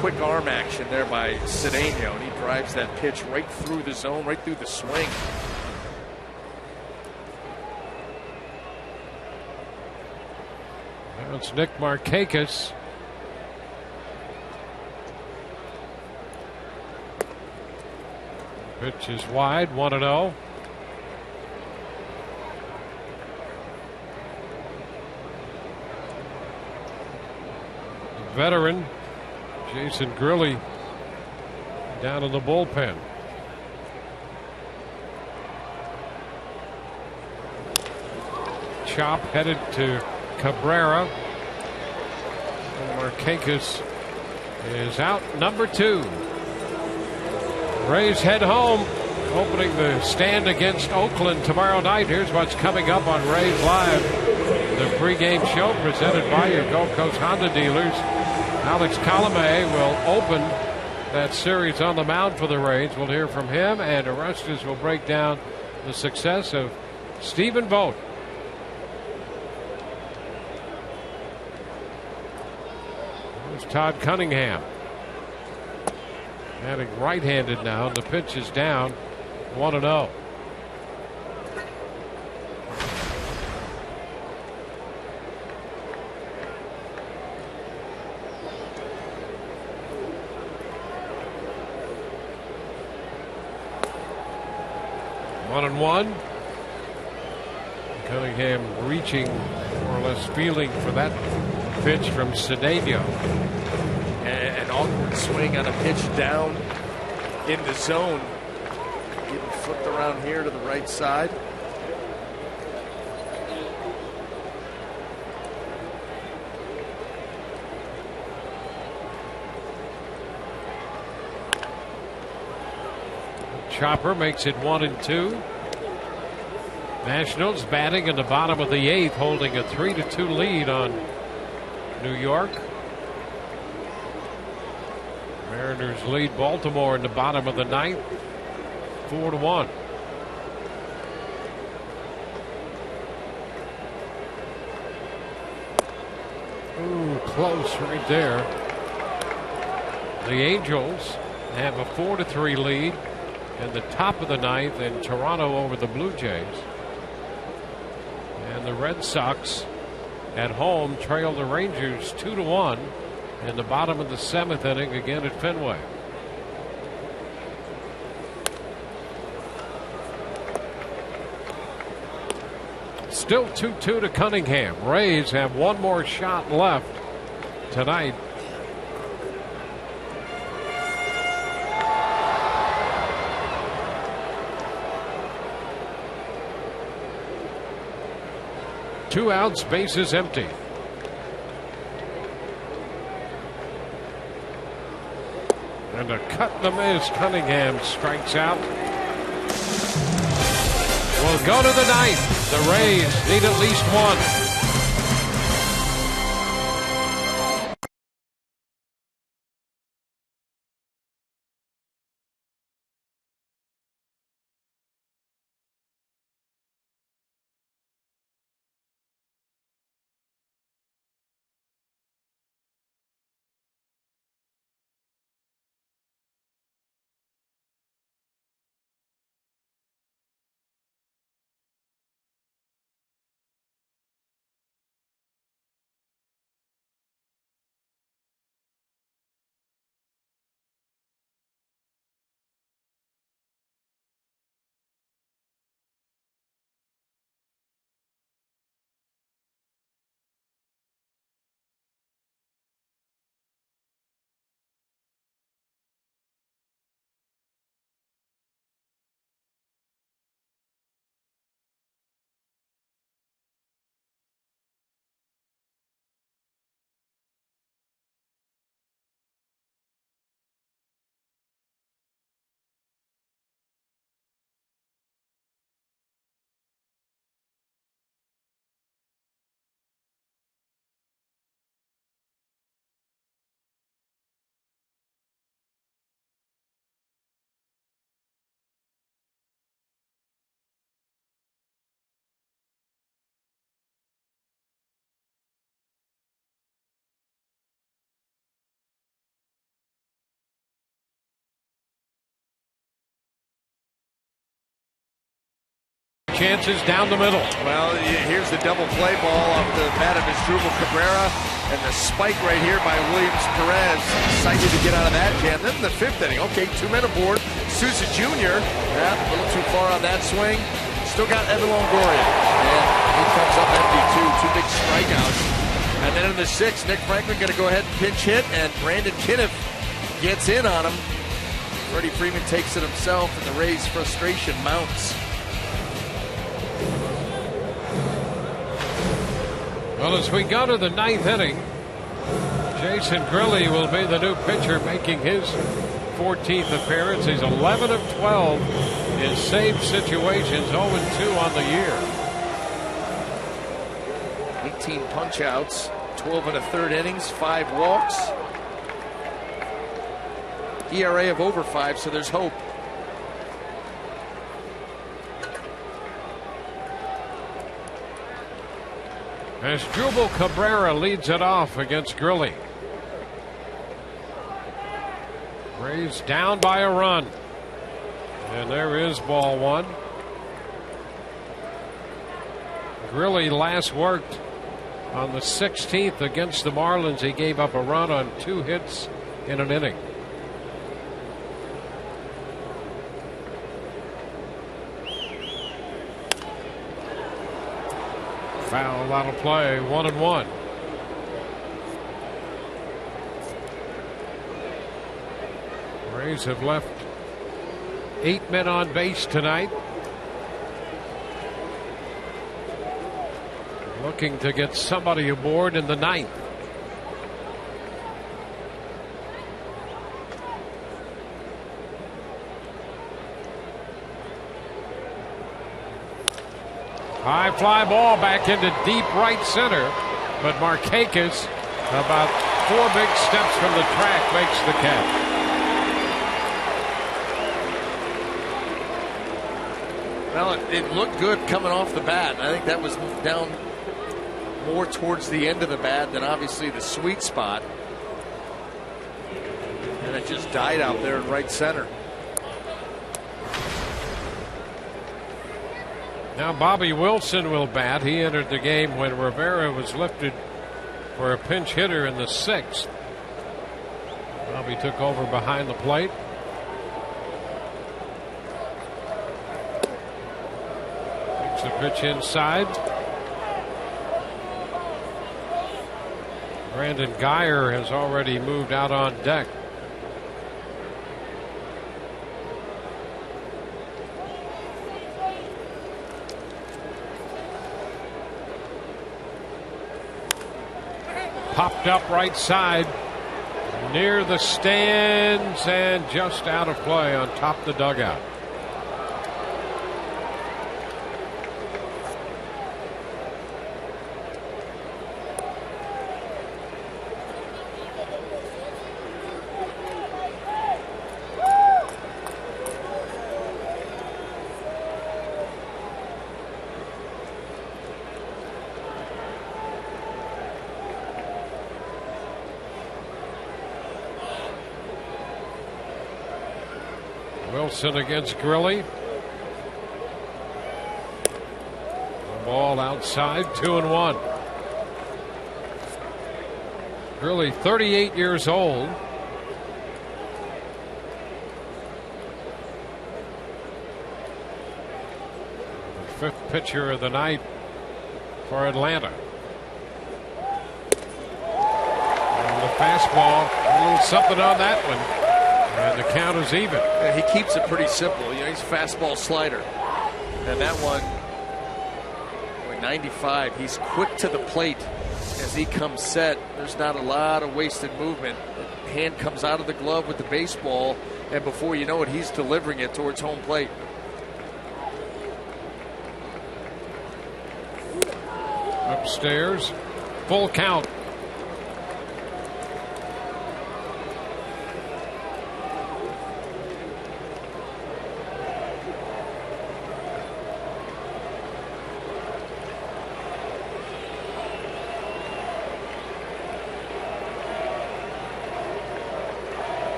Quick arm action there by Cedeno, and he drives that pitch right through the zone, right through the swing. Now it's Nick Markakis. Pitch is wide, 1-0. Veteran Jason Grilli down in the bullpen. Chop headed to Cabrera. And Markakis is out, number 2. Rays head home, opening the stand against Oakland tomorrow night. Here's what's coming up on Rays Live, the pregame show presented by your Gulf Coast Honda dealers. Alex Colomé will open that series on the mound for the Rays. We'll hear from him, and Arestas will break down the success of Stephen Vogt. There's Todd Cunningham. Batting right-handed now. The pitch is down, 1-0. One and one. Cunningham reaching, more or less feeling for that pitch from Cedeno. An awkward swing on a pitch down in the zone. Getting flipped around here to the right side. Chopper makes it 1-2. Nationals batting in the bottom of the 8th, holding a 3-2 lead on New York. Mariners lead Baltimore in the bottom of the 9th, 4-1. Ooh, close right there. The Angels have a 4-3 lead in the top of the 9th in Toronto over the Blue Jays. And the Red Sox at home trail the Rangers 2-1 in the bottom of the 7th inning, again at Fenway. Still 2-2 to Cunningham. Rays have one more shot left tonight. Two outs, bases empty. And a cut in the miss. Cunningham strikes out. We'll go to the ninth. The Rays need at least one. Chances down the middle. Well, here's the double play ball off the bat of Asdrubal Cabrera, and the spike right here by Williams Perez. Excited to get out of that jam. Then in the fifth inning, okay, 2 men aboard. Sousa Jr. A little too far on that swing. Still got Evan Longoria, and he comes up empty too. 2 big strikeouts. And then in the sixth, Nick Franklin going to go ahead and pinch hit, and Brandon Kinniff gets in on him. Freddie Freeman takes it himself, and the Rays' frustration mounts. Well, as we go to the ninth inning, Jason Grilli will be the new pitcher, making his 14th appearance. He's 11 of 12 in saved situations, 0-2 on the year. 18 punch-outs, 12 1/3 innings, 5 walks. ERA of over 5, so there's hope. Asdrubal Cabrera leads it off against Grilli. Rays down by a run. And there is ball one. Grilli last worked on the 16th against the Marlins. He gave up a run on 2 hits in an inning. Foul out of play, 1-1. Rays have left 8 men on base tonight. Looking to get somebody aboard in the ninth. High fly ball back into deep right center, but Markakis, about 4 big steps from the track, makes the catch. Well, it looked good coming off the bat. I think that was down more towards the end of the bat than obviously the sweet spot. And it just died out there in right center. Now Bobby Wilson will bat. He entered the game when Rivera was lifted for a pinch hitter in the 6th. Bobby took over behind the plate. Takes the pitch inside. Brandon Geyer has already moved out on deck. Popped up right side, near the stands and just out of play on top of the dugout. Wilson against Grilly. The ball outside, 2-1. Grilly, 38 years old. The fifth pitcher of the night for Atlanta. And the fastball, a little something on that one. And the count is even. Yeah, he keeps it pretty simple. You know, he's fastball slider. And that one, 95, he's quick to the plate as he comes set. There's not a lot of wasted movement. The hand comes out of the glove with the baseball, and before you know it, he's delivering it towards home plate. Upstairs, full count.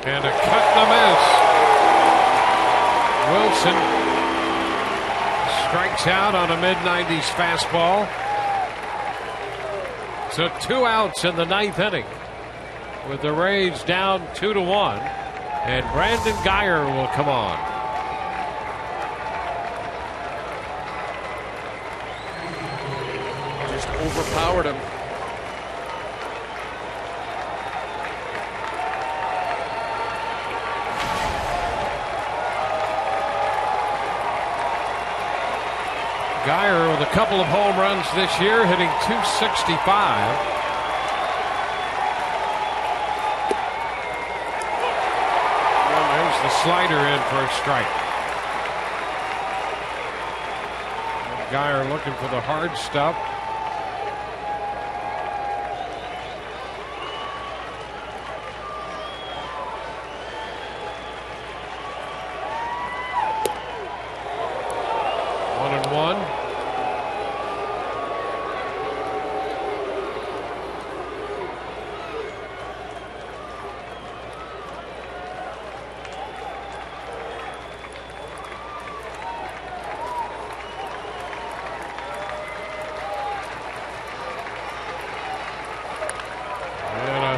And a cut and a miss. Wilson strikes out on a mid-90s fastball. So 2 outs in the 9th inning with the Rays down 2-1. And Brandon Geyer will come on. Just overpowered him. Geyer with a couple of home runs this year, hitting .265. And there's the slider in for a strike. And Geyer looking for the hard stuff.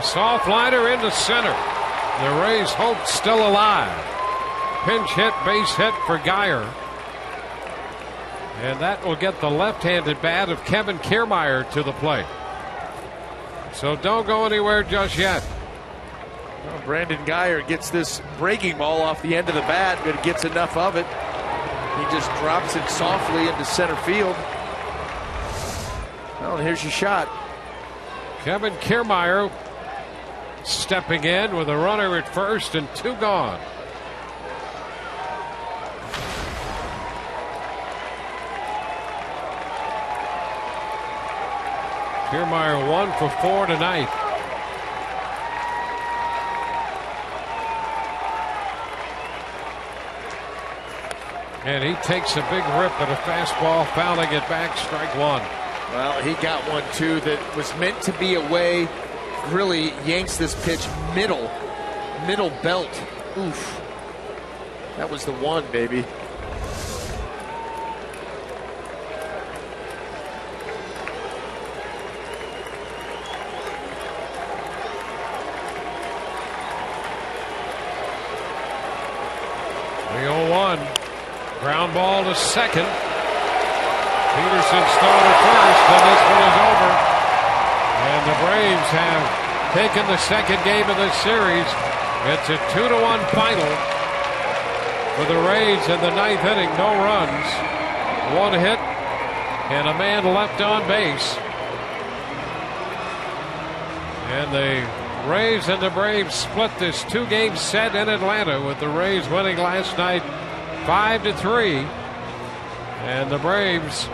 Soft liner into center. The Rays' hope still alive. Pinch hit, base hit for Geyer. And that will get the left-handed bat of Kevin Kiermaier to the plate. So don't go anywhere just yet. Well, Brandon Geyer gets this breaking ball off the end of the bat, but gets enough of it. He just drops it softly into center field. Well, here's your shot. Kevin Kiermaier stepping in with a runner at first and 2 gone. Kiermaier 1 for 4 tonight. And he takes a big rip at a fastball, fouling it back, strike 1. Well, he got one too that was meant to be away. Really yanks this pitch middle belt. Oof. That was the one, baby. The 0-1. Ground ball to second. Peterson's throw to first, and this one is over. And the Braves have taken the second game of this series. It's a 2-1 final for the Rays in the ninth inning. No runs, one hit, and a man left on base. And the Rays and the Braves split this 2-game set in Atlanta, with the Rays winning last night 5-3. And the Braves